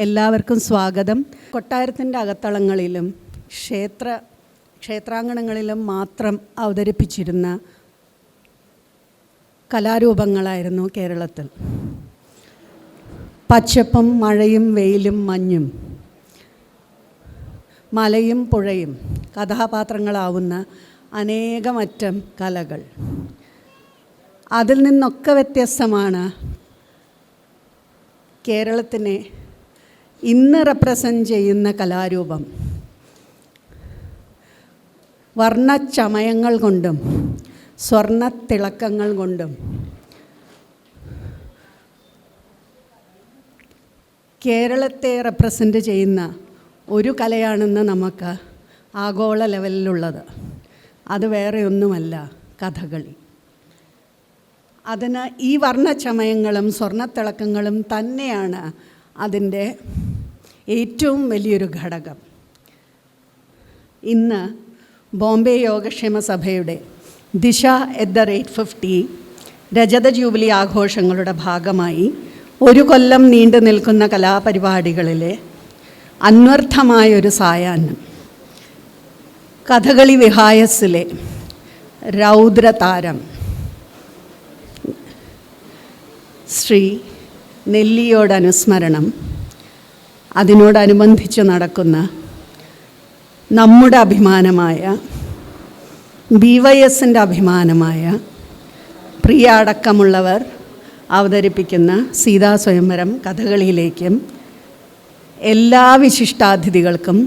എല്ലാവർക്കും സ്വാഗതം. കൊട്ടാരത്തിൻ്റെ അകത്തളങ്ങളിലും ക്ഷേത്രാങ്കണങ്ങളിലും മാത്രം അവതരിപ്പിച്ചിരുന്ന കലാരൂപങ്ങളായിരുന്നു കേരളത്തിൽ. പച്ചപ്പും മഴയും വെയിലും മഞ്ഞും മലയും പുഴയും കഥാപാത്രങ്ങളാവുന്ന അനേകമറ്റം കലകൾ. അതിൽ നിന്നൊക്കെ വ്യത്യസ്തമാണ് കേരളത്തിനെ ഇന്ന് റെപ്രസെൻ്റ് ചെയ്യുന്ന കലാരൂപം. വർണ്ണച്ചമയങ്ങൾ കൊണ്ടും സ്വർണ്ണത്തിളക്കങ്ങൾ കൊണ്ടും കേരളത്തെ റെപ്രസെൻ്റ് ചെയ്യുന്ന ഒരു കലയാണെന്ന് നമുക്ക് ആഗോള ലെവലിലുള്ളത്. അത് വേറെ ഒന്നുമല്ല, കഥകളി. അതിന് ഈ വർണ്ണച്ചമയങ്ങളും സ്വർണ്ണത്തിളക്കങ്ങളും തന്നെയാണ് അതിൻ്റെ ഏറ്റവും വലിയൊരു ഘടകം. ഇന്ന് ബോംബെ യോഗക്ഷേമ സഭയുടെ ദിശ @850 രജത ജൂബിലി ആഘോഷങ്ങളുടെ ഭാഗമായി ഒരു കൊല്ലം നീണ്ടു നിൽക്കുന്ന കലാപരിപാടികളിലെ അന്വർത്ഥമായൊരു സായാഹ്നം കഥകളി വിഹായസിലെ രൗദ്രതാരം ശ്രീ നെല്ലിയോട് അനുസ്മരണം, അതിനോടനുബന്ധിച്ച് നടക്കുന്ന നമ്മുടെ അഭിമാനമായ BYSൻ്റെ അഭിമാനമായ പ്രിയ അടക്കമുള്ളവർ അവതരിപ്പിക്കുന്ന സീതാ സ്വയംവരം കഥകളിയിലേക്കും എല്ലാ വിശിഷ്ടാതിഥികൾക്കും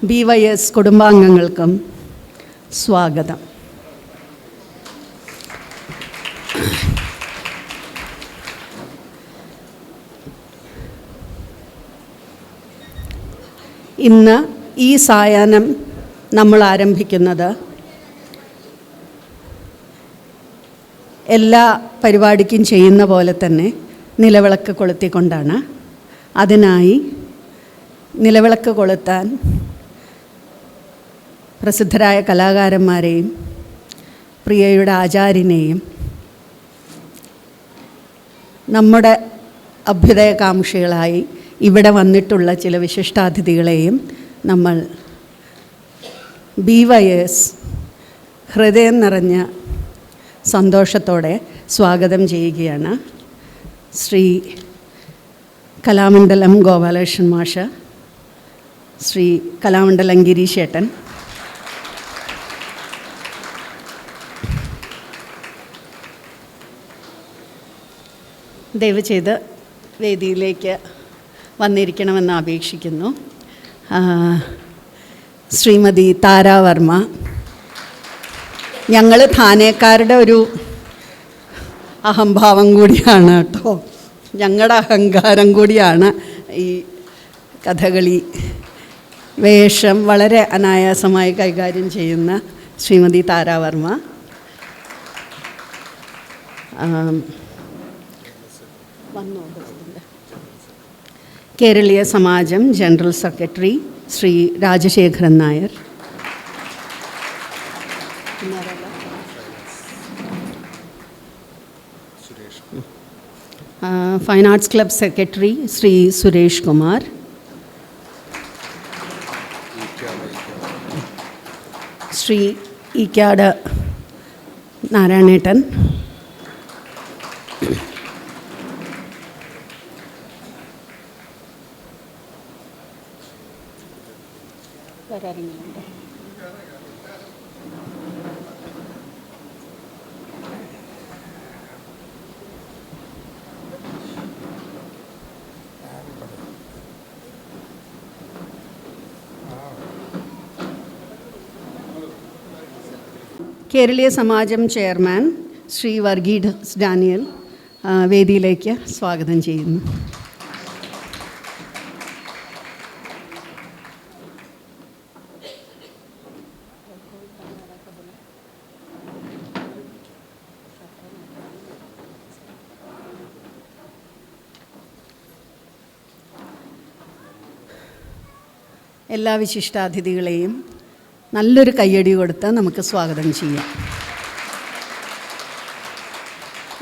BYS കുടുംബാംഗങ്ങൾക്കും സ്വാഗതം. ഇന്ന് ഈ സായാഹ്നം നമ്മൾ ആരംഭിക്കുന്നത് എല്ലാ പരിപാടിക്കും ചെയ്യുന്ന പോലെ തന്നെ നിലവിളക്ക് കൊളുത്തിക്കൊണ്ടാണ്. അതിനായി നിലവിളക്ക് കൊളുത്താൻ പ്രസിദ്ധരായ കലാകാരന്മാരെയും പ്രിയയുടെ ആചാര്യനെയും നമ്മുടെ അഭ്യുദയകാംക്ഷികളായി ഇവിടെ വന്നിട്ടുള്ള ചില വിശിഷ്ടാതിഥികളെയും നമ്മൾ BYS ഹൃദയം നിറഞ്ഞ സന്തോഷത്തോടെ സ്വാഗതം ചെയ്യുകയാണ്. ശ്രീ കലാമണ്ഡലം ഗോപാലകൃഷ്ണൻ മാഷ്, ശ്രീ കലാമണ്ഡലം ഗിരീശേട്ടൻ, ദയവ് ചെയ്ത് വേദിയിലേക്ക് വന്നിരിക്കണമെന്ന് അപേക്ഷിക്കുന്നു. ശ്രീമതി താരാവർമ്മ, ഞങ്ങൾ ഥാനേക്കാരുടെ ഒരു അഹംഭാവം കൂടിയാണ് കേട്ടോ, ഞങ്ങളുടെ അഹങ്കാരം കൂടിയാണ് ഈ കഥകളി വേഷം വളരെ അനായാസമായി കൈകാര്യം ചെയ്യുന്ന Shrimati Taravarma. Keraleeya Samajam general secretary Shri Rajasekharan Nair, fine arts club secretary Shri Suresh Kumar, Shri Eekkad നാരായണേട്ടൻ, കേരളീയ സമാജം ചെയർമാൻ ശ്രീ വർഗീസ് ഡാനിയൽ വേദിയിലേക്ക് സ്വാഗതം ചെയ്യുന്നു. എല്ലാ വിശിഷ്ടാതിഥികളെയും നല്ലൊരു കയ്യടി കൊടുത്ത് നമുക്ക് സ്വാഗതം ചെയ്യാം.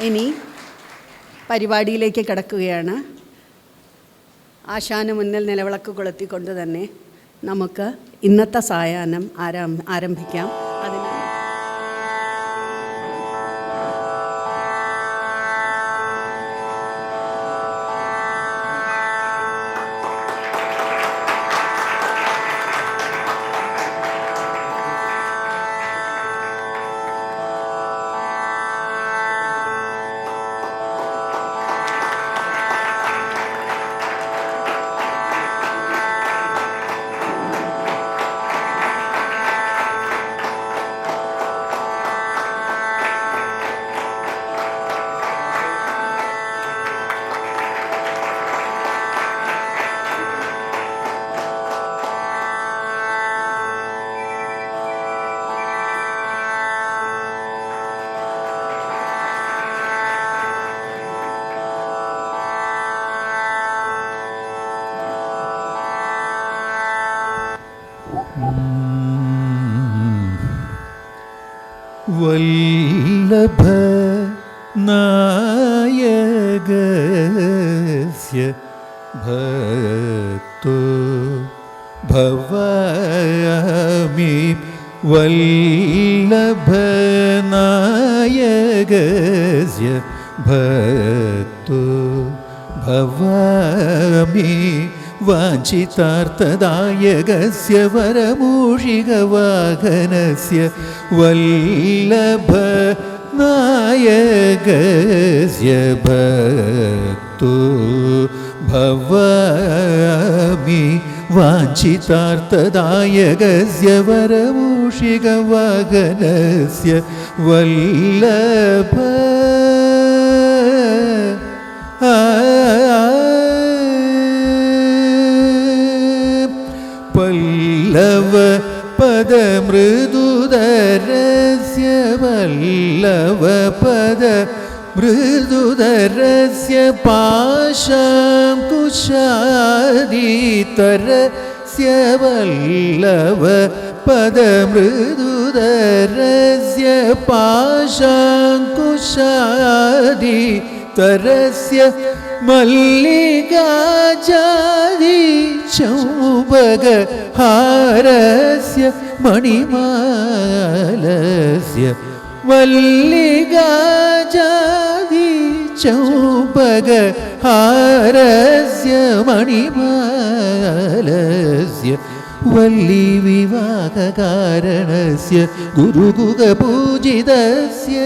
ഇനി പരിപാടിയിലേക്ക് കടക്കുകയാണ്. ആശാന് മുന്നിൽ നിലവിളക്ക് കൊളുത്തിക്കൊണ്ട് തന്നെ നമുക്ക് ഇന്നത്തെ സായാഹ്നം ആരംഭിക്കാം. അതിന് വല്ലഭ നായകസ്യ ഭക്തോ ഭവാമി വല്ലഭ നായകസ്യ ഭക്തോ ഭവാമി വാഞ്ചിതാർത്ഥദായകസ്യ വരമൂഷികവാഹനസ്യ വല്ലഭ നായകസ്യ ഭക്തോ ഭവാമി വാഞ്ചിതാർത്ഥദായകസ്യ വരമൂഷികവാഹനസ്യ വല്ലഭ പല്ലവ പദമൃദുദരസ്യ വല്ലവ പദമൃദുദരസ്യ പാശാം കുശാദിതരസ്യ വല്ലവ പദമൃദുദരസ്യ പാശാം കുശാദിതരസ്യ മല്ലികാജാതി ചൗബകഹാരസ്യ മണിമാലസ്യ മല്ലികാജാതി ചൗബകഹാരസ്യ മണിമാലസ്യ വല്ലി വിവാഹകാരണസ്യ ഗുരുഗുഹപൂജിതസ്യ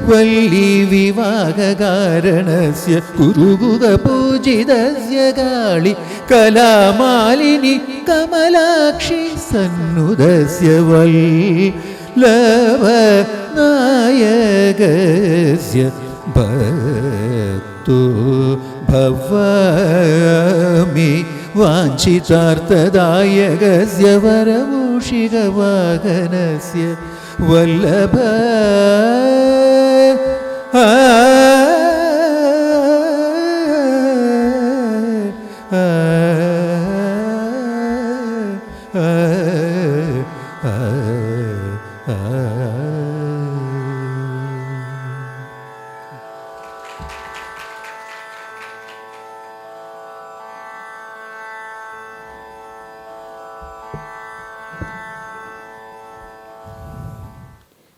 വല്ലി വിവാഹകാരണസ്യ ഗുരുഗുഹപൂജിതസ്യ കാളി കലാമാലിനി കമലാക്ഷി സന്നുദസ്യ വല്ലഭ നായകസ്യ ഭക്തോ ഭവാമി വാഞ്ചിതാർത്ഥദായകസ്യ വരമൂഷികവാഹനസ്യ വല്ലഭ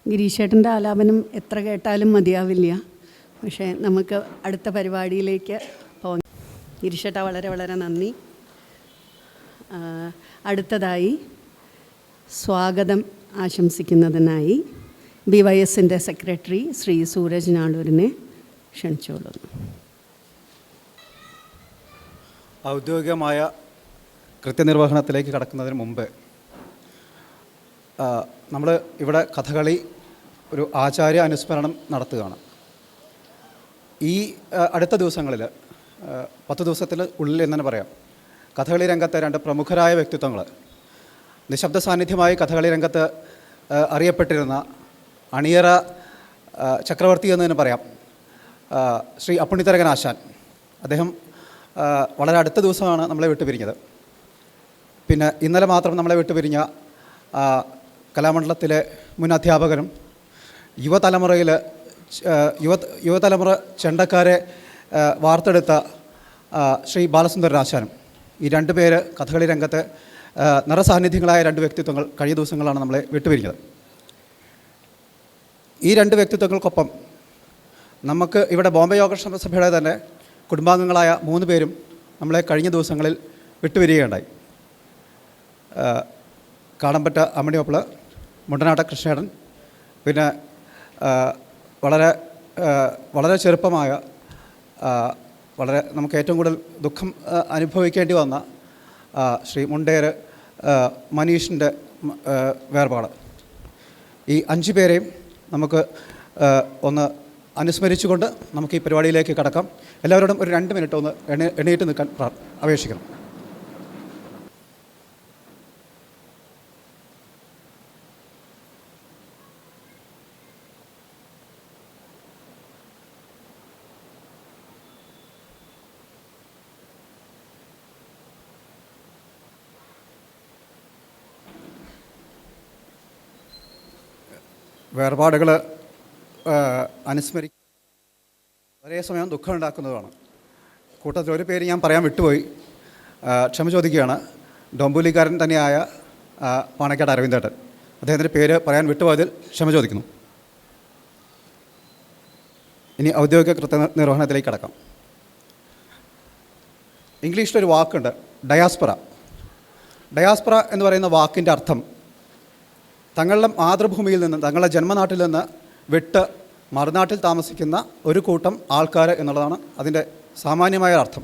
ഗിരീഷേട്ടൻ്റെ ആലാപനം എത്ര കേട്ടാലും മതിയാവില്ല. പക്ഷേ നമുക്ക് അടുത്ത പരിപാടിയിലേക്ക് പോകാം. ഗിരീഷേട്ട വളരെ വളരെ നന്ദി. അടുത്തതായി സ്വാഗതം ആശംസിക്കുന്നതിനായി BYSൻ്റെ സെക്രട്ടറി ശ്രീ സൂരജ് നാളൂരിനെ ക്ഷണിച്ചുകൊള്ളുന്നു. ഔദ്യോഗികമായ കൃത്യനിർവഹണത്തിലേക്ക് കടക്കുന്നതിന് മുമ്പ് നമ്മൾ ഇവിടെ കഥകളി ഒരു ആചാര്യ അനുസ്മരണം നടത്തുകയാണ്. ഈ അടുത്ത ദിവസങ്ങളിൽ 10 ദിവസത്തിന് ഉള്ളിൽ എന്ന് തന്നെ പറയാം, കഥകളി രംഗത്തെ 2 പ്രമുഖരായ വ്യക്തിത്വങ്ങൾ, നിശബ്ദ സാന്നിധ്യമായി കഥകളി രംഗത്ത് അറിയപ്പെട്ടിരുന്ന അണിയറ ചക്രവർത്തി എന്ന് തന്നെ പറയാം, ശ്രീ അപ്പുണ്ണിത്തരകൻ ആശാൻ. അദ്ദേഹം വളരെ അടുത്ത ദിവസമാണ് നമ്മളെ വിട്ടുപിരിഞ്ഞത്. പിന്നെ ഇന്നലെ മാത്രം നമ്മളെ വിട്ടുപിരിഞ്ഞ കലാമണ്ഡലത്തിലെ മുൻ അധ്യാപകനും യുവതലമുറ ചെണ്ടക്കാരെ വാർത്തെടുത്ത ശ്രീ ബാലസുന്ദരനാശാനും. ഈ രണ്ട് പേര് കഥകളി രംഗത്തെ നിറസാന്നിധ്യങ്ങളായ രണ്ട് വ്യക്തിത്വങ്ങൾ കഴിഞ്ഞ ദിവസങ്ങളാണ് നമ്മളെ വിട്ടുപിരിഞ്ഞത്. ഈ രണ്ട് വ്യക്തിത്വങ്ങൾക്കൊപ്പം നമുക്ക് ഇവിടെ ബോംബെ യോഗക്ഷേമ സഭയുടെ തന്നെ കുടുംബാംഗങ്ങളായ 3 പേരും നമ്മളെ കഴിഞ്ഞ ദിവസങ്ങളിൽ വിട്ടുപിരിയുകയുണ്ടായി. കാടമ്പറ്റ അമ്മണിയൊപ്പിള, മുണ്ടനാട്ട കൃഷ്ണേടൻ, പിന്നെ വളരെ ചെറുപ്പമായ വളരെ നമുക്ക് ഏറ്റവും കൂടുതൽ ദുഃഖം അനുഭവിക്കേണ്ടി വന്ന ശ്രീ മുണ്ടേര് മനീഷിൻ്റെ വേർപാട്. ഈ 5 പേരെയും നമുക്ക് ഒന്ന് അനുസ്മരിച്ചുകൊണ്ട് നമുക്ക് ഈ പരിപാടിയിലേക്ക് കടക്കാം. എല്ലാവരോടും ഒരു 2 മിനിറ്റ് ഒന്ന് എണീറ്റ് നിൽക്കാൻ അപേക്ഷിക്കണം. വേർപാടുകൾ അനുസ്മരിക്കും ഒരേ സമയം ദുഃഖമുണ്ടാക്കുന്നതുമാണ്. കൂട്ടത്തിൽ ഒരു പേര് ഞാൻ പറയാൻ വിട്ടുപോയി, ക്ഷമ ചോദിക്കുകയാണ്. ഡോംബൂലിക്കാരൻ തന്നെയായ പാണക്കാട് അരവിന്ദേട്ടൻ. അദ്ദേഹത്തിൻ്റെ പേര് പറയാൻ വിട്ടുപോയതിൽ ക്ഷമ ചോദിക്കുന്നു. ഇനി ഔദ്യോഗിക കൃത്യനിർവഹണത്തിലേക്ക് കടക്കാം. ഇംഗ്ലീഷിലൊരു വാക്കുണ്ട്, ഡയാസ്പൊറ. ഡയാസ്പൊറ എന്ന് പറയുന്ന വാക്കിൻ്റെ അർത്ഥം തങ്ങളുടെ മാതൃഭൂമിയിൽ നിന്ന്, തങ്ങളുടെ ജന്മനാട്ടിൽ നിന്ന് വിട്ട് മറുനാട്ടിൽ താമസിക്കുന്ന ഒരു കൂട്ടം ആൾക്കാർ എന്നുള്ളതാണ് അതിൻ്റെ സാമാന്യമായ അർത്ഥം.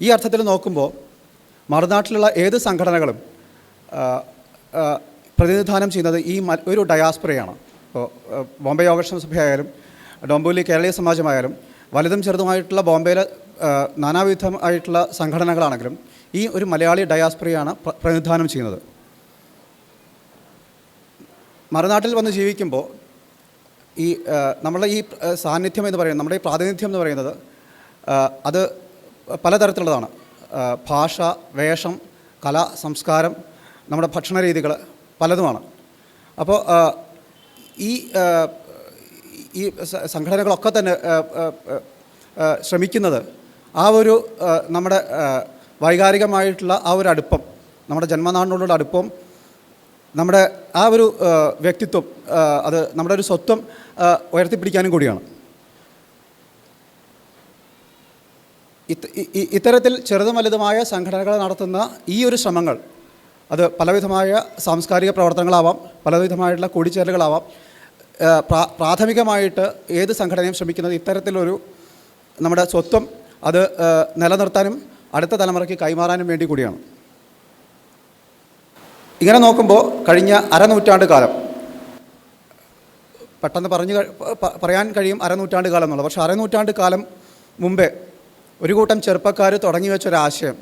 ഈ അർത്ഥത്തിൽ നോക്കുമ്പോൾ മറുനാട്ടിലുള്ള ഏത് സംഘടനകളും പ്രതിനിധാനം ചെയ്യുന്നത് ഈ ഒരു ഡയാസ്പൊറയാണ്. ഇപ്പോൾ ബോംബെ യോഗക്ഷേമ സഭയായാലും ഡോംബോലി കേരളീയ സമാജമായാലും വലുതും ചെറുതുമായിട്ടുള്ള ബോംബെയിലെ നാനാവിധമായിട്ടുള്ള സംഘടനകളാണെങ്കിലും ഈ ഒരു മലയാളി ഡയാസ്പൊറയാണ് പ്രതിനിധാനം ചെയ്യുന്നത്. മറുനാട്ടിൽ വന്ന് ജീവിക്കുമ്പോൾ ഈ നമ്മളുടെ ഈ സാന്നിധ്യം എന്ന് പറയുന്നത്, നമ്മുടെ ഈ പ്രാതിനിധ്യം എന്ന് പറയുന്നത് അത് പലതരത്തിലുള്ളതാണ്. ഭാഷ, വേഷം, കല, സംസ്കാരം, നമ്മുടെ ഭക്ഷണ രീതികൾ പലതുമാണ്. അപ്പോൾ ഈ ഈ സംഘടനകളൊക്കെ തന്നെ ശ്രമിക്കുന്നത് ആ ഒരു നമ്മുടെ വൈകാരികമായിട്ടുള്ള ആ ഒരു അടുപ്പം, നമ്മുടെ ജന്മനാടിനോടുള്ള അടുപ്പം, നമ്മുടെ ആ ഒരു വ്യക്തിത്വം, അത് നമ്മുടെ ഒരു സ്വത്വം ഉയർത്തിപ്പിടിക്കാനും കൂടിയാണ്. ഇത്തരത്തിൽ ചെറുതും വലുതുമായ സംഘടനകൾ നടത്തുന്ന ഈ ഒരു ശ്രമങ്ങൾ അത് പലവിധമായ സാംസ്കാരിക പ്രവർത്തനങ്ങളാവാം, പലവിധമായിട്ടുള്ള കൂടിച്ചേരലുകളാവാം. പ്രാഥമികമായിട്ട് ഏത് സംഘടനയും ശ്രമിക്കുന്നത് ഇത്തരത്തിലൊരു നമ്മുടെ സ്വത്വം അത് നിലനിർത്താനും അടുത്ത തലമുറയ്ക്ക് കൈമാറാനും വേണ്ടി കൂടിയാണ്. ഇങ്ങനെ നോക്കുമ്പോൾ കഴിഞ്ഞ അരനൂറ്റാണ്ട് കാലം, പെട്ടെന്ന് പറയാൻ കഴിയും അരനൂറ്റാണ്ട് കാലം എന്നുള്ളത്, പക്ഷേ അരനൂറ്റാണ്ട് കാലം മുമ്പേ ഒരു കൂട്ടം ചെറുപ്പക്കാർ തുടങ്ങി വെച്ചൊരാശയം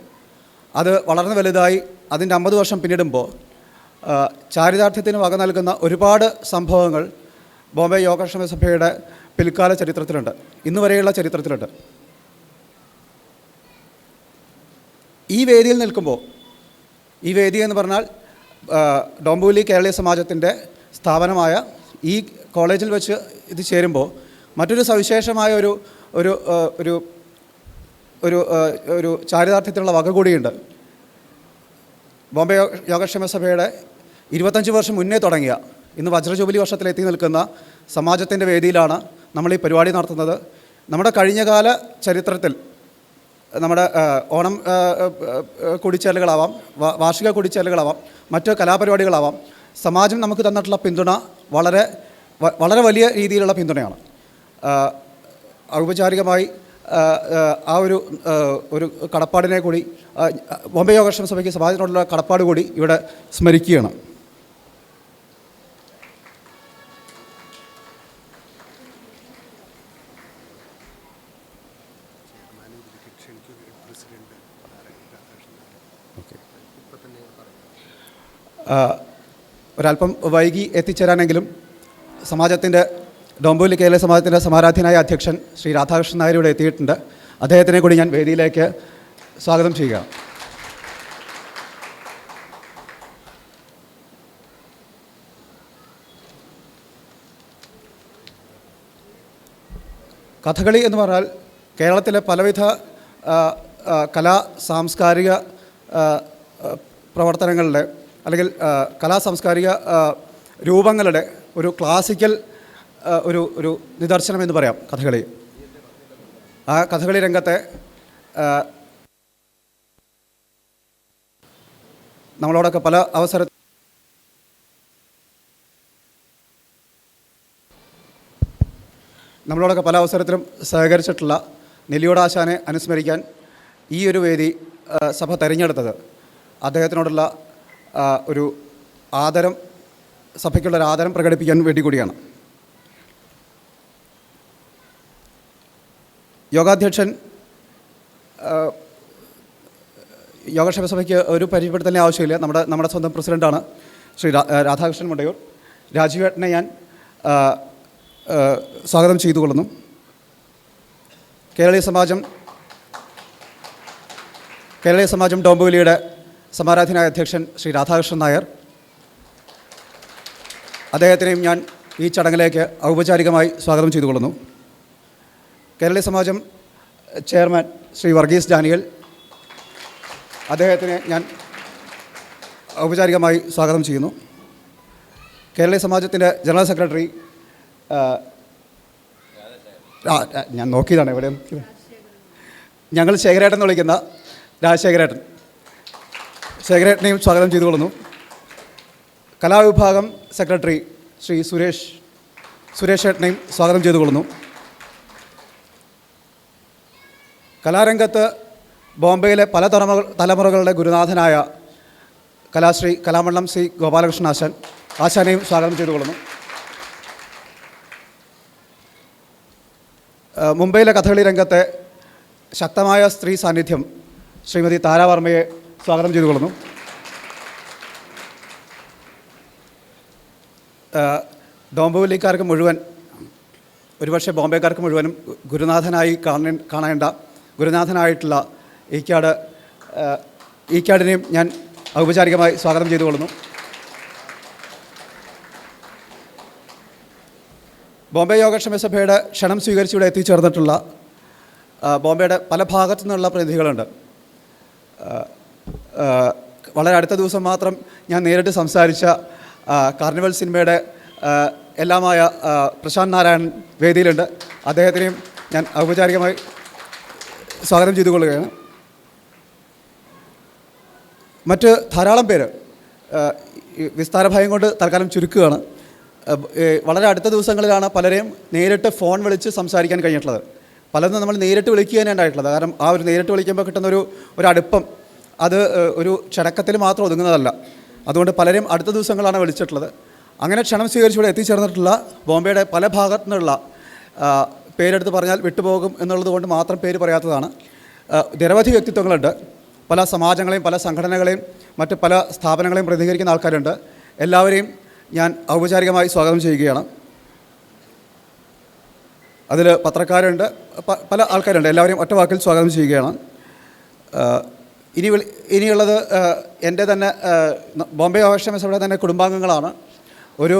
അത് വളർന്നു വലുതായി അതിൻ്റെ 50 വർഷം പിന്നിടുമ്പോൾ ചാരിതാർത്ഥ്യത്തിന് വക നൽകുന്ന ഒരുപാട് സംഭവങ്ങൾ ബോംബെ യോഗക്ഷേമ സഭയുടെ പിൽക്കാല ചരിത്രത്തിലുണ്ട്, ഇന്ന് വരെയുള്ള ചരിത്രത്തിലുണ്ട്. ഈ വേദിയിൽ നിൽക്കുമ്പോൾ, ഈ വേദി എന്ന് പറഞ്ഞാൽ ഡോംബോലി കേരളീയ സമാജത്തിൻ്റെ സ്ഥാപനമായ ഈ കോളേജിൽ വെച്ച് ഇത് ചേരുമ്പോൾ മറ്റൊരു സവിശേഷമായ ഒരു ഒരു ഒരു ഒരു ഒരു ചാരിതാർത്ഥ്യത്തിലുള്ള വക കൂടിയുണ്ട്. ബോംബെ യോഗക്ഷേമ സഭയുടെ 25 വർഷം മുന്നേ തുടങ്ങിയ, ഇന്ന് വജ്രജൂബിലി വർഷത്തിലെത്തി നിൽക്കുന്ന സമാജത്തിൻ്റെ വേദിയിലാണ് നമ്മൾ ഈ പരിപാടി നടത്തുന്നത്. നമ്മുടെ കഴിഞ്ഞകാല ചരിത്രത്തിൽ നമ്മുടെ ഓണം കൂടിച്ചേരലുകളാവാം, വാർഷിക കൂടിച്ചേരലുകളാവാം, മറ്റ് കലാപരിപാടികളാവാം, സമാജം നമുക്ക് തന്നിട്ടുള്ള പിന്തുണ വളരെ വളരെ വലിയ രീതിയിലുള്ള പിന്തുണയാണ്. ഔപചാരികമായി ആ ഒരു കടപ്പാടിനെ കൂടി ബോംബെ യോഗക്ഷേമ സഭയ്ക്ക് സമാജത്തിനോടുള്ള കടപ്പാട് കൂടി ഇവിടെ സ്മരിക്കുകയാണ്. ഒരല്പം വൈകി എത്തിച്ചേരാനെങ്കിലും സമാജത്തിൻ്റെ ഡോംബോലി കേരള സമാജത്തിൻ്റെ സമാരാധ്യനായ അധ്യക്ഷൻ ശ്രീ രാധാകൃഷ്ണൻ നായർ ഇവിടെ എത്തിയിട്ടുണ്ട്. അദ്ദേഹത്തിനെ കൂടി ഞാൻ വേദിയിലേക്ക് സ്വാഗതം ചെയ്യുക. കഥകളി എന്ന് പറഞ്ഞാൽ കേരളത്തിലെ പലവിധ കലാ സാംസ്കാരിക പ്രവർത്തനങ്ങളുടെ അല്ലെങ്കിൽ കലാ സാംസ്കാരിക രൂപങ്ങളുടെ ഒരു ക്ലാസിക്കൽ ഒരു നിദർശനമെന്ന് പറയാം കഥകളി. ആ കഥകളി രംഗത്തെ നമ്മളോടൊക്കെ പല അവസരത്തിലും സഹകരിച്ചിട്ടുള്ള നെല്ലിയോടാശാനെ അനുസ്മരിക്കാൻ ഈ ഒരു വേദി സഭ തിരഞ്ഞെടുത്തത് അദ്ദേഹത്തിനോടുള്ള ഒരു ആദരം, സഭയ്ക്കുള്ളൊരു ആദരം പ്രകടിപ്പിക്കാൻ വേണ്ടി കൂടിയാണ്. യോഗാധ്യക്ഷൻ യോഗക്ഷേമ സഭയ്ക്ക് ഒരു പരിചയപ്പെടുത്തലിന് ആവശ്യമില്ല. നമ്മുടെ സ്വന്തം പ്രസിഡൻ്റാണ് ശ്രീ രാധാകൃഷ്ണൻ മുണ്ടയൂർ. രാജീവേട്ടനെ ഞാൻ സ്വാഗതം ചെയ്തുകൊള്ളുന്നു. കേരളീയ സമാജം ഡോംബുവിലിയുടെ സമാരാധനായ അധ്യക്ഷൻ ശ്രീ രാധാകൃഷ്ണൻ നായർ, അദ്ദേഹത്തിനെയും ഞാൻ ഈ ചടങ്ങിലേക്ക് ഔപചാരികമായി സ്വാഗതം ചെയ്തുകൊള്ളുന്നു. കേരളീയ സമാജം ചെയർമാൻ ശ്രീ വർഗീസ് ഡാനിയൽ, അദ്ദേഹത്തിനെ ഞാൻ ഔപചാരികമായി സ്വാഗതം ചെയ്യുന്നു. കേരളീയ സമാജത്തിൻ്റെ ജനറൽ സെക്രട്ടറി ഞാൻ നോക്കിയതാണ് ഇവിടെ ഞങ്ങൾ ശേഖരേട്ടൻ എന്ന് വിളിക്കുന്ന ശേഖരേട്ടനെയും സ്വാഗതം ചെയ്തുകൊള്ളുന്നു. കലാവിഭാഗം സെക്രട്ടറി ശ്രീ സുരേഷേട്ടനെയും സ്വാഗതം ചെയ്തുകൊള്ളുന്നു. കലാരംഗത്ത് ബോംബെയിലെ പല തലമുറകളുടെ ഗുരുനാഥനായ കലാമണ്ഡലം ശ്രീ ഗോപാലകൃഷ്ണൻ ആശാനെയും സ്വാഗതം ചെയ്തുകൊള്ളുന്നു. മുംബൈയിലെ കഥകളി രംഗത്തെ ശക്തമായ സ്ത്രീ സാന്നിധ്യം ശ്രീമതി താരാവർമ്മയെ സ്വാഗതം ചെയ്തുകൊള്ളുന്നു. ഡോംബിവലിക്കാർക്ക് മുഴുവൻ, ഒരുപക്ഷെ ബോംബെക്കാർക്ക് മുഴുവനും ഗുരുനാഥനായി കാണേണ്ട ഗുരുനാഥനായിട്ടുള്ള ഈക്കാടിനെയും ഞാൻ ഔപചാരികമായി സ്വാഗതം ചെയ്തുകൊള്ളുന്നു. ബോംബെ യോഗക്ഷേമ സഭയുടെ ക്ഷണം സ്വീകരിച്ച് ഇവിടെ എത്തിച്ചേർന്നിട്ടുള്ള ബോംബെയുടെ പല ഭാഗത്തു നിന്നുള്ള പ്രതിനിധികളുണ്ട്. വളരെ അടുത്ത ദിവസം മാത്രം ഞാൻ നേരിട്ട് സംസാരിച്ച കാർണിവൽ സിനിമയുടെ എല്ലാമായ പ്രശാന്ത് നാരായൺ വേദിയിലുണ്ട്. അദ്ദേഹത്തിനെയും ഞാൻ ഔപചാരികമായി സ്വാഗതം ചെയ്തുകൊള്ളുകയാണ്. മറ്റ് ധാരാളം പേര്, വിസ്താരഭയം കൊണ്ട് തൽക്കാലം ചുരുക്കുകയാണ്. വളരെ അടുത്ത ദിവസങ്ങളിലാണ് പലരെയും നേരിട്ട് ഫോൺ വിളിച്ച് സംസാരിക്കാൻ കഴിഞ്ഞിട്ടുള്ളത്. പലതും നമ്മൾ നേരിട്ട് വിളിക്കുക തന്നെ ഉണ്ടായിട്ടുള്ളത്. കാരണം ആ ഒരു നേരിട്ട് വിളിക്കുമ്പോൾ കിട്ടുന്ന ഒരു അടുപ്പം അത് ഒരു ക്ഷണക്കത്തിൽ മാത്രം ഒതുങ്ങുന്നതല്ല. അതുകൊണ്ട് പലരെയും അടുത്ത ദിവസങ്ങളാണ് വിളിച്ചിട്ടുള്ളത്. അങ്ങനെ ക്ഷണം സ്വീകരിച്ചുകൂടെ എത്തിച്ചേർന്നിട്ടുള്ള ബോംബെയുടെ പല ഭാഗത്തു നിന്നുള്ള പേരെടുത്ത് പറഞ്ഞാൽ വിട്ടുപോകും എന്നുള്ളത് കൊണ്ട് മാത്രം പേര് പറയാത്തതാണ്. നിരവധി വ്യക്തിത്വങ്ങളുണ്ട്. പല സമാജങ്ങളെയും പല സംഘടനകളെയും മറ്റ് പല സ്ഥാപനങ്ങളെയും പ്രതിനിധീകരിക്കുന്ന ആൾക്കാരുണ്ട്. എല്ലാവരെയും ഞാൻ ഔപചാരികമായി സ്വാഗതം ചെയ്യുകയാണ്. അതിൽ പത്രക്കാരുണ്ട്, പല ആൾക്കാരുണ്ട്. എല്ലാവരെയും ഒറ്റ വാക്കിൽ സ്വാഗതം ചെയ്യുകയാണ്. ഇനിയുള്ളത് എൻ്റെ തന്നെ ബോംബെ യോഗക്ഷേമ സഭയുടെ തന്നെ കുടുംബാംഗങ്ങളാണ്. ഒരു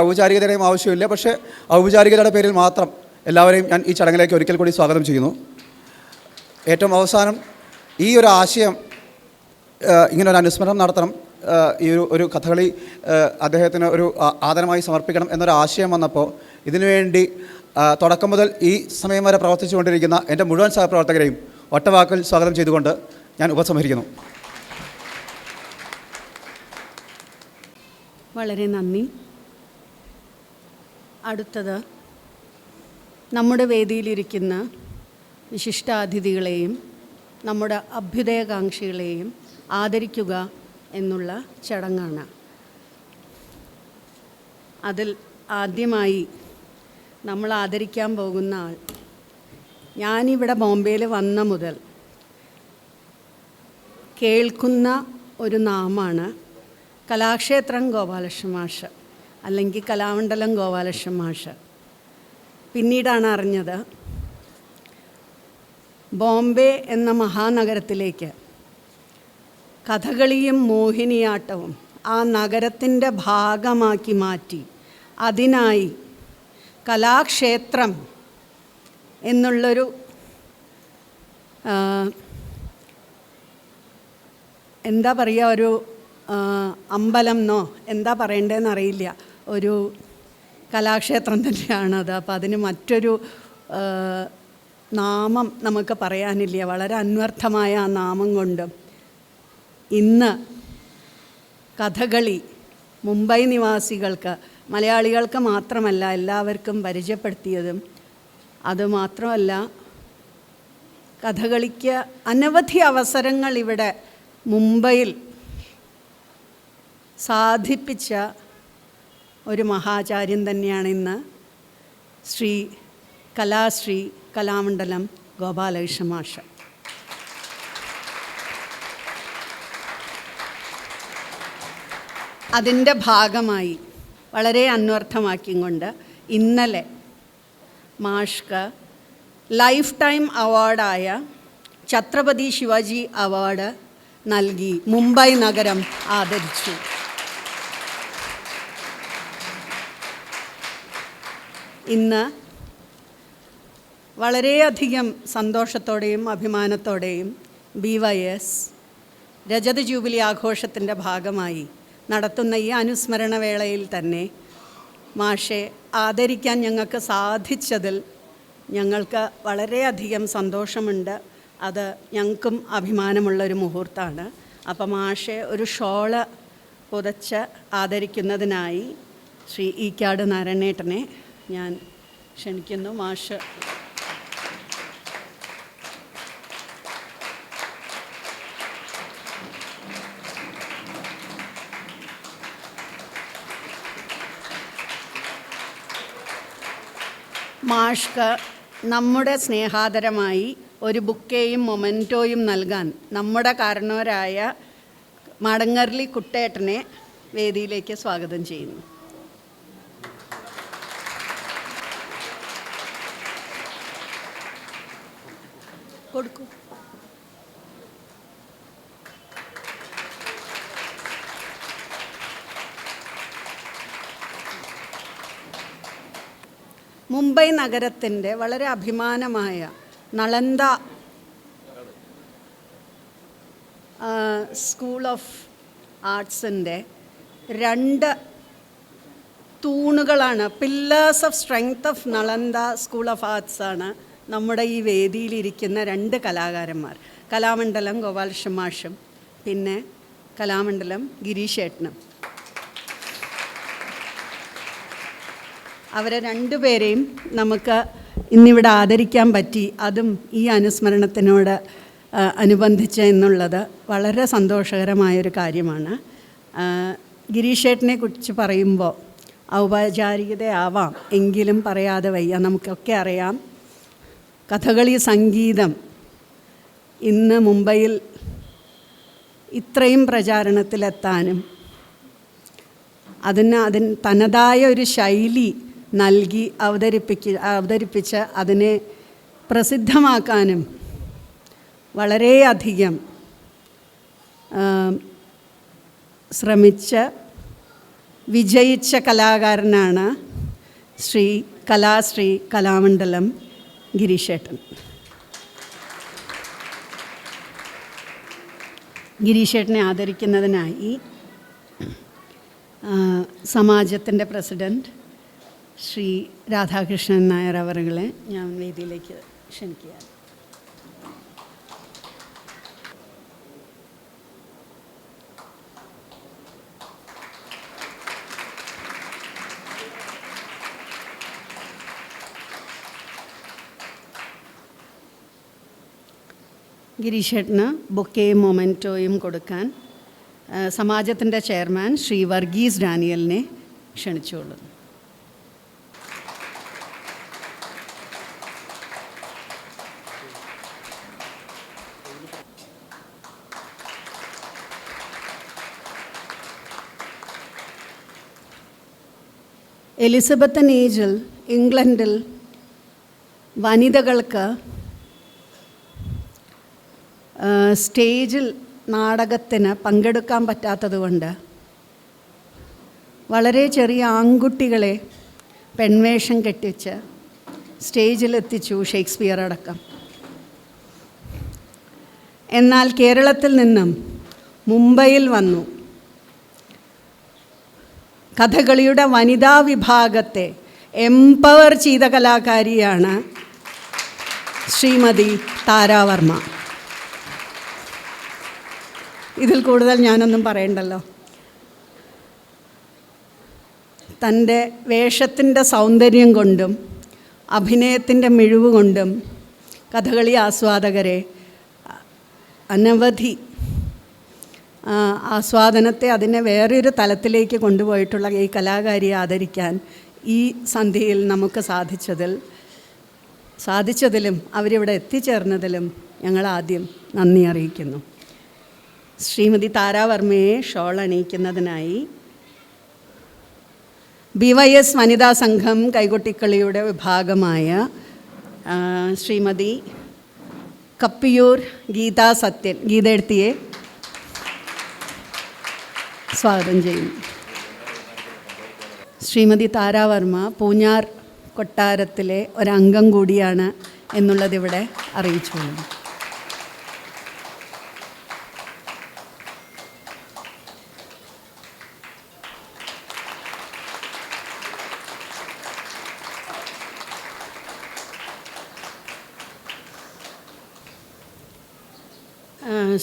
ഔപചാരികതയുടെയും ആവശ്യമില്ല. പക്ഷേ ഔപചാരികതയുടെ പേരിൽ മാത്രം എല്ലാവരെയും ഞാൻ ഈ ചടങ്ങിലേക്ക് ഒരിക്കൽ കൂടി സ്വാഗതം ചെയ്യുന്നു. ഏറ്റവും അവസാനം ഈ ഒരു ആശയം, ഇങ്ങനൊരു അനുസ്മരണം നടത്തണം, ഈ ഒരു കഥകളി അദ്ദേഹത്തിന് ഒരു ആദരമായി സമർപ്പിക്കണം എന്നൊരു ആശയം വന്നപ്പോൾ ഇതിനുവേണ്ടി തുടക്കം മുതൽ ഈ സമയം വരെ പ്രവർത്തിച്ചുകൊണ്ടിരിക്കുന്ന എൻ്റെ മുഴുവൻ സഹപ്രവർത്തകരെയും ഒറ്റവാക്കിൽ സ്വാഗതം ചെയ്തുകൊണ്ട് ഞാൻ ഉപസംഹരിക്കുന്നു. വളരെ നന്ദി. അടുത്തത് നമ്മുടെ വേദിയിലിരിക്കുന്ന വിശിഷ്ടാതിഥികളെയും നമ്മുടെ അഭ്യുദയകാംക്ഷികളെയും ആദരിക്കുക എന്നുള്ള ചടങ്ങാണ്. അതിൽ ആദ്യമായി നമ്മൾ ആദരിക്കാൻ പോകുന്ന ആൾ, ഞാനിവിടെ ബോംബെയിൽ വന്ന മുതൽ കേൾക്കുന്ന ഒരു നാമാണ് കലാക്ഷേത്രം ഗോപാലകൃഷ്ണൻ മാഷ്, അല്ലെങ്കിൽ കലാമണ്ഡലം ഗോപാലകൃഷ്ണൻ മാഷ്. പിന്നീടാണ് അറിഞ്ഞത് ബോംബെ എന്ന മഹാനഗരത്തിലേക്ക് കഥകളിയും മോഹിനിയാട്ടവും ആ നഗരത്തിൻ്റെ ഭാഗമാക്കി മാറ്റി അതിനായി കലാക്ഷേത്രം എന്നുള്ളൊരു എന്താ പറയുക, ഒരു അമ്പലം എന്നോ എന്താ പറയേണ്ടതെന്ന് അറിയില്ല, ഒരു കലാക്ഷേത്രം തന്നെയാണത്. അപ്പോൾ അതിന് മറ്റൊരു നാമം നമുക്ക് പറയാനില്ല. വളരെ അന്വർത്ഥമായ ആ നാമം കൊണ്ട് ഇന്ന് കഥകളി മുംബൈ നിവാസികൾക്ക്, മലയാളികൾക്ക് മാത്രമല്ല എല്ലാവർക്കും പരിചയപ്പെടുത്തിയതും, അതുമാത്രമല്ല കഥകളിക്ക് അനവധി അവസരങ്ങൾ ഇവിടെ മുംബൈയിൽ സാധിപ്പിച്ച ഒരു മഹാചാര്യൻ തന്നെയാണ് ഇന്ന് ശ്രീ കലാമണ്ഡലം ഗോപാലകൃഷ്ണ മാഷ്. അതിൻ്റെ ഭാഗമായി വളരെ അന്വർത്ഥമാക്കിക്കൊണ്ട് ഇന്നലെ മാഷ്ക്ക് ലൈഫ് ടൈം അവാർഡായ ഛത്രപതി ശിവാജി അവാർഡ് നൽകി മുംബൈ നഗരം ആദരിച്ചു. ഇന്ന് വളരെയധികം സന്തോഷത്തോടെയും അഭിമാനത്തോടെയും BYS രജത ജൂബിലി ആഘോഷത്തിൻ്റെ ഭാഗമായി നടത്തുന്ന ഈ അനുസ്മരണ വേളയിൽ തന്നെ മാഷെ ആദരിക്കാൻ ഞങ്ങൾക്ക് സാധിച്ചതിൽ ഞങ്ങൾക്ക് വളരെയധികം സന്തോഷമുണ്ട്. അത് ഞങ്ങൾക്കും അഭിമാനമുള്ളൊരു മുഹൂർത്തമാണ്. അപ്പം മാഷെ ഒരു ഷോള് പുതച്ച് ആദരിക്കുന്നതിനായി ശ്രീ ഈക്കാട് നാരായണേട്ടനെ ഞാൻ ക്ഷണിക്കുന്നു. മാഷ് മാഷ്ക്ക് നമ്മുടെ സ്നേഹാദരമായി ഒരു ബുക്കേയും മൊമെൻറ്റോയും നൽകാൻ നമ്മുടെ കാരണവരായ മടങ്ങർലി കുട്ടേട്ടനെ വേദിയിലേക്ക് സ്വാഗതം ചെയ്യുന്നു. കൊടുക്കൂ. മുംബൈ നഗരത്തിൻ്റെ വളരെ അഭിമാനമായ നളന്ദ സ്കൂൾ ഓഫ് ആർട്സിൻ്റെ 2 തൂണുകളാണ്, pillars of strength of Nalanda school of ആർട്സാണ് നമ്മുടെ ഈ വേദിയിലിരിക്കുന്ന 2 കലാകാരന്മാർ. കലാമണ്ഡലം ഗോപാലകൃഷ്ണ മാഷും പിന്നെ കലാമണ്ഡലം ഗിരീഷേട്ടനും. അവരെ 2 പേരെയും നമുക്ക് ഇന്നിവിടെ ആദരിക്കാൻ പറ്റി. അതും ഈ അനുസ്മരണത്തിനോട് അനുബന്ധിച്ച് എന്നുള്ളത് വളരെ സന്തോഷകരമായൊരു കാര്യമാണ്. ഗിരീഷേട്ടനെ കുറിച്ച് പറയുമ്പോൾ ഔപചാരികതയാവാം, എങ്കിലും പറയാതെ വയ്യ. നമുക്കൊക്കെ അറിയാം, കഥകളി സംഗീതം ഇന്ന് മുംബൈയിൽ ഇത്രയും പ്രചാരണത്തിലെത്താനും അതിന് തനതായ ഒരു ശൈലി നൽകി അവതരിപ്പിച്ച് അതിനെ പ്രസിദ്ധമാക്കാനും വളരെയധികം ശ്രമിച്ച് വിജയിച്ച കലാകാരനാണ് ശ്രീ കലാമണ്ഡലം ഗിരീഷേട്ടൻ. ഗിരീഷേട്ടനെ ആദരിക്കുന്നതിനായി സമാജത്തിൻ്റെ പ്രസിഡൻറ്റ് ശ്രീ രാധാകൃഷ്ണൻ നായർ അവരുകളെ ഞാൻ വേദിയിലേക്ക് ക്ഷണിക്കുകയാണ്. ഗിരീഷേട്ടന് ബൊക്കെയും മൊമെൻറ്റോയും കൊടുക്കാൻ സമാജത്തിൻ്റെ ചെയർമാൻ ശ്രീ വർഗീസ് ഡാനിയലിനെ ക്ഷണിച്ചുകൊള്ളുന്നു. എലിസബത്തൻ ഏജിൽ ഇംഗ്ലണ്ടിൽ വനിതകൾക്ക് സ്റ്റേജിൽ നാടകത്തിന് പങ്കെടുക്കാൻ പറ്റാത്തതുകൊണ്ട് വളരെ ചെറിയ ആൺകുട്ടികളെ പെൺവേഷം കെട്ടിച്ച് സ്റ്റേജിലെത്തിച്ചു, ഷേക്സ്പിയർ അടക്കം. എന്നാൽ കേരളത്തിൽ നിന്നും മുംബൈയിൽ വന്നു കഥകളിയുടെ വനിതാ വിഭാഗത്തെ എംപവർ ചെയ്ത കലാകാരിയാണ് ശ്രീമതി താരാവർമ്മ. ഇതിൽ കൂടുതൽ ഞാനൊന്നും പറയണ്ടല്ലോ. തൻ്റെ വേഷത്തിൻ്റെ സൗന്ദര്യം കൊണ്ടും അഭിനയത്തിൻ്റെ മിഴിവ് കൊണ്ടും കഥകളി ആസ്വാദകരെ അനവധി ആസ്വാദനത്തെ അതിനെ വേറൊരു തലത്തിലേക്ക് കൊണ്ടുപോയിട്ടുള്ള ഈ കലാകാരിയെ ആദരിക്കാൻ ഈ സന്ധ്യയിൽ നമുക്ക് സാധിച്ചതിലും അവരിവിടെ എത്തിച്ചേർന്നതിലും ഞങ്ങൾ ആദ്യം നന്ദി അറിയിക്കുന്നു. ശ്രീമതി താരാവർമ്മയെ ഷോൾ അണിയിക്കുന്നതിനായി BYS വനിതാ സംഘം കൈകൊട്ടിക്കളിയുടെ വിഭാഗമായ ശ്രീമതി കപ്പിയൂർ ഗീതാ സത്യൻ ഗീതയെടുത്തിയെ സ്വാഗതം ചെയ്യുന്നു. ശ്രീമതി താരാവർമ്മ പൂഞ്ഞാർ കൊട്ടാരത്തിലെ ഒരംഗം കൂടിയാണ് എന്നുള്ളതിവിടെ അറിയിച്ചുകൊള്ളുന്നു.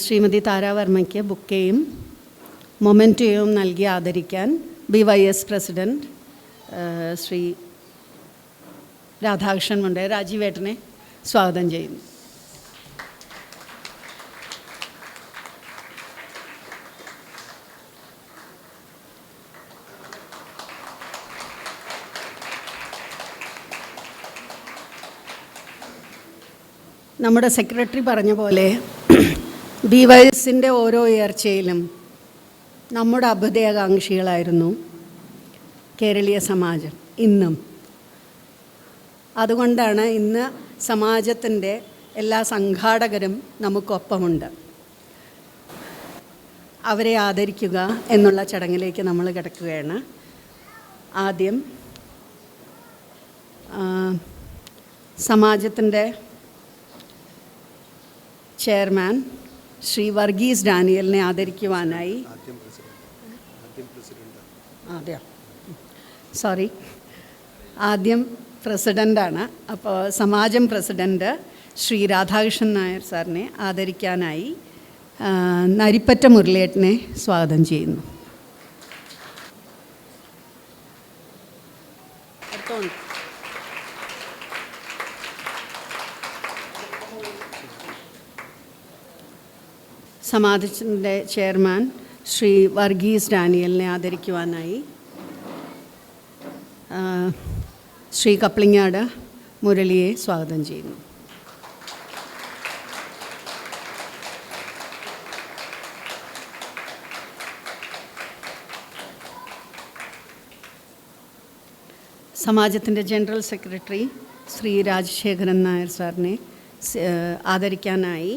ശ്രീമതി താരാവർമ്മയ്ക്ക് ബുക്കെയും മൊമെൻറ്റോയും നൽകി ആദരിക്കാൻ BYS പ്രസിഡൻറ്റ് ശ്രീ രാധാകൃഷ്ണൻ മുണ്ടേ രാജീവേട്ടനെ സ്വാഗതം ചെയ്യുന്നു. നമ്മുടെ സെക്രട്ടറി പറഞ്ഞ പോലെ BYSൻ്റെ ഓരോ ഉയർച്ചയിലും നമ്മുടെ അഭ്യുദയകാംക്ഷികളായിരുന്നു കേരളീയ സമാജം ഇന്നും. അതുകൊണ്ടാണ് ഇന്ന് സമാജത്തിൻ്റെ എല്ലാ സംഘാടകരും നമുക്കൊപ്പമുണ്ട്. അവരെ ആദരിക്കുക എന്നുള്ള ചടങ്ങിലേക്ക് നമ്മൾ കിടക്കുകയാണ്. ആദ്യം സമാജത്തിൻ്റെ ചെയർമാൻ ശ്രീ വർഗീസ് ഡാനിയലിനെ ആദരിക്കുവാനായി ആദ്യം പ്രസിഡൻ്റാണ്. അപ്പോൾ സമാജം പ്രസിഡൻറ്റ് ശ്രീ രാധാകൃഷ്ണൻ നായർ സാറിനെ ആദരിക്കാനായി നരിപ്പറ്റ മുരളിയേട്ടനെ സ്വാഗതം ചെയ്യുന്നു. സമാജത്തിൻ്റെ ചെയർമാൻ ശ്രീ വർഗീസ് ഡാനിയലിനെ ആദരിക്കുവാനായി ശ്രീ കപ്ലിങ്ങാട് മുരളിയെ സ്വാഗതം ചെയ്യുന്നു. സമാജത്തിൻ്റെ ജനറൽ സെക്രട്ടറി ശ്രീ രാജശേഖരൻ നായർ സാറിനെ ആദരിക്കാനായി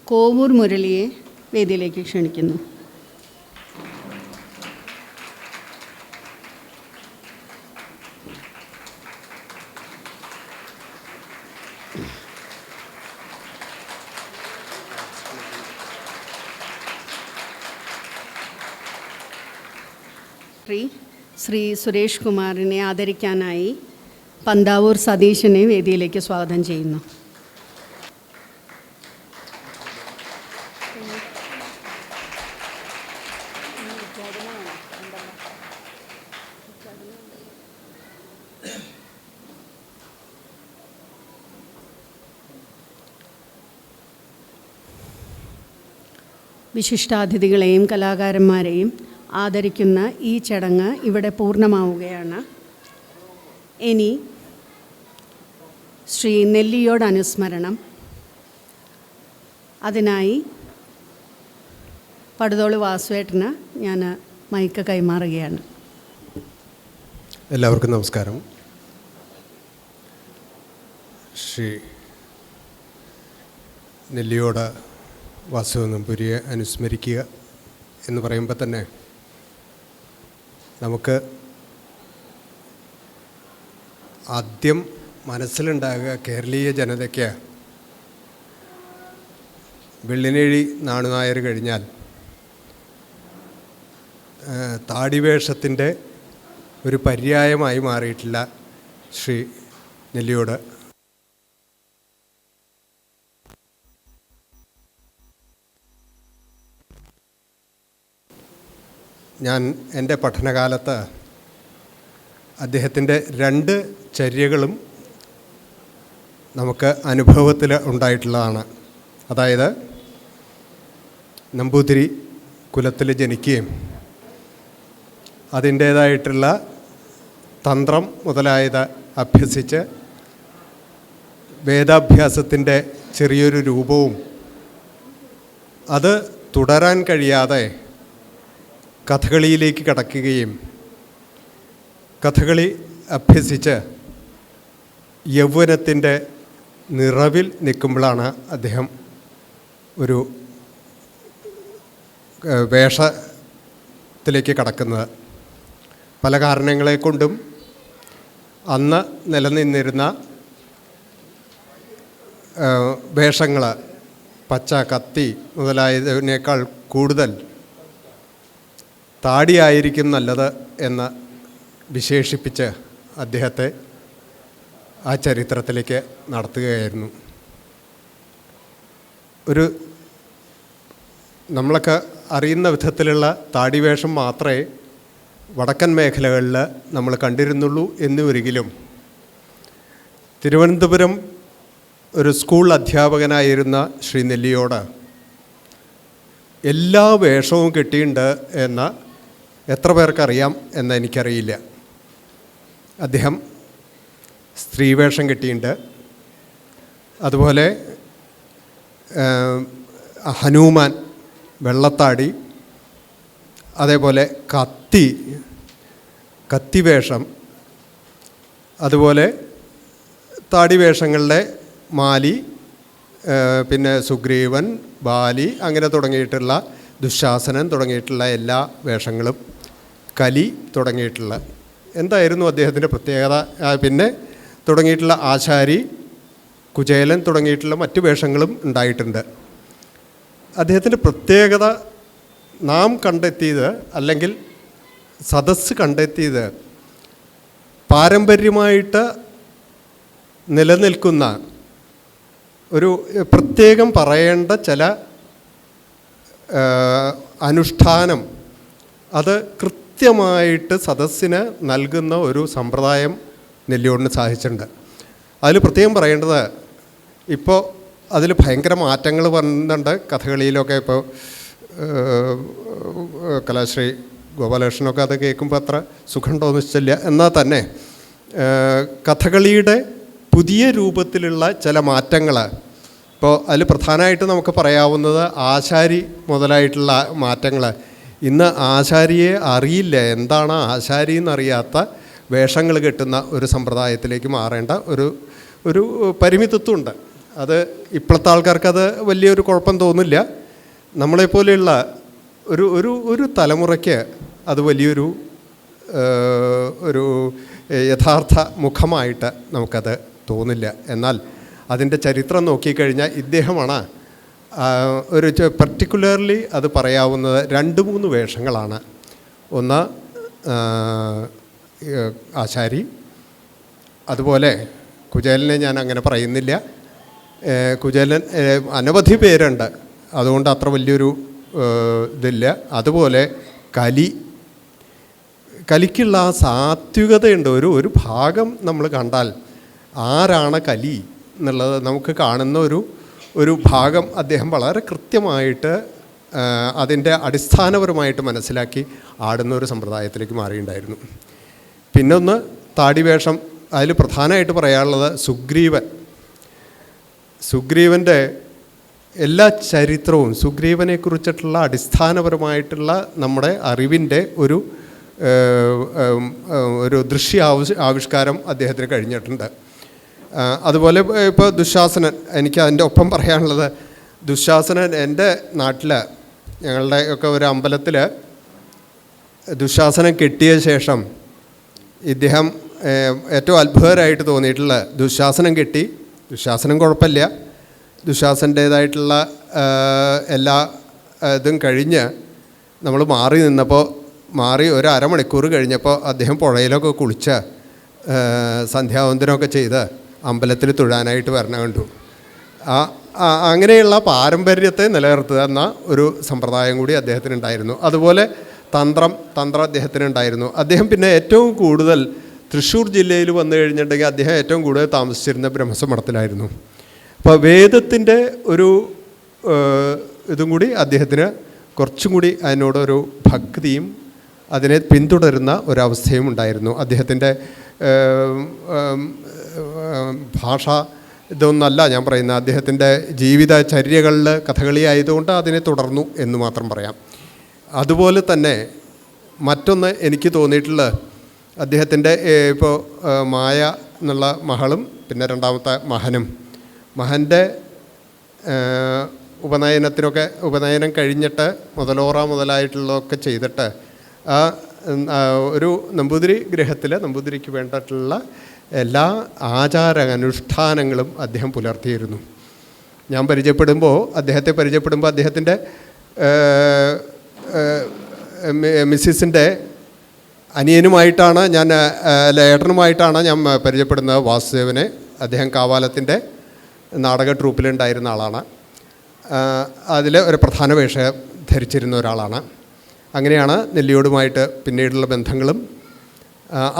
കോവൂർ മുരളിയെ വേദിയിലേക്ക് ക്ഷണിക്കുന്നു. ശ്രീ സുരേഷ് കുമാറിനെ ആദരിക്കാനായി പന്താവൂർ സതീശനെ വേദിയിലേക്ക് സ്വാഗതം ചെയ്യുന്നു. വിശിഷ്ടാതിഥികളെയും കലാകാരന്മാരെയും ആദരിക്കുന്ന ഈ ചടങ്ങ് ഇവിടെ പൂർണ്ണമാവുകയാണ്. ഇനി ശ്രീ നെല്ലിയോട് അനുസ്മരണം. അതിനായി പടുതോള് വാസുവേട്ടന് ഞാൻ മൈക്ക് കൈമാറുകയാണ്. എല്ലാവർക്കും നമസ്കാരം. ശ്രീ നെല്ലിയോട് വാസു നമ്പൂരിയെ അനുസ്മരിക്കുക എന്ന് പറയുമ്പോൾ തന്നെ നമുക്ക് ആദ്യം മനസ്സിലുണ്ടാകുക കേരളീയ ജനതയ്ക്ക് വെള്ളിനേഴി നാണുനായർ കഴിഞ്ഞാൽ താടിവേഷത്തിൻ്റെ ഒരു പര്യായമായി മാറിയിട്ടുള്ള ശ്രീ നെല്ലിയോട് ഞാൻ എൻ്റെ പഠനകാലത്ത് അദ്ദേഹത്തിൻ്റെ 2 ചര്യകളും നമുക്ക് അനുഭവത്തിൽ ഉണ്ടായിട്ടുള്ളതാണ്. അതായത് നമ്പൂതിരി കുലത്തിൽ ജനിക്കുകയും അതിൻ്റേതായിട്ടുള്ള തന്ത്രം മുതലായത് അഭ്യസിച്ച് വേദാഭ്യാസത്തിൻ്റെ ചെറിയൊരു രൂപവും അത് തുടരാൻ കഴിയാതെ കഥകളിയിലേക്ക് കടക്കുകയും കഥകളി അഭ്യസിച്ച് യൗവനത്തിൻ്റെ നിറവിൽ നിൽക്കുമ്പോഴാണ് അദ്ദേഹം ഒരു വേഷത്തിലേക്ക് കടക്കുന്നത്. പല കാരണങ്ങളെ കൊണ്ടും അന്ന് നിലനിന്നിരുന്ന വേഷങ്ങൾ പച്ച, കത്തി മുതലായതിനേക്കാൾ കൂടുതൽ താടിയായിരിക്കും നല്ലത് എന്ന് വിശേഷിപ്പിച്ച് അദ്ദേഹത്തെ ആ ചരിത്രത്തിലേക്ക് നടത്തുകയായിരുന്നു. ഒരു നമ്മളൊക്കെ അറിയുന്ന വിധത്തിലുള്ള താടിവേഷം മാത്രമേ വടക്കൻ മേഖലകളിൽ നമ്മൾ കണ്ടിരുന്നുള്ളൂ എന്നുവരികിലും തിരുവനന്തപുരം ഒരു സ്കൂൾ അധ്യാപകനായിരുന്ന ശ്രീ നെല്ലിയോട് എല്ലാ വേഷവും കിട്ടിയിട്ടുണ്ട് എന്ന് എത്ര പേർക്കറിയാം എന്ന് എനിക്കറിയില്ല. അദ്ദേഹം സ്ത്രീവേഷം കിട്ടിയിട്ടുണ്ട്, അതുപോലെ ഹനുമാൻ വെള്ളത്താടി, അതേപോലെ കത്തിവേഷം, അതുപോലെ താടിവേഷങ്ങളുടെ മാലി, പിന്നെ സുഗ്രീവൻ, ബാലി, അങ്ങനെ തുടങ്ങിയിട്ടുള്ള ദുശാസനൻ തുടങ്ങിയിട്ടുള്ള എല്ലാ വേഷങ്ങളും, കലി തുടങ്ങിയിട്ടുള്ള എന്തായിരുന്നു അദ്ദേഹത്തിൻ്റെ പ്രത്യേകത. പിന്നെ തുടങ്ങിയിട്ടുള്ള ആശാരി, കുചേലൻ തുടങ്ങിയിട്ടുള്ള മറ്റു വേഷങ്ങളും ഉണ്ടായിട്ടുണ്ട്. അദ്ദേഹത്തിൻ്റെ പ്രത്യേകത നാം കണ്ടെത്തിയത്, അല്ലെങ്കിൽ സദസ്സ് കണ്ടെത്തിയത്, പാരമ്പര്യമായിട്ട് നിലനിൽക്കുന്ന ഒരു പ്രത്യേകം പറയേണ്ട ചില അനുഷ്ഠാനം അത് കൃത്യമായിട്ട് സദസ്സിന് നൽകുന്ന ഒരു സമ്പ്രദായം നെല്ലിയോടിന് സാധിച്ചിട്ടുണ്ട്. അതിൽ പ്രത്യേകം പറയേണ്ടത്, ഇപ്പോൾ അതിൽ ഭയങ്കര മാറ്റങ്ങൾ വന്നിട്ടുണ്ട്. കഥകളിയിലൊക്കെ ഇപ്പോൾ കലാശ്രീ ഗോപാലകൃഷ്ണനൊക്കെ അത് കേൾക്കുമ്പോൾ അത്ര സുഖം തോന്നിച്ചില്ല. എന്നാൽ തന്നെ കഥകളിയുടെ പുതിയ രൂപത്തിലുള്ള ചില മാറ്റങ്ങൾ, ഇപ്പോൾ അതിൽ പ്രധാനമായിട്ട് നമുക്ക് പറയാവുന്നത് ആശാരി മുതലായിട്ടുള്ള മാറ്റങ്ങൾ. ഇന്ന് ആശാരിയെ അറിയില്ല, എന്താണ് ആശാരി എന്നറിയാത്ത വേഷങ്ങൾ കെട്ടുന്ന ഒരു സമ്പ്രദായത്തിലേക്ക് മാറേണ്ട ഒരു പരിമിതത്വമുണ്ട്. അത് ഇപ്പോഴത്തെ ആൾക്കാർക്കത് വലിയൊരു കുഴപ്പം തോന്നില്ല. നമ്മളെപ്പോലെയുള്ള ഒരു തലമുറയ്ക്ക് അത് വലിയൊരു യഥാർത്ഥ മുഖമായിട്ട് നമുക്കത് തോന്നില്ല. എന്നാൽ അതിൻ്റെ ചരിത്രം നോക്കിക്കഴിഞ്ഞാൽ ഇദ്ദേഹമാണ് ഒരു പർട്ടിക്കുലർലി അത് പറയാവുന്നത് 2-3 വേഷങ്ങളാണ്. ഒന്ന് ആശാരി, അതുപോലെ കുചേലനെ ഞാൻ അങ്ങനെ പറയുന്നില്ല. കുചേലൻ അനവധി പേരുണ്ട്, അതുകൊണ്ട് അത്ര വലിയൊരു ഇതില്ല. അതുപോലെ കലിക്കുള്ള ആ സാത്വികതയുണ്ട്. ഒരു ഭാഗം നമ്മൾ കണ്ടാൽ ആരാണ് കലി എന്നുള്ളത് നമുക്ക് കാണുന്ന ഒരു ഭാഗം അദ്ദേഹം വളരെ കൃത്യമായിട്ട് അതിൻ്റെ അടിസ്ഥാനപരമായിട്ട് മനസ്സിലാക്കി ആടുന്ന ഒരു സമ്പ്രദായത്തിലേക്ക് മാറിയിട്ടുണ്ടായിരുന്നു. പിന്നൊന്ന് താടിവേഷം. അതിൽ പ്രധാനമായിട്ട് പറയാനുള്ളത് സുഗ്രീവൻ്റെ എല്ലാ ചരിത്രവും, സുഗ്രീവനെക്കുറിച്ചിട്ടുള്ള അടിസ്ഥാനപരമായിട്ടുള്ള നമ്മുടെ അറിവിൻ്റെ ഒരു ആവിഷ്കാരം അദ്ദേഹത്തിന് കഴിഞ്ഞിട്ടുണ്ട്. അതുപോലെ ഇപ്പോൾ ദുശാസനൻ, എനിക്ക് അതിൻ്റെ ഒപ്പം പറയാനുള്ളത്, ദുശാസനൻ എൻ്റെ നാട്ടിൽ ഞങ്ങളുടെ ഒക്കെ ഒരു അമ്പലത്തിൽ ദുശാസനം കെട്ടിയ ശേഷം ഇദ്ദേഹം ഏറ്റവും അത്ഭുതകരമായിട്ട് തോന്നിയിട്ടുള്ള, ദുശാസനം കെട്ടി, ദുശാസനം കുഴപ്പമില്ല, ദുശാസൻ്റേതായിട്ടുള്ള എല്ലാ ഇതും കഴിഞ്ഞ് നമ്മൾ മാറി ഒരു അരമണിക്കൂർ കഴിഞ്ഞപ്പോൾ അദ്ദേഹം പുഴയിലൊക്കെ കുളിച്ച് സന്ധ്യാവന്തനമൊക്കെ ചെയ്ത് അമ്പലത്തിൽ തൊഴാനായിട്ട് വരണ കണ്ടു. അങ്ങനെയുള്ള പാരമ്പര്യത്തെ നിലനിർത്തുക എന്ന ഒരു സമ്പ്രദായം കൂടി അദ്ദേഹത്തിനുണ്ടായിരുന്നു. അതുപോലെ തന്ത്രം അദ്ദേഹത്തിനുണ്ടായിരുന്നു. അദ്ദേഹം പിന്നെ ഏറ്റവും കൂടുതൽ തൃശ്ശൂർ ജില്ലയിൽ വന്നു കഴിഞ്ഞിട്ടുണ്ടെങ്കിൽ അദ്ദേഹം ഏറ്റവും കൂടുതൽ താമസിച്ചിരുന്ന ബ്രഹ്മസമഠത്തിലായിരുന്നു. അപ്പോൾ വേദത്തിൻ്റെ ഒരു ഇതും കൂടി അദ്ദേഹത്തിന് കുറച്ചും കൂടി അതിനോടൊരു ഭക്തിയും അതിനെ പിന്തുടരുന്ന ഒരവസ്ഥയും ഉണ്ടായിരുന്നു. അദ്ദേഹത്തിൻ്റെ ഭാഷ ഇതൊന്നല്ല ഞാൻ പറയുന്നത്, അദ്ദേഹത്തിൻ്റെ ജീവിതചര്യകളിൽ കഥകളി ആയതുകൊണ്ട് അതിനെ തുടർന്നു എന്ന് മാത്രം പറയാം. അതുപോലെ തന്നെ മറ്റൊന്ന് എനിക്ക് തോന്നിയിട്ടുള്ളത് അദ്ദേഹത്തിൻ്റെ ഇപ്പോൾ മായ എന്നുള്ള മകളും പിന്നെ രണ്ടാമത്തെ മഹൻ്റെ ഉപനയനം കഴിഞ്ഞിട്ട് മുതലായിട്ടുള്ളതൊക്കെ ചെയ്തിട്ട് ഒരു നമ്പൂതിരി ഗൃഹത്തിൽ നമ്പൂതിരിക്ക് വേണ്ടിയിട്ടുള്ള എല്ലാ അനുഷ്ഠാനങ്ങളും അദ്ദേഹം പുലർത്തിയിരുന്നു. ഞാൻ പരിചയപ്പെടുമ്പോൾ അദ്ദേഹത്തിൻ്റെ മിസ്സിസിൻ്റെ അനിയനുമായിട്ടാണ് ഏട്ടനുമായിട്ടാണ് ഞാൻ പരിചയപ്പെടുന്നത് വാസുദേവനെ. അദ്ദേഹം കാവാലത്തിൻ്റെ നാടക ട്രൂപ്പിലുണ്ടായിരുന്ന ആളാണ്. അതിൽ ഒരു പ്രധാന വേഷം ധരിച്ചിരുന്ന ഒരാളാണ്. അങ്ങനെയാണ് നെല്ലിയോടുമായിട്ട് പിന്നീടുള്ള ബന്ധങ്ങളും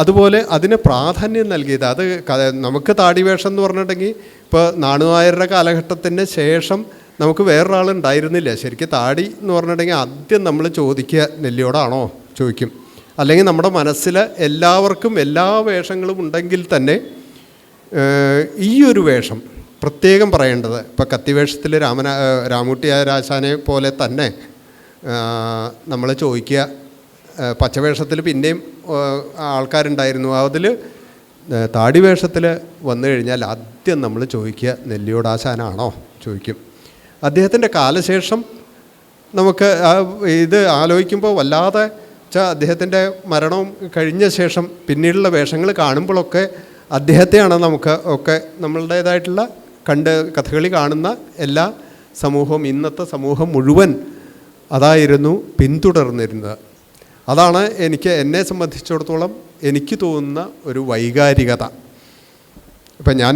അതുപോലെ അതിന് പ്രാധാന്യം നൽകിയത്. അത് നമുക്ക് താടി വേഷം എന്ന് പറഞ്ഞിട്ടുണ്ടെങ്കിൽ ഇപ്പോൾ നാണുനായരുടെ കാലഘട്ടത്തിന് ശേഷം നമുക്ക് വേറൊരാളുണ്ടായിരുന്നില്ല. ശരിക്കും താടി എന്ന് പറഞ്ഞിട്ടുണ്ടെങ്കിൽ ആദ്യം നമ്മൾ ചോദിക്കുക നെല്ലിയോടാണോ ചോദിക്കും. അല്ലെങ്കിൽ നമ്മുടെ മനസ്സിൽ എല്ലാവർക്കും എല്ലാ വേഷങ്ങളും ഉണ്ടെങ്കിൽ തന്നെ ഈ ഒരു വേഷം പ്രത്യേകം പറയേണ്ടത്. ഇപ്പോൾ കത്തിവേഷത്തിൽ രാമൂട്ടിയാരാശാനെ പോലെ തന്നെ നമ്മൾ ചോദിക്കുക. പച്ചവേഷത്തിൽ പിന്നെയും ആൾക്കാരുണ്ടായിരുന്നു. അതിൽ താടി വേഷത്തിൽ വന്നു കഴിഞ്ഞാൽ ആദ്യം നമ്മൾ ചോദിക്കുക നെല്ലിയോടാശാനാണോ ചോദിക്കും. അദ്ദേഹത്തിൻ്റെ കാലശേഷം നമുക്ക് ഇത് ആലോചിക്കുമ്പോൾ വല്ലാതെ അദ്ദേഹത്തിൻ്റെ മരണവും കഴിഞ്ഞ ശേഷം പിന്നീടുള്ള വേഷങ്ങൾ കാണുമ്പോഴൊക്കെ അദ്ദേഹത്തെയാണ് നമുക്ക് ഒക്കെ നമ്മളുടേതായിട്ടുള്ള കഥകളി കാണുന്ന എല്ലാ സമൂഹവും, ഇന്നത്തെ സമൂഹം മുഴുവൻ അതായിരുന്നു പിന്തുടർന്നിരുന്നത്. അതാണ് എന്നെ സംബന്ധിച്ചിടത്തോളം എനിക്ക് തോന്നുന്ന ഒരു വൈകാരികത. ഇപ്പം ഞാൻ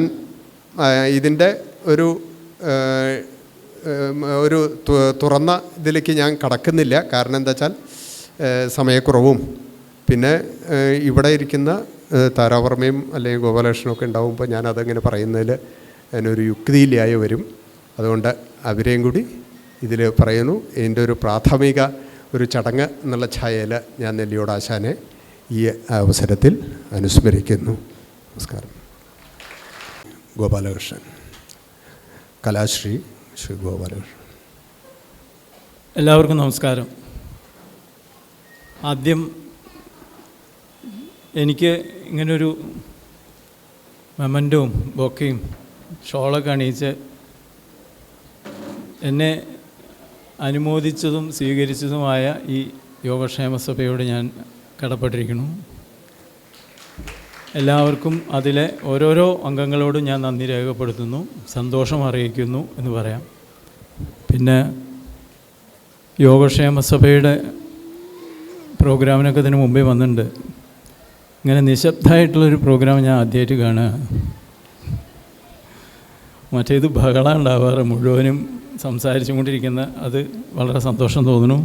ഇതിൻ്റെ ഒരു തുറന്ന ഇതിലേക്ക് ഞാൻ കടക്കുന്നില്ല. കാരണം എന്താ വെച്ചാൽ സമയക്കുറവും പിന്നെ ഇവിടെ ഇരിക്കുന്ന താരാവർമ്മയും അല്ലെങ്കിൽ ഗോപാലകൃഷ്ണനൊക്കെ ഉണ്ടാകുമ്പോൾ ഞാൻ അതങ്ങനെ പറയുന്നതിൽ അതിനൊരു യുക്തിയില്ലായി വരും. അതുകൊണ്ട് അവരെയും കൂടി ഇതിൽ പറയുന്നു. ഇതിൻ്റെ ഒരു പ്രാഥമിക ഒരു ചടങ്ങ് എന്നുള്ള ഛായയിൽ ഞാൻ നെല്ലിയോടാശാനെ ഈ അവസരത്തിൽ അനുസ്മരിക്കുന്നു. നമസ്കാരം. ഗോപാലകൃഷ്ണൻ, കലാശ്രീ ശ്രീ ഗോപാലകൃഷ്ണൻ. എല്ലാവർക്കും നമസ്കാരം. ആദ്യം എനിക്ക് ഇങ്ങനൊരു മെമൻറ്റവും ബൊക്കയും ഷോളൊക്കെ അണിയിച്ച് എന്നെ അനുമോദിച്ചതും സ്വീകരിച്ചതുമായ ഈ യോഗക്ഷേമ സഭയോട് ഞാൻ കടപ്പെട്ടിരിക്കുന്നു. എല്ലാവർക്കും അതിലെ ഓരോരോ അംഗങ്ങളോടും ഞാൻ നന്ദി രേഖപ്പെടുത്തുന്നു, സന്തോഷം അറിയിക്കുന്നു എന്ന് പറയാം. പിന്നെ യോഗക്ഷേമ സഭയുടെ പ്രോഗ്രാമിനൊക്കെ ഇതിന് മുമ്പേ വന്നിട്ടുണ്ട്. ഇങ്ങനെ നിശബ്ദമായിട്ടുള്ളൊരു പ്രോഗ്രാം ഞാൻ ആദ്യമായിട്ട് കാണുക. മറ്റേത് ബഹളം ഉണ്ടാവാറ്, മുഴുവനും സംസാരിച്ചു കൊണ്ടിരിക്കുന്ന, അത് വളരെ സന്തോഷം തോന്നുന്നു.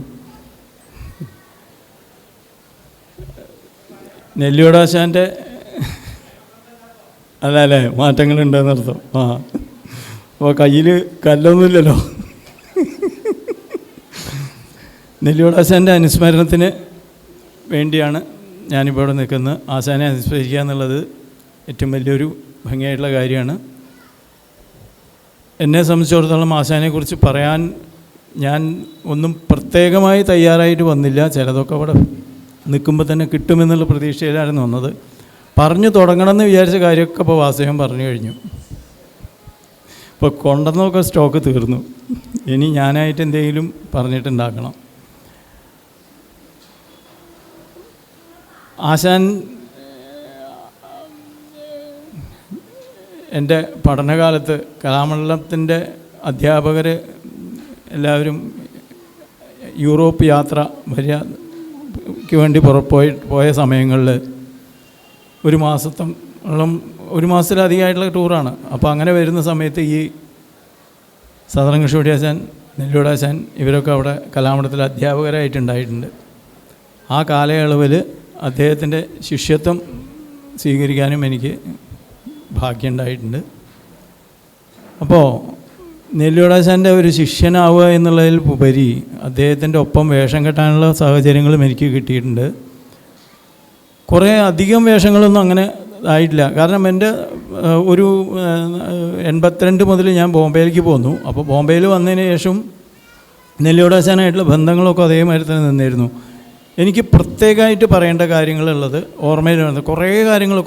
നെല്ലിയോടാശാൻ്റെ അല്ലേ മാറ്റങ്ങളുണ്ടെന്നർത്ഥം. അപ്പോൾ കയ്യിൽ കല്ലൊന്നുമില്ലല്ലോ. നെല്ലിയോടാശാൻ്റെ അനുസ്മരണത്തിന് വേണ്ടിയാണ് ഞാനിപ്പോൾ ഇവിടെ നിൽക്കുന്നത്. ആശാനെ അനുസ്മരിക്കുക എന്നുള്ളത് ഏറ്റവും വലിയൊരു ഭംഗിയായിട്ടുള്ള കാര്യമാണ്. എന്നെ സംബന്ധിച്ചിടത്തോളം ആശാനെക്കുറിച്ച് പറയാൻ ഞാൻ ഒന്നും പ്രത്യേകമായി തയ്യാറായിട്ട് വന്നില്ല. ചിലതൊക്കെ അവിടെ നിൽക്കുമ്പോൾ തന്നെ കിട്ടുമെന്നുള്ള പ്രതീക്ഷയിലായിരുന്നു വന്നത്. പറഞ്ഞു തുടങ്ങണമെന്ന് വിചാരിച്ച കാര്യമൊക്കെ ഇപ്പോൾ വാസുദേവൻ പറഞ്ഞു കഴിഞ്ഞു. ഇപ്പോൾ കൊണ്ടുവന്നൊക്കെ സ്റ്റോക്ക് തീർന്നു. ഇനി ഞാനായിട്ട് എന്തെങ്കിലും പറഞ്ഞിട്ടുണ്ടാക്കണം. ആശാൻ എൻ്റെ പഠനകാലത്ത് കലാമണ്ഡലത്തിൻ്റെ അധ്യാപകർ എല്ലാവരും യൂറോപ്പ് യാത്ര വേണ്ടി പോയ സമയങ്ങളിൽ ഒരു മാസത്തിലധികമായിട്ടുള്ള ടൂറാണ്. അപ്പോൾ അങ്ങനെ വരുന്ന സമയത്ത് ഈ സദറൻ കൃഷ്ണകുട്ടിയാശാൻ, നെല്ലിയോടാശാൻ ഇവരൊക്കെ അവിടെ കലാമണ്ഡലത്തിൽ അധ്യാപകരായിട്ടുണ്ടായിട്ടുണ്ട്. ആ കാലയളവിൽ അദ്ദേഹത്തിൻ്റെ ശിഷ്യത്വം സ്വീകരിക്കാനും എനിക്ക് ഭാഗ്യമുണ്ടായിട്ടുണ്ട്. അപ്പോൾ നെല്ലിയോടാശാൻ്റെ ഒരു ശിഷ്യനാവുക എന്നുള്ളതിൽ ഉപരി അദ്ദേഹത്തിൻ്റെ ഒപ്പം വേഷം കെട്ടാനുള്ള സാഹചര്യങ്ങളും എനിക്ക് കിട്ടിയിട്ടുണ്ട്. കുറേ അധികം വേഷങ്ങളൊന്നും അങ്ങനെ ആയിട്ടില്ല. കാരണം എൻ്റെ ഒരു 82 മുതൽ ഞാൻ ബോംബെയിലേക്ക് പോന്നു. അപ്പോൾ ബോംബെയിൽ വന്നതിന് ശേഷം നെല്ലിയോടാശാനായിട്ടുള്ള ബന്ധങ്ങളൊക്കെ അതേമാതിരി തന്നെ നിന്നിരുന്നു. എനിക്ക് പ്രത്യേകമായിട്ട് പറയേണ്ട കാര്യങ്ങളുള്ളത് ഓർമ്മയിൽ വരുന്നത്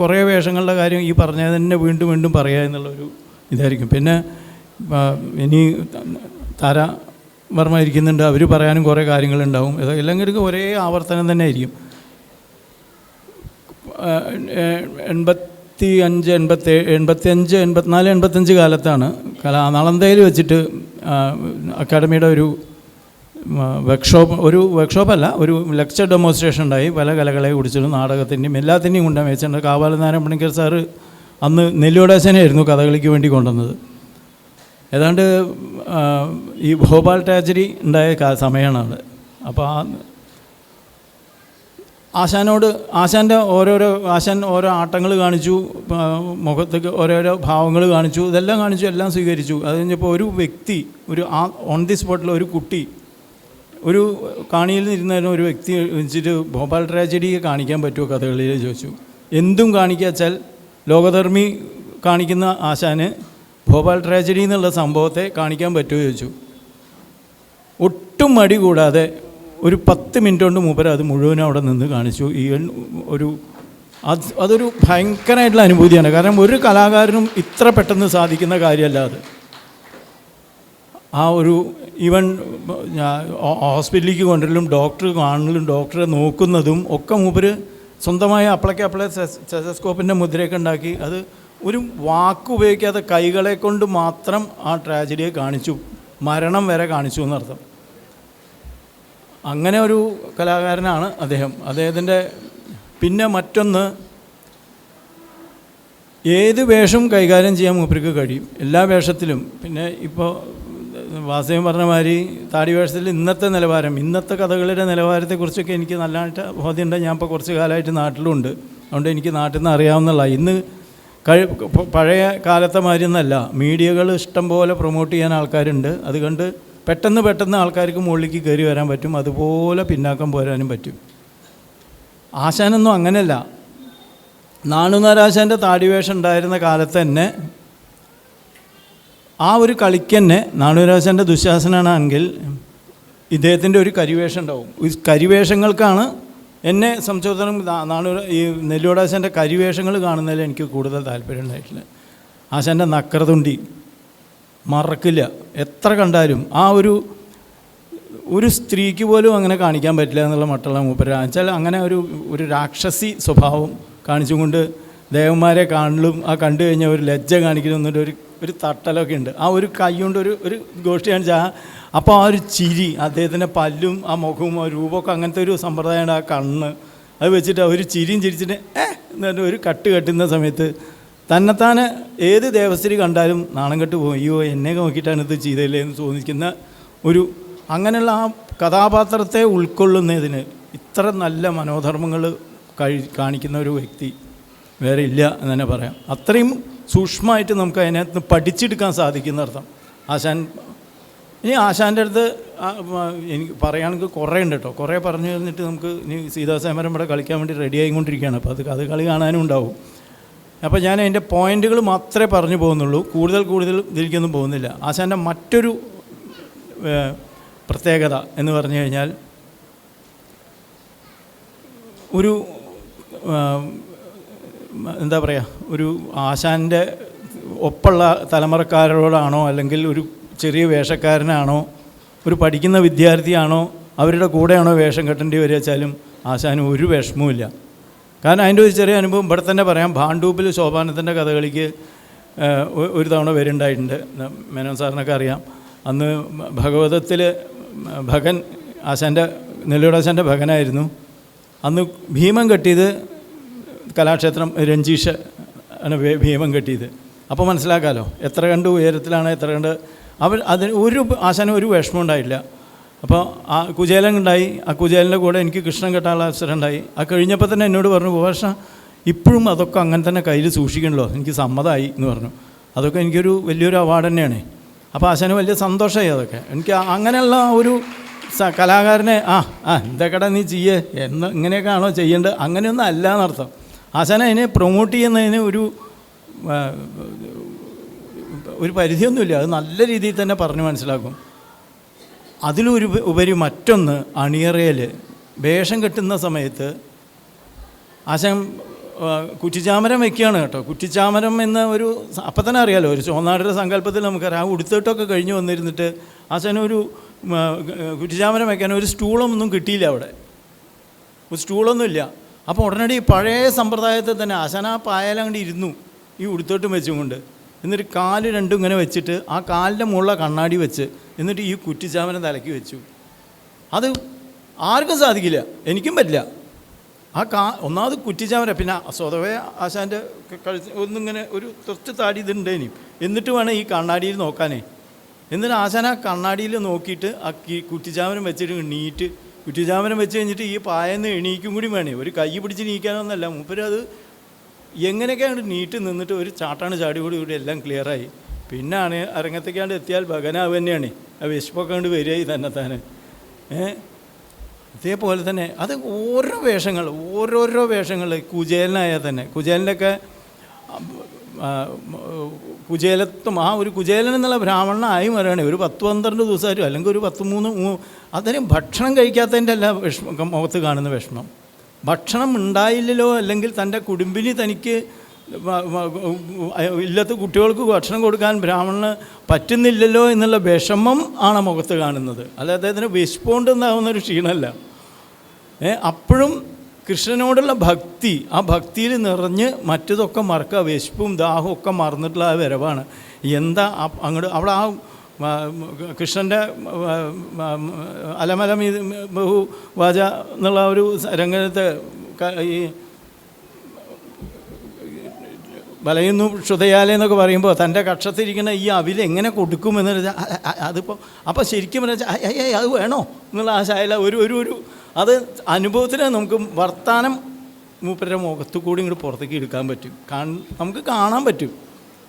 കുറേ വേഷങ്ങളുടെ കാര്യം ഈ പറഞ്ഞത് തന്നെ വീണ്ടും വീണ്ടും പറയുക എന്നുള്ളൊരു ഇതായിരിക്കും. പിന്നെ ഇനി താര വർമ്മ ഇരിക്കുന്നുണ്ട്, അവർ പറയാനും കുറേ കാര്യങ്ങളുണ്ടാവും. ഇതെല്ലാം കിടക്കുക ഒരേ ആവർത്തനം തന്നെ ആയിരിക്കും. 85 കാലത്താണ് നളന്തയിൽ വെച്ചിട്ട് അക്കാഡമിയുടെ ഒരു വർക്ക്ഷോപ്പല്ല, ഒരു ലെക്ചർ ഡെമോൺസ്ട്രേഷൻ ഉണ്ടായി. പല കലകളെ കുറിച്ചിട്ടും നാടകത്തിൻ്റെയും എല്ലാത്തിൻ്റെയും കൊണ്ടുവന്ന് വെച്ചിട്ടുണ്ട്. കാവാലനാരായണ പണിക്കർ സാറ് അന്ന് നെല്ലിയോടാശാനായിരുന്നു കഥകളിക്ക് വേണ്ടി കൊണ്ടുവന്നത്. ഏതാണ്ട് ഈ ഭോപ്പാൽ ട്രാജഡി ഉണ്ടായ സമയമാണ് അവിടെ. അപ്പോൾ ആശാൻ ഓരോ ആട്ടങ്ങൾ കാണിച്ചു, മുഖത്തേക്ക് ഓരോരോ ഭാവങ്ങൾ കാണിച്ചു, ഇതെല്ലാം കാണിച്ചു, എല്ലാം സ്വീകരിച്ചു. അത് കഴിഞ്ഞപ്പോൾ ഒരു വ്യക്തി, ഓൺ ദി സ്പോട്ടിൽ ഒരു കുട്ടി, ഒരു കാണിയിൽ ഇരുന്നായിരുന്നു ഒരു വ്യക്തി വെച്ചിട്ട് ഭോപ്പാൽ ട്രാജഡിയെ കാണിക്കാൻ പറ്റുമോ കഥകളിയിൽ ചോദിച്ചു. എന്തും കാണിക്കാച്ചാൽ ലോകധർമ്മി കാണിക്കുന്ന ആശാന് ഭോപ്പാൽ ട്രാജഡി എന്നുള്ള സംഭവത്തെ കാണിക്കാൻ പറ്റുമോ ചോദിച്ചു. ഒട്ടും മടി കൂടാതെ ഒരു 10 മിനിറ്റ് കൊണ്ട് മൂപ്പര് അത് മുഴുവനും അവിടെ നിന്ന് കാണിച്ചു. അതൊരു ഭയങ്കരമായിട്ടുള്ള അനുഭൂതിയാണ്. കാരണം ഒരു കലാകാരനും ഇത്ര പെട്ടെന്ന് സാധിക്കുന്ന കാര്യമല്ല അത്. ഈവൻ ഹോസ്പിറ്റലിലേക്ക് കൊണ്ടുവരലും ഡോക്ടർ കാണലും ഡോക്ടറെ നോക്കുന്നതും ഒക്കെ മൂപ്പര് സ്വന്തമായ അപ്പളെ സ്റ്റെതസ്കോപ്പിൻ്റെ മുദ്രയൊക്കെ ഉണ്ടാക്കി അത് ഒരു വാക്ക് ഉപയോഗിക്കാതെ കൈകളെ കൊണ്ട് മാത്രം ആ ട്രാജഡിയെ കാണിച്ചു, മരണം വരെ കാണിച്ചു എന്നർത്ഥം. അങ്ങനെ ഒരു കലാകാരനാണ് അദ്ദേഹം. അദ്ദേഹത്തിൻ്റെ പിന്നെ മറ്റൊന്ന്, ഏത് വേഷം കൈകാര്യം ചെയ്യാൻ മൂപ്പർക്ക് കഴിയും, എല്ലാ വേഷത്തിലും. പിന്നെ ഇപ്പോൾ വാസവൻ പറഞ്ഞ മാതിരി താടി വേഷത്തിൽ ഇന്നത്തെ കഥകളുടെ നിലവാരത്തെക്കുറിച്ചൊക്കെ എനിക്ക് നല്ലതായിട്ട് ബോധ്യമുണ്ട്. ഞാൻ ഇപ്പോൾ കുറച്ച് കാലമായിട്ട് നാട്ടിലുണ്ട്, അതുകൊണ്ട് എനിക്ക് നാട്ടിൽ നിന്ന് അറിയാവുന്നതല്ല. ഇന്ന് പഴയ കാലത്തെ മാതിരി ഒന്നല്ല, മീഡിയകൾ ഇഷ്ടം പോലെ പ്രൊമോട്ട് ചെയ്യാൻ ആൾക്കാരുണ്ട്. അതുകൊണ്ട് പെട്ടെന്ന് ആൾക്കാർക്ക് മുകളിലേക്ക് കയറി വരാൻ പറ്റും, അതുപോലെ പിന്നാക്കം പോരാനും പറ്റും. ആശാനൊന്നും അങ്ങനെയല്ല. നാണുനാരാശാൻ്റെ താടിവേഷം ഉണ്ടായിരുന്ന കാലത്ത് തന്നെ ആ ഒരു കളിക്ക് തന്നെ നാണുരാശാൻ്റെ ദുശാസനാണെങ്കിൽ ഇദ്ദേഹത്തിൻ്റെ ഒരു കരിവേഷം ഉണ്ടാവും. ഈ കരിവേഷങ്ങൾക്കാണ് എന്നെ സംബന്ധിച്ചിടത്തോളം ഈ നെല്ലിയോടാശാൻ്റെ കരിവേഷങ്ങൾ കാണുന്നതിൽ എനിക്ക് കൂടുതൽ താല്പര്യം ഉണ്ടായിട്ടില്ല. ആശാൻ്റെ നക്കരതുണ്ടി മറക്കില്ല, എത്ര കണ്ടാലും. ആ ഒരു സ്ത്രീക്ക് പോലും അങ്ങനെ കാണിക്കാൻ പറ്റില്ല എന്നുള്ള മട്ടുള്ള മൂപ്പര് വെച്ചാൽ അങ്ങനെ ഒരു രാക്ഷസി സ്വഭാവം കാണിച്ചുകൊണ്ട് ദേവന്മാരെ കാണലും ആ കണ്ടു കഴിഞ്ഞാൽ ഒരു ലജ്ജ കാണിക്കണമെന്നൊരു ഒരു തട്ടലൊക്കെ ഉണ്ട്. ആ ഒരു കൈ കൊണ്ട് ഒരു ഗോഷ്ടി കാണിച്ചാൽ അപ്പോൾ ആ ഒരു ചിരി, അദ്ദേഹത്തിൻ്റെ പല്ലും ആ മുഖവും ആ രൂപമൊക്കെ അങ്ങനത്തെ ഒരു സമ്പ്രദായമാണ്. ആ കണ്ണ് അത് വെച്ചിട്ട് ഒരു ചിരിയും ചിരിച്ചിട്ട് എന്നിട്ട് ഒരു കട്ട് കെട്ടുന്ന സമയത്ത് തന്നെത്താനെ ഏത് ദേവസ്ഥിതി കണ്ടാലും നാണം കെട്ട് പോകും. അയ്യോ എന്നെ നോക്കിയിട്ടാണ് ഇത് ചെയ്തല്ലേ എന്ന് തോന്നിക്കുന്ന അങ്ങനെയുള്ള ആ കഥാപാത്രത്തെ ഉൾക്കൊള്ളുന്നതിന് ഇത്ര നല്ല മനോധർമ്മങ്ങൾ കാണിക്കുന്ന ഒരു വ്യക്തി വേറെ ഇല്ല എന്ന് തന്നെ പറയാം. അത്രയും സൂക്ഷ്മമായിട്ട് നമുക്ക് അതിനകത്ത് പഠിച്ചെടുക്കാൻ സാധിക്കുന്ന അർത്ഥം ഇനി ആശാൻ്റെ അടുത്ത് എനിക്ക് പറയുകയാണെങ്കിൽ കുറേ ഉണ്ട് കേട്ടോ. കുറേ പറഞ്ഞു കഴിഞ്ഞിട്ട് നമുക്ക് ഇനി സീതാസമരം ഇവിടെ കളിക്കാൻ വേണ്ടി റെഡി ആയിക്കൊണ്ടിരിക്കുകയാണ്. അപ്പോൾ അത് കളി കാണാനും ഉണ്ടാവും. അപ്പോൾ ഞാൻ അതിൻ്റെ പോയിൻ്റുകൾ മാത്രമേ പറഞ്ഞു പോകുന്നുള്ളൂ, കൂടുതൽ ഇതിലേക്കൊന്നും പോകുന്നില്ല. ആശാൻ്റെ മറ്റൊരു പ്രത്യേകത എന്ന് പറഞ്ഞു കഴിഞ്ഞാൽ എന്താ പറയുക, ഒരു ആശാൻ്റെ ഒപ്പമുള്ള തലമുറക്കാരോടാണോ അല്ലെങ്കിൽ ഒരു ചെറിയ വേഷക്കാരനാണോ ഒരു പഠിക്കുന്ന വിദ്യാർത്ഥിയാണോ അവരുടെ കൂടെയാണോ വേഷം കെട്ടേണ്ടി വരിക വെച്ചാലും ആശാന് ഒരു വിഷമവുമില്ല. കാരണം അതിൻ്റെ ഒരു ചെറിയ അനുഭവം ഇവിടെ തന്നെ പറയാം. ഭാണ്ടൂപ്പിൽ ശോഭാനത്തിൻ്റെ കഥകളിക്ക് ഒരു തവണ വരുന്നുണ്ടായിട്ടുണ്ട്. മേനോൻ സാറിനൊക്കെ അറിയാം. അന്ന് ഭഗവതത്തിൽ ഭഗൻ ആശാൻ്റെ നെല്ലൂടാശാൻ്റെ ഭഗനായിരുന്നു. അന്ന് ഭീമം കെട്ടിയത് കലാക്ഷേത്രം രഞ്ജീഷ് ആണ് ഭീമം കെട്ടിയത്. അപ്പോൾ മനസ്സിലാക്കാമല്ലോ എത്ര കണ്ട് ഉയരത്തിലാണ്, എത്ര കണ്ട് അതിന് ആശാന് ഒരു വിഷമം ഉണ്ടായില്ല. അപ്പോൾ ആ കുചേലൻ ഉണ്ടായി. ആ കുചേലൻ്റെ കൂടെ എനിക്ക് കൃഷ്ണൻ കെട്ടാനുള്ള അവസരം ഉണ്ടായി. ആ കഴിഞ്ഞപ്പോൾ തന്നെ എന്നോട് പറഞ്ഞു, ഗോപാലകൃഷ്ണ ഇപ്പോഴും അതൊക്കെ അങ്ങനെ തന്നെ കയ്യിൽ സൂക്ഷിക്കണല്ലോ, എനിക്ക് സമ്മതമായി എന്ന് പറഞ്ഞു. അതൊക്കെ എനിക്കൊരു വലിയൊരു അവാർഡ് തന്നെയാണ്. അപ്പോൾ ആശാന് വലിയ സന്തോഷമായി. അതൊക്കെ എനിക്ക് അങ്ങനെയുള്ള ഒരു കലാകാരനെ എന്തൊക്കെടാ നീ ചെയ്യേ ഇങ്ങനെയൊക്കെ ആണോ ചെയ്യേണ്ടത്, അങ്ങനെയൊന്നും അല്ല എന്നർത്ഥം. ആശാനെ അതിനെ പ്രൊമോട്ട് ചെയ്യുന്നതിന് ഒരു പരിധിയൊന്നുമില്ല. അത് നല്ല രീതിയിൽ തന്നെ പറഞ്ഞ് മനസ്സിലാക്കും. ഉപരി മറ്റൊന്ന്, അണിയറയിൽ വേഷം കെട്ടുന്ന സമയത്ത് ആശാൻ കുറ്റിച്ചാമരം വയ്ക്കുകയാണ് കേട്ടോ. കുറ്റിച്ചാമരം എന്ന ഒരു അപ്പം തന്നെ അറിയാമല്ലോ, ഒരു ചോന്നാടിൻ്റെ സങ്കല്പത്തിൽ നമുക്കറിയാം. ആ ഉടുത്തിട്ടൊക്കെ കഴിഞ്ഞ് വന്നിരുന്നിട്ട് ആശാനൊരു കുറ്റിച്ചാമരം വയ്ക്കാൻ ഒരു സ്റ്റൂളൊന്നും കിട്ടിയില്ല അവിടെ, ഒരു സ്റ്റൂളൊന്നുമില്ല. അപ്പോൾ ഉടനടി പഴയ സമ്പ്രദായത്തിൽ തന്നെ ആശാൻ ആ പായലങ്ങോട്ട് ഇരുന്നു ഈ ഉടുത്തോട്ടും വെച്ചും കൊണ്ട്. എന്നിട്ട് കാല് രണ്ടും ഇങ്ങനെ വെച്ചിട്ട് ആ കാലിൻ്റെ മുകളിൽ കണ്ണാടി വെച്ച് എന്നിട്ട് ഈ കുറ്റിച്ചാമരം തലക്കി വെച്ചു. അത് ആർക്കും സാധിക്കില്ല, എനിക്കും പറ്റില്ല. ആ ഒന്നാമത് കുറ്റിച്ചാമരം, പിന്നെ സ്വതവേ ആശാൻ്റെ ഒന്നിങ്ങനെ ഒരു കുറച്ച് താടി ഇതുണ്ട് എന്നിട്ട് വേണം ഈ കണ്ണാടിയിൽ നോക്കാനേ. എന്നിട്ട് ആശാൻ ആ കണ്ണാടിയിൽ നോക്കിയിട്ട് ആ കുറ്റിച്ചാമരം വെച്ചിട്ട് നീറ്റ് കുറ്റിച്ചാമരം വെച്ച് കഴിഞ്ഞിട്ട് ഈ പായെന്ന് എണീക്കും കൂടി വേണേ. ഒരു കൈ പിടിച്ച് നീക്കാനൊന്നല്ല, മൂപ്പര് അത് എങ്ങനെയൊക്കെയാണ് നീറ്റ് നിന്നിട്ട് ഒരു ചാട്ടാണ് ചാടി കൂടി എല്ലാം ക്ലിയറായി. പിന്നെ അരങ്ങത്തേക്കാണ്ട് എത്തിയാൽ ഭഗനാവ് തന്നെയാണ്. ആ വിശപ്പൊക്കെ കൊണ്ട് വരികയായി തന്നെ. ഇതേപോലെ തന്നെ അത് ഓരോരോ വേഷങ്ങൾ കുചേലനായാൽ തന്നെ, കുചേലൻ്റെയൊക്കെ കുചേലത്വം, ആ ഒരു കുചേലൻ എന്നുള്ള ബ്രാഹ്മണനായി വരികയാണെങ്കിൽ ഒരു 10-12 ദിവസമായിട്ടും അല്ലെങ്കിൽ ഒരു 13 അതിന് ഭക്ഷണം കഴിക്കാത്തതിൻ്റെ അല്ല വിഷമം, മുഖത്ത് കാണുന്ന വിഷമം. ഭക്ഷണം ഉണ്ടായില്ലല്ലോ, അല്ലെങ്കിൽ തൻ്റെ കുടുംബിനി തനിക്ക് ഇല്ലാത്ത കുട്ടികൾക്ക് ഭക്ഷണം കൊടുക്കാൻ ബ്രാഹ്മണന് പറ്റുന്നില്ലല്ലോ എന്നുള്ള വിഷമം ആണ് മുഖത്ത് കാണുന്നത്. അല്ല അദ്ദേഹത്തിന് വിശപ്പുകൊണ്ടുണ്ടാകുന്നൊരു ക്ഷീണമല്ല. അപ്പോഴും കൃഷ്ണനോടുള്ള ഭക്തി, ആ ഭക്തിയിൽ നിറഞ്ഞ് മറ്റതൊക്കെ മറക്കുക, വിശപ്പും ദാഹവും ഒക്കെ മറന്നിട്ടുള്ള ആ വരവാണ്. എന്താ അങ്ങോട്ട് അവിടെ ആ കൃഷ്ണൻ്റെ അലമലം ബഹു വാച എന്നുള്ള ഒരു രംഗത്ത് ഈ വലയുന്നു ക്ഷുതയാലേ എന്നൊക്കെ പറയുമ്പോൾ തൻ്റെ കക്ഷത്തിരിക്കുന്ന ഈ അവിലെങ്ങനെ കൊടുക്കുമെന്ന് വെച്ചാൽ അതിപ്പോൾ അപ്പോൾ ശരിക്കും പറഞ്ഞാൽ അത് വേണോ എന്നുള്ള ആ ശാല ഒരു അത് അനുഭവത്തിന് നമുക്ക് വർത്താനം മൂപ്പരുടെ മുഖത്തു കൂടി ഇങ്ങോട്ട് പുറത്തേക്ക് എടുക്കാൻ പറ്റും, നമുക്ക് കാണാൻ പറ്റും.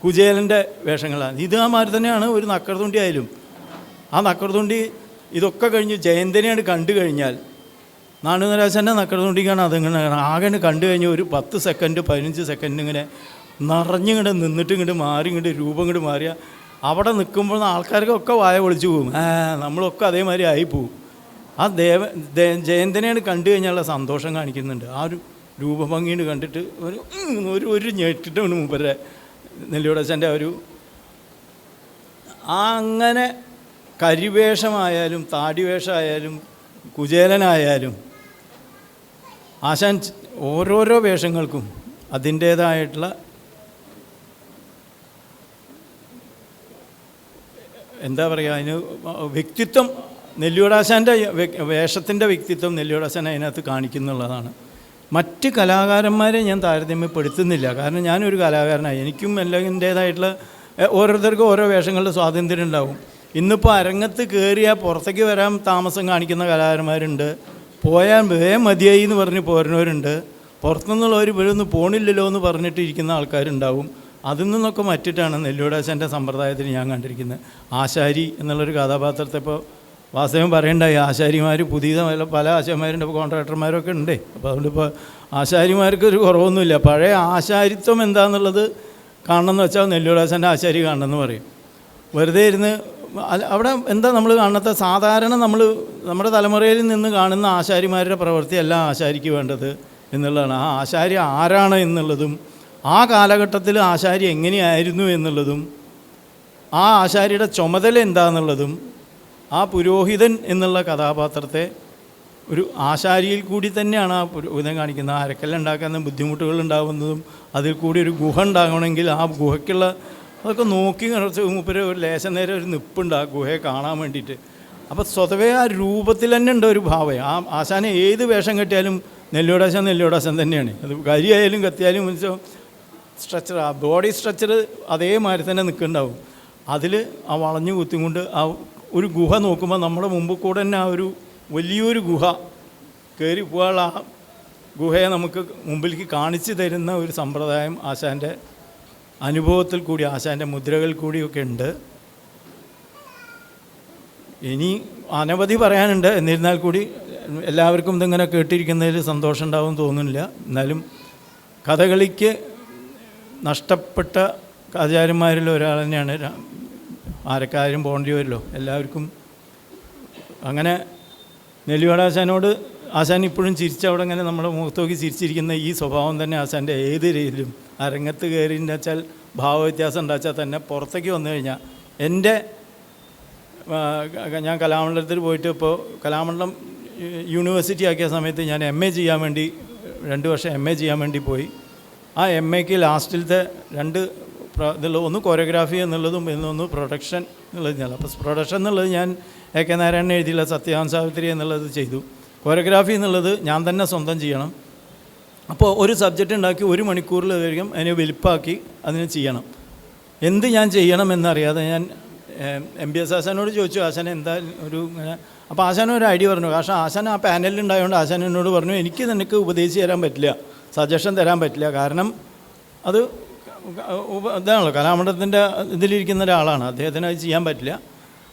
കുചേലൻ്റെ വേഷങ്ങളാണ് ഇത്. ആ മാതിരി തന്നെയാണ് ഒരു നക്കർതുണ്ടി ആയാലും. ആ നക്കർതുണ്ടി ഇതൊക്കെ കഴിഞ്ഞ് ജയന്തനെയാണ് കണ്ടു കഴിഞ്ഞാൽ, നാണുനരാശൻ്റെ നക്കർതുണ്ടിക്കാണ് അതിങ്ങനെ ആകെ കണ്ടു കഴിഞ്ഞ് ഒരു 10 സെക്കൻഡ് 15 സെക്കൻഡ് ഇങ്ങനെ നിറഞ്ഞിങ്ങോട്ട് നിന്നിട്ട് ഇങ്ങോട്ട് മാറി ഇങ്ങോട്ട് രൂപം ഇങ്ങോട്ട് മാറിയാൽ അവിടെ നിൽക്കുമ്പോൾ ആൾക്കാർക്കൊക്കെ വായ പൊളിച്ചു പോകും. നമ്മളൊക്കെ അതേമാതിരി ആയിപ്പോവും. ആ ജയന്തനെയാണ് കണ്ടു കഴിഞ്ഞാലുള്ള സന്തോഷം കാണിക്കുന്നുണ്ട്. ആ ഒരു രൂപഭംഗിയിട്ട് കണ്ടിട്ട് ഒരു ഞെട്ടിട്ടാണ് മൂപ്പരുടെ നെല്ലിയോടച്ഛൻ്റെ ഒരു അങ്ങനെ കരിവേഷമായാലും താടിവേഷമായാലും കുചേലനായാലും ആശാൻ ഓരോരോ വേഷങ്ങൾക്കും അതിൻ്റേതായിട്ടുള്ള എന്താ പറയുക, അതിന് വ്യക്തിത്വം, നെല്ലിയോടാശാൻ്റെ വേഷത്തിൻ്റെ വ്യക്തിത്വം നെല്ലിയോടാശാൻ അതിനകത്ത് കാണിക്കുന്നുള്ളതാണ്. മറ്റ് കലാകാരന്മാരെ ഞാൻ താരതമ്യപ്പെടുത്തുന്നില്ല, കാരണം ഞാനൊരു കലാകാരനായി, എനിക്കും എല്ലാതിൻ്റേതായിട്ടുള്ള ഓരോരുത്തർക്കും ഓരോ വേഷങ്ങളുടെ സ്വാതന്ത്ര്യം ഉണ്ടാവും. ഇന്നിപ്പോൾ അരങ്ങത്ത് കയറിയാൽ പുറത്തേക്ക് വരാൻ താമസം കാണിക്കുന്ന കലാകാരന്മാരുണ്ട്, പോയാൽ വേഗം മതിയായി എന്ന് പറഞ്ഞ് പോരുന്നവരുണ്ട്, പുറത്തുനിന്നുള്ളവർ ഇവരൊന്നും പോണില്ലല്ലോ എന്ന് പറഞ്ഞിട്ട് ഇരിക്കുന്ന ആൾക്കാരുണ്ടാവും. അതിൽ നിന്നൊക്കെ മറ്റിട്ടാണ് നെല്ലിയോടാശാൻ്റെ സമ്പ്രദായത്തിൽ ഞാൻ കണ്ടിരിക്കുന്നത്. ആശാരി എന്നുള്ളൊരു കഥാപാത്രത്തെ ഇപ്പോൾ വാസ്തവം പറയണ്ടായി, ആശാരിമാർ പുതിയ പല ആശാരിമാരുണ്ട്, ഇപ്പോൾ കോൺട്രാക്ടർമാരൊക്കെ ഉണ്ട്. അപ്പോൾ അതുകൊണ്ടിപ്പോൾ ആശാരിമാർക്കൊരു കുറവൊന്നുമില്ല. പഴയ ആശാരിത്വം എന്താണെന്നുള്ളത് കാണണമെന്ന് വെച്ചാൽ നെല്ലിയോടാശാൻ്റെ ആശാരി കാണണമെന്ന് പറയും. വെറുതെ ഇരുന്ന് അവിടെ എന്താ നമ്മൾ കാണാത്ത സാധാരണ നമ്മുടെ തലമുറയിൽ നിന്ന് കാണുന്ന ആശാരിമാരുടെ പ്രവൃത്തിയല്ല ആശാരിക്ക് വേണ്ടത് എന്നുള്ളതാണ്. ആ ആശാരി ആരാണ് എന്നുള്ളതും ആ കാലഘട്ടത്തിൽ ആശാരി എങ്ങനെയായിരുന്നു എന്നുള്ളതും ആ ആശാരിയുടെ ചുമതല എന്താണെന്നുള്ളതും ആ പുരോഹിതൻ എന്നുള്ള കഥാപാത്രത്തെ ഒരു ആശാരിയിൽ കൂടി തന്നെയാണ് ആ പുരോഹിതൻ കാണിക്കുന്നത്. അരക്കല്ലുണ്ടാക്കാൻ ബുദ്ധിമുട്ടുകൾ ഉണ്ടാകുന്നതും അതിൽ കൂടി ഒരു ഗുഹ ഉണ്ടാകണമെങ്കിൽ ആ ഗുഹയ്ക്കുള്ള അതൊക്കെ നോക്കി കുറച്ച് മൂപ്പര് ഒരു ലേശം നേരം ഒരു നിപ്പുണ്ട് ആ ഗുഹയെ കാണാൻ വേണ്ടിയിട്ട്. അപ്പോൾ സ്വതവേ ആ രൂപത്തിൽ തന്നെ ഉണ്ട് ഒരു ഭാവം. ആ ആശാനെ ഏത് വേഷം കെട്ടിയാലും നെല്ലിയോടാശൻ തന്നെയാണ്. അത് കരിയായാലും കത്തിയാലും സ്ട്രക്ചർ, ആ ബോഡി സ്ട്രക്ചർ അതേമാതിരി തന്നെ നിൽക്കുന്നുണ്ടാവും. അതിൽ ആ വളഞ്ഞു കുത്തിക്കൊണ്ട് ആ ഒരു ഗുഹ നോക്കുമ്പോൾ നമ്മുടെ മുമ്പ് കൂടെ തന്നെ ആ ഒരു വലിയൊരു ഗുഹ കയറി പോകാനുള്ള ആ ഗുഹയെ നമുക്ക് മുമ്പിലേക്ക് കാണിച്ചു തരുന്ന ഒരു സമ്പ്രദായം ആശാൻ്റെ അനുഭവത്തിൽ കൂടി, ആശാൻ്റെ മുദ്രകൾ കൂടിയൊക്കെ ഉണ്ട്. ഇനി അനവധി പറയാനുണ്ട്. എന്നിരുന്നാൽ കൂടി എല്ലാവർക്കും ഇതിങ്ങനെ കേട്ടിരിക്കുന്നതിൽ സന്തോഷം ഉണ്ടാവും തോന്നുന്നില്ല. എന്നാലും കഥകളിക്ക് നഷ്ടപ്പെട്ട ആചാര്യന്മാരിൽ ഒരാൾ തന്നെയാണ്. ആരക്കാരും പോകേണ്ടി വരുമല്ലോ എല്ലാവർക്കും. അങ്ങനെ നെല്ലിയോടാശാനോട് ആശാൻ ഇപ്പോഴും ചിരിച്ചവിടെ ഇങ്ങനെ നമ്മുടെ മുഖത്തോക്കി ചിരിച്ചിരിക്കുന്ന ഈ സ്വഭാവം തന്നെ ആശാൻ്റെ ഏത് രീതിയിലും അരങ്ങത്ത് കയറിയെന്ന് വെച്ചാൽ ഭാവവ്യത്യാസം ഉണ്ടാച്ചാൽ തന്നെ പുറത്തേക്ക് വന്നു കഴിഞ്ഞാൽ എൻ്റെ ഞാൻ കലാമണ്ഡലത്തിൽ പോയിട്ട് ഇപ്പോൾ കലാമണ്ഡലം യൂണിവേഴ്സിറ്റി ആക്കിയ സമയത്ത് ഞാൻ MA ചെയ്യാൻ വേണ്ടി 2 വർഷം MA ചെയ്യാൻ വേണ്ടി പോയി. ആ MAക്ക് ലാസ്റ്റിലത്തെ 2 ഇതുള്ളത്, ഒന്ന് കൊറിയോഗ്രാഫി എന്നുള്ളതും എന്നൊന്ന് പ്രൊഡക്ഷൻ എന്നുള്ളത് ഞാൻ. അപ്പോൾ പ്രൊഡക്ഷൻ എന്നുള്ളത് ഞാൻ AK നാരായണൻ എഴുതിയുള്ള സത്യവാൻ സാവിത്രി എന്നുള്ളത് ചെയ്തു. കൊറിയോഗ്രാഫി എന്നുള്ളത് ഞാൻ തന്നെ സ്വന്തം ചെയ്യണം. അപ്പോൾ ഒരു സബ്ജക്റ്റ് ഉണ്ടാക്കി 1 മണിക്കൂറിലധികം അതിനെ വലിപ്പാക്കി അതിന് ചെയ്യണം. എന്ത് ഞാൻ ചെയ്യണം എന്നറിയാതെ ഞാൻ MBS ആശാനോട് ചോദിച്ചു, ആശാൻ എന്താ ഒരു ഇങ്ങനെ. അപ്പോൾ ആശാൻ ഒരു ഐഡിയ പറഞ്ഞു. പക്ഷേ ആശാൻ ആ പാനലിൽ ഉണ്ടായതുകൊണ്ട് ആശാൻ എന്നോട് പറഞ്ഞു, എനിക്ക് നിനക്ക് ഉപദേശിച്ച് തരാൻ പറ്റില്ല, സജഷൻ തരാൻ പറ്റില്ല. കാരണം അത് ഇതാണല്ലോ കലാമണ്ഡലത്തിൻ്റെ ഇതിലിരിക്കുന്ന ഒരാളാണ്, അദ്ദേഹത്തിന് അത് ചെയ്യാൻ പറ്റില്ല.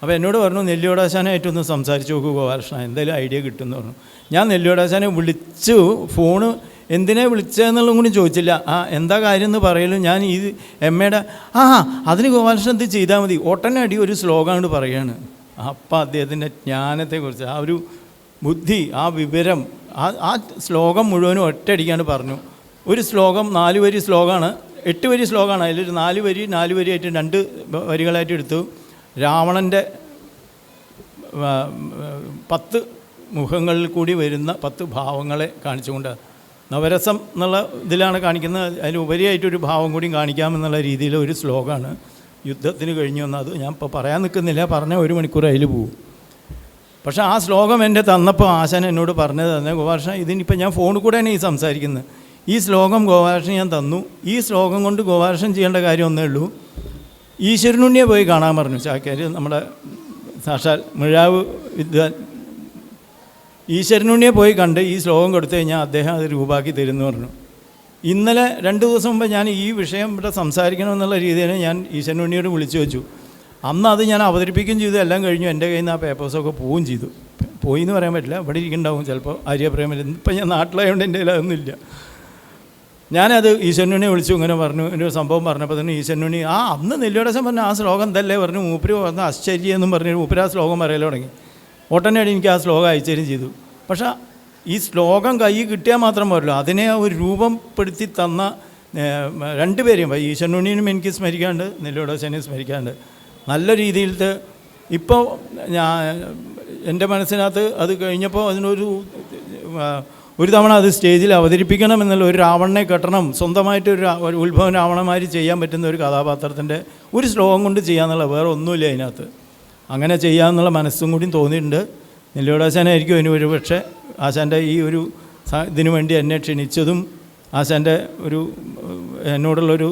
അപ്പോൾ എന്നോട് പറഞ്ഞു, നെല്ലിയോടാശാനായിട്ടൊന്ന് സംസാരിച്ച് നോക്കൂ ഗോപാലകൃഷ്ണ, എന്തായാലും ഐഡിയ കിട്ടുമെന്ന് പറഞ്ഞു. ഞാൻ നെല്ലിയോടാശാനെ വിളിച്ചു. ഫോണ് എന്തിനാ വിളിച്ചതെന്നുള്ളതും കൂടി ചോദിച്ചില്ല. എന്താ കാര്യം എന്ന് പറയലും ഞാൻ ഈ MAയുടെ അതിന് ഗോപാലകൃഷ്ണൻ ഇത് ചെയ്താൽ മതി, ഒട്ടനടി ഒരു ശ്ലോകമാണ് പറയുകയാണ്. അപ്പം അദ്ദേഹത്തിൻ്റെ ജ്ഞാനത്തെക്കുറിച്ച്, ആ ഒരു ബുദ്ധി, ആ വിവരം, ആ ശ്ലോകം മുഴുവനും ഒറ്റയടിക്കാണ് പറഞ്ഞു. ഒരു ശ്ലോകം 4 വരി ശ്ലോകമാണ്, 8 വരി ശ്ലോകമാണ്. അതിലൊരു 4 വരിയായിട്ട് 2 വരികളായിട്ട് എടുത്തു. രാവണൻ്റെ 10 മുഖങ്ങളിൽ കൂടി വരുന്ന 10 ഭാവങ്ങളെ കാണിച്ചുകൊണ്ട്, നവരസം എന്നുള്ള ഇതിലാണ് കാണിക്കുന്നത്, അതിലുപരിയായിട്ടൊരു ഭാവം കൂടി കാണിക്കാമെന്നുള്ള രീതിയിൽ ഒരു ശ്ലോകമാണ് യുദ്ധത്തിന് കഴിഞ്ഞു വന്നത്. ഞാൻ ഇപ്പോൾ പറയാൻ നിൽക്കുന്നില്ല, പറഞ്ഞാൽ 1 മണിക്കൂർ അതിൽ പോകും. പക്ഷേ ആ ശ്ലോകം എൻ്റെ തന്നപ്പോൾ ആശാൻ എന്നോട് പറഞ്ഞത് തന്നെ, ഗോപാലകൃഷ്ണൻ ഇതിനിപ്പോൾ ഞാൻ ഫോണിൽ കൂടെയാണ് ഈ സംസാരിക്കുന്നത്, ഈ ശ്ലോകം ഗോപാലകൃഷ്ണൻ ഞാൻ തന്നു, ഈ ശ്ലോകം കൊണ്ട് ഗോപാലകൃഷ്ണൻ ചെയ്യേണ്ട കാര്യം ഒന്നേ ഉള്ളൂ, ഈശ്വരനുണ്ണിയെ പോയി കാണാൻ പറഞ്ഞു. ചാക്യാർ നമ്മുടെ സാക്ഷാൽ മിഴാവ് വിദ്വാൻ ഈശ്വരനുണ്ണിയെ പോയി കണ്ട് ഈ ശ്ലോകം കൊടുത്തു കഴിഞ്ഞാൽ അദ്ദേഹം അത് രൂപാക്കി തരുമെന്ന് പറഞ്ഞു. ഇന്നലെ 2 ദിവസം മുമ്പ് ഞാൻ ഈ വിഷയം ഇവിടെ സംസാരിക്കണമെന്നുള്ള രീതിയിൽ ഞാൻ ഈശ്വരനുണ്ണിയോട് വിളിച്ചു വെച്ചു. അന്ന് അത് ഞാൻ അവതരിപ്പിക്കുകയും ചെയ്തു, എല്ലാം കഴിഞ്ഞു. എൻ്റെ കയ്യിൽ നിന്ന് ആ പേപ്പേഴ്സൊക്കെ പോവുകയും ചെയ്തു. പോയി എന്ന് പറയാൻ പറ്റില്ല, ഇവിടെ ഇരിക്കുന്നുണ്ടാവും ചിലപ്പോൾ ആര്യപ്രേമൽ. ഇപ്പം ഞാൻ നാട്ടിലായതുകൊണ്ട് എൻ്റെ കയ്യിൽ അതൊന്നുമില്ല. ഞാനത് ഈശ്വരനുണ്ണിയെ വിളിച്ചു, ഇങ്ങനെ പറഞ്ഞു, ഒരു സംഭവം പറഞ്ഞപ്പോൾ തന്നെ ഈശ്വരനുണ്ണി അന്ന് നെല്ലിയോടാശാൻ പറഞ്ഞു ആ ശ്ലോകം എന്തല്ലേ പറഞ്ഞു. മൂപ്പര് പറഞ്ഞ ആശ്ചര്യം എന്നും പറഞ്ഞു മൂപ്പര് ആ ശ്ലോകം പറയൽ തുടങ്ങി. ഒട്ടനടി എനിക്ക് ആ ശ്ലോകം അയച്ചുതരും ചെയ്തു. പക്ഷേ ഈ ശ്ലോകം കയ്യിൽ കിട്ടിയാൽ മാത്രം പോരല്ലോ, അതിനെ ഒരു രൂപപ്പെടുത്തി തന്ന 2 പേരെയും, ഈശ്വരനുണ്ണിനും എനിക്ക് സ്മരിക്കാണ്ട്, നെല്ലിയോടാശാനെയും സ്മരിക്കാണ്ട്. നല്ല രീതിയിലത്തെ ഇപ്പോൾ എൻ്റെ മനസ്സിനകത്ത് അത് കഴിഞ്ഞപ്പോൾ അതിനൊരു തവണ അത് സ്റ്റേജിൽ അവതരിപ്പിക്കണം എന്നുള്ള, ഒരു രാവണനെ കെട്ടണം, സ്വന്തമായിട്ട് ഒരു ഉത്ഭവം രാവണന്മാർ ചെയ്യാൻ പറ്റുന്ന ഒരു കഥാപാത്രത്തിൻ്റെ ഒരു ശ്ലോകം കൊണ്ട് ചെയ്യാന്നുള്ള, വേറെ ഒന്നുമില്ല അതിനകത്ത്. അങ്ങനെ ചെയ്യാമെന്നുള്ള മനസ്സും കൂടി തോന്നിയിട്ടുണ്ട്. നെല്ലിയോടാശാനായിരിക്കും അതിന് ഒരു പക്ഷേ ആശാൻ്റെ ഈ ഒരു ഇതിനു വേണ്ടി എന്നെ ക്ഷണിച്ചതും ആശാൻ്റെ ഒരു എന്നോടുള്ളൊരു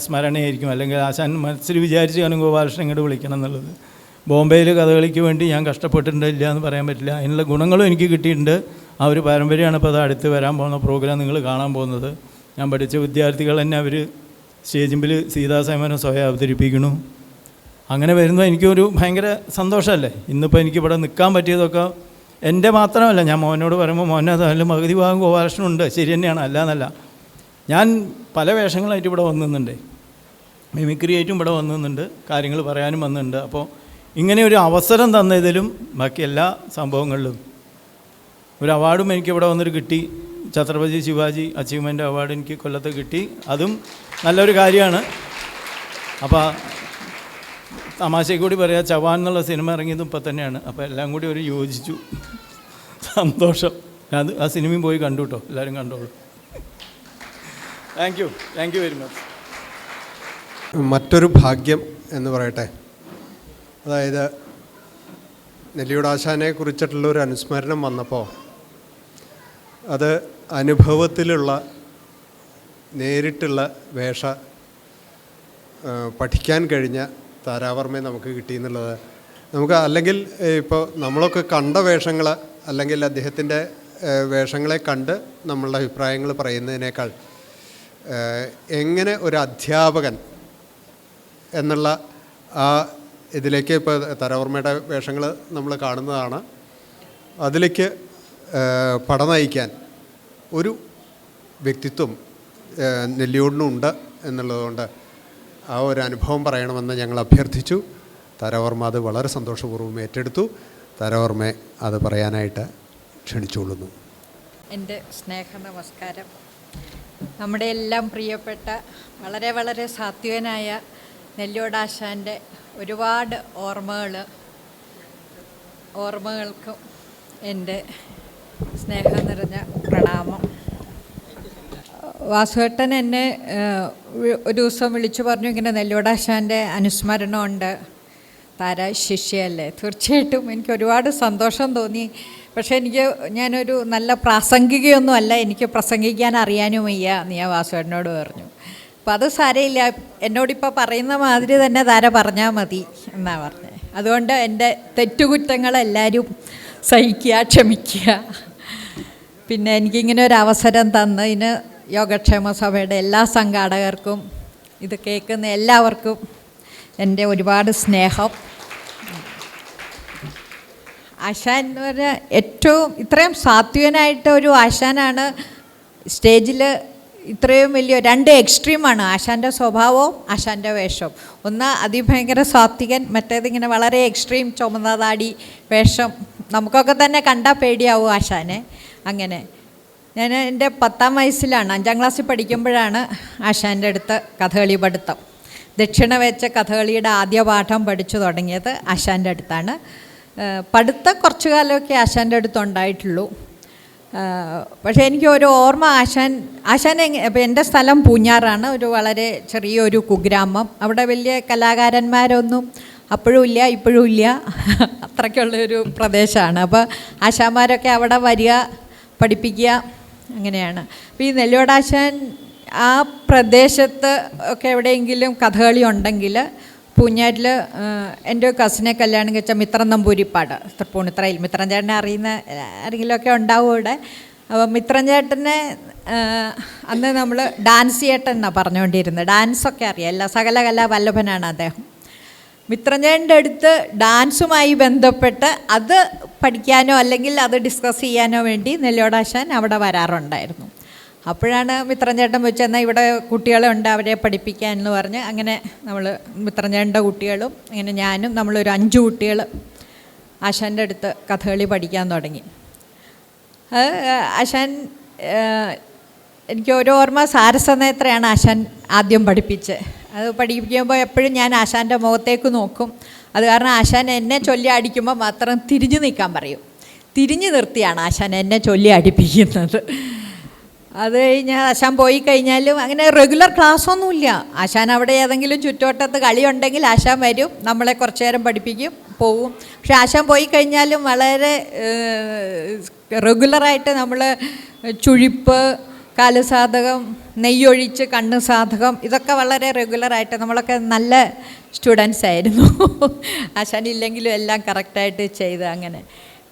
സ്മരണയായിരിക്കും. അല്ലെങ്കിൽ ആശാൻ മനസ്സിൽ വിചാരിച്ച് കാണും ഗോപാലകൃഷ്ണൻ ഇങ്ങോട്ട് വിളിക്കണം എന്നുള്ളത്. ബോംബെയിൽ കഥകളിക്ക് വേണ്ടി ഞാൻ കഷ്ടപ്പെട്ടിട്ടുണ്ട്, ഇല്ല എന്ന് പറയാൻ പറ്റില്ല. അതിനുള്ള ഗുണങ്ങളും എനിക്ക് കിട്ടിയിട്ടുണ്ട്. ആ ഒരു പാരമ്പര്യമാണ് ഇപ്പോൾ അത് അടുത്ത് വരാൻ പോകുന്ന പ്രോഗ്രാം നിങ്ങൾ കാണാൻ പോകുന്നത്. ഞാൻ പഠിച്ച വിദ്യാർത്ഥികൾ തന്നെ അവർ സ്റ്റേജിൽ സീതാസേമനം സ്വയം അവതരിപ്പിക്കണു. അങ്ങനെ വരുമ്പോൾ എനിക്കൊരു ഭയങ്കര സന്തോഷമല്ലേ. ഇന്നിപ്പോൾ എനിക്കിവിടെ നിൽക്കാൻ പറ്റിയതൊക്കെ എൻ്റെ മാത്രമല്ല. ഞാൻ മോനോട് പറയുമ്പോൾ മോനെ അതിലും പകുതി ഭാഗം ഗോപാലകൃഷ്ണനുണ്ട്, ശരി തന്നെയാണ്, അല്ലാന്നല്ല. ഞാൻ പല വേഷങ്ങളായിട്ട് ഇവിടെ വന്നിട്ടുണ്ട്, മിമിക്രി ആയിട്ടും ഇവിടെ വന്നിട്ടുണ്ട്, കാര്യങ്ങൾ പറയാനും വന്നിട്ടുണ്ട്. അപ്പോൾ ഇങ്ങനെ ഒരു അവസരം തന്നതിലും ബാക്കി എല്ലാ സംഭവങ്ങളിലും ഒരു അവാർഡും എനിക്ക് ഇവിടെ വന്നിട്ട് കിട്ടി. ഛത്രപതി ശിവാജി അച്ചീവ്മെൻ്റ് അവാർഡ് എനിക്ക് കൊല്ലത്ത് കിട്ടി, അതും നല്ലൊരു കാര്യമാണ്. അപ്പോൾ തമാശയ്ക്ക് കൂടി പറയാം, ചവാൻ എന്നുള്ള സിനിമ ഇറങ്ങിയതും ഇപ്പം തന്നെയാണ്. അപ്പോൾ എല്ലാം കൂടി ഒരു യോജിച്ചു, സന്തോഷം. അത് ആ സിനിമയും പോയി കണ്ടു കേട്ടോ, എല്ലാവരും കണ്ടോളൂ. Thank you very much. മറ്റൊരു ഭാഗ്യം എന്ന് പറയട്ടെ. അതായത് നെല്ലിയോടാശാനെ കുറിച്ചിട്ടുള്ള ഒരു അനുസ്മരണം വന്നപ്പോൾ അത് അനുഭവത്തിലുള്ള നേരിട്ടുള്ള പഠിക്കാൻ കഴിഞ്ഞ താരാവർമ്മയെ നമുക്ക് കിട്ടിയെന്നുള്ളത് നമുക്ക് അല്ലെങ്കിൽ ഇപ്പോൾ നമ്മളൊക്കെ കണ്ട വേഷങ്ങൾ അല്ലെങ്കിൽ അദ്ദേഹത്തിൻ്റെ വേഷങ്ങളെ കണ്ട് നമ്മളുടെ അഭിപ്രായങ്ങൾ പറയുന്നതിനേക്കാൾ എങ്ങനെ ഒരു അധ്യാപകൻ എന്നുള്ള ആ ഇതിലേക്ക് ഇപ്പോൾ താരാവർമ്മയുടെ വേഷങ്ങൾ നമ്മൾ കാണുന്നതാണ്. അതിലേക്ക് പട നയിക്കാൻ ഒരു വ്യക്തിത്വം നെല്ലിയോടിനുണ്ട് എന്നുള്ളതുകൊണ്ട് ആ ഒരു അനുഭവം പറയണമെന്ന് ഞങ്ങൾ അഭ്യർത്ഥിച്ചു. താരാവർമ്മ അത് വളരെ സന്തോഷപൂർവ്വം ഏറ്റെടുത്തു. താരാവർമ്മയെ അത് പറയാനായിട്ട് ക്ഷണിച്ചുകൊള്ളുന്നു. എൻ്റെ സ്നേഹ നമസ്കാരം. നമ്മുടെ എല്ലാം പ്രിയപ്പെട്ട വളരെ വളരെ സാത്വികനായ നെല്ലിയോടാശാൻ്റെ ഒരുപാട് ഓർമ്മകൾക്കും എൻ്റെ സ്നേഹം നിറഞ്ഞ പ്രണാമം. വാസുവേട്ടൻ എന്നെ ഒരു ദിവസം വിളിച്ചു പറഞ്ഞു, ഇങ്ങനെ നെല്ലിയോടാശാൻ്റെ അനുസ്മരണമുണ്ട്, താര ശിഷ്യയല്ലേ. തീർച്ചയായിട്ടും എനിക്ക് ഒരുപാട് സന്തോഷം തോന്നി. പക്ഷേ ഞാനൊരു നല്ല പ്രാസംഗികയൊന്നും അല്ല, എനിക്ക് പ്രസംഗിക്കാൻ അറിയാനും വയ്യ എന്ന് ഞാൻ വാസുവേട്ടനോട് പറഞ്ഞു. അപ്പം അത് സാരമില്ല, എന്നോടിപ്പോൾ പറയുന്ന മാതിരി തന്നെ താര പറഞ്ഞാൽ മതി എന്നാണ് പറഞ്ഞത്. അതുകൊണ്ട് എൻ്റെ തെറ്റുകുറ്റങ്ങളെല്ലാവരും സഹിക്കുക, ക്ഷമിക്കുക. പിന്നെ എനിക്കിങ്ങനെ ഒരു അവസരം തന്നതിന് യോഗക്ഷേമ സഭയുടെ എല്ലാ സംഘാടകർക്കും ഇത് കേൾക്കുന്ന എല്ലാവർക്കും എൻ്റെ ഒരുപാട് സ്നേഹം. ആശാൻ എന്ന് പറഞ്ഞാൽ ഇത്രയും സാത്വികനായിട്ട് ഒരു ആശാനാണ്. സ്റ്റേജിൽ ഇത്രയും വലിയ 2 എക്സ്ട്രീമാണ് ആശാൻ്റെ സ്വഭാവവും ആശാൻ്റെ വേഷം. ഒന്ന് അതിഭയങ്കര സാത്വികൻ, മറ്റേതിങ്ങനെ വളരെ എക്സ്ട്രീം ചുമന്ന താടി വേഷം. നമുക്കൊക്കെ തന്നെ കണ്ടാൽ പേടിയാവും ആശാനെ. അങ്ങനെ ഞാൻ എൻ്റെ 10ാം വയസ്സിലാണ്, 5ാം ക്ലാസ്സിൽ പഠിക്കുമ്പോഴാണ് ആശാൻ്റെ അടുത്ത് കഥകളി പഠിത്തം. ദക്ഷിണ വെച്ച കഥകളിയുടെ ആദ്യ പാഠം പഠിച്ചു തുടങ്ങിയത് ആശാൻ്റെ അടുത്താണ്. പഠിത്തം കുറച്ചു കാലമൊക്കെ ആശാൻ്റെ അടുത്തുണ്ടായിട്ടുള്ളൂ. പക്ഷേ എനിക്ക് ഒരു ഓർമ്മ, ആശാൻ ഇപ്പം എൻ്റെ സ്ഥലം പൂഞ്ഞാറാണ്, ഒരു വളരെ ചെറിയൊരു കുഗ്രാമം. അവിടെ വലിയ കലാകാരന്മാരൊന്നും അപ്പോഴും ഇല്ല ഇപ്പോഴും ഇല്ല, അത്രയ്ക്കുള്ളൊരു പ്രദേശമാണ്. അപ്പോൾ ആശാന്മാരൊക്കെ അവിടെ വരിക, പഠിപ്പിക്കുക, അങ്ങനെയാണ്. അപ്പോൾ ഈ നെല്ലിയോടാശാൻ ആ പ്രദേശത്ത് ഒക്കെ എവിടെയെങ്കിലും കഥകളി ഉണ്ടെങ്കിൽ, പൂഞ്ഞാറ്റിൽ എൻ്റെ കസിനെ കല്യാണം കഴിച്ച മിത്രൻ നമ്പൂരിപ്പാട് തൃപ്പൂണിത്തറയിൽ, മിത്രൻ ചേട്ടനെ അറിയുന്ന ആരെങ്കിലുമൊക്കെ ഉണ്ടാവും ഇവിടെ. അപ്പോൾ മിത്രൻ ചേട്ടനെ അന്ന് നമ്മൾ ഡാൻസ് ചേട്ടൻ എന്നാണ് പറഞ്ഞുകൊണ്ടിരുന്നത്. ഡാൻസൊക്കെ അറിയാം, എല്ലാ സകല കലാവല്ലഭനാണ് അദ്ദേഹം. മിത്രൻ ചേട്ടൻ്റെ അടുത്ത് ഡാൻസുമായി ബന്ധപ്പെട്ട് അത് പഠിക്കാനോ അല്ലെങ്കിൽ അത് ഡിസ്കസ് ചെയ്യാനോ വേണ്ടി നെല്ലിയോടാശാൻ അവിടെ വരാറുണ്ടായിരുന്നു. അപ്പോഴാണ് മിത്രൻ ചേട്ടൻ വെച്ചെന്നാൽ ഇവിടെ കുട്ടികളുണ്ട്, അവരെ പഠിപ്പിക്കാൻ എന്ന് പറഞ്ഞ് അങ്ങനെ നമ്മൾ മിത്രൻ ചേട്ടൻ്റെ കുട്ടികളും അങ്ങനെ ഞാനും നമ്മളൊരു 5 കുട്ടികൾ ആശാൻ്റെ അടുത്ത് കഥകളി പഠിക്കാൻ തുടങ്ങി. ആശാൻ എനിക്ക് ഒരു ഓർമ്മ, സാരസനേത്രയാണ് ആശാൻ ആദ്യം പഠിപ്പിച്ച്. അത് പഠിപ്പിക്കുമ്പോൾ എപ്പോഴും ഞാൻ ആശാൻ്റെ മുഖത്തേക്ക് നോക്കും. അത് കാരണം ആശാൻ എന്നെ ചൊല്ലി അടിക്കുമ്പോൾ മാത്രം തിരിഞ്ഞു നിൽക്കാൻ പറയും. തിരിഞ്ഞു നിർത്തിയാണ് ആശാൻ എന്നെ ചൊല്ലി അടിപ്പിക്കുന്നത്. അത് കഴിഞ്ഞാൽ ആശാൻ പോയി കഴിഞ്ഞാലും അങ്ങനെ റെഗുലർ ക്ലാസ്സൊന്നുമില്ല. ആശാൻ അവിടെ ഏതെങ്കിലും ചുറ്റുവട്ടത്ത് കളിയുണ്ടെങ്കിൽ ആശാൻ വരും, നമ്മളെ കുറച്ച് നേരം പഠിപ്പിക്കും, പോവും. പക്ഷെ ആശാൻ പോയി കഴിഞ്ഞാലും വളരെ റെഗുലറായിട്ട് നമ്മൾ ചുഴിപ്പ്, കാല് സാധകം, നെയ്യൊഴിച്ച് കണ്ണ് സാധകം, ഇതൊക്കെ വളരെ റെഗുലറായിട്ട് നമ്മളൊക്കെ നല്ല സ്റ്റുഡൻസ് ആയിരുന്നു. ആശാൻ ഇല്ലെങ്കിലും എല്ലാം കറക്റ്റായിട്ട് ചെയ്ത് അങ്ങനെ.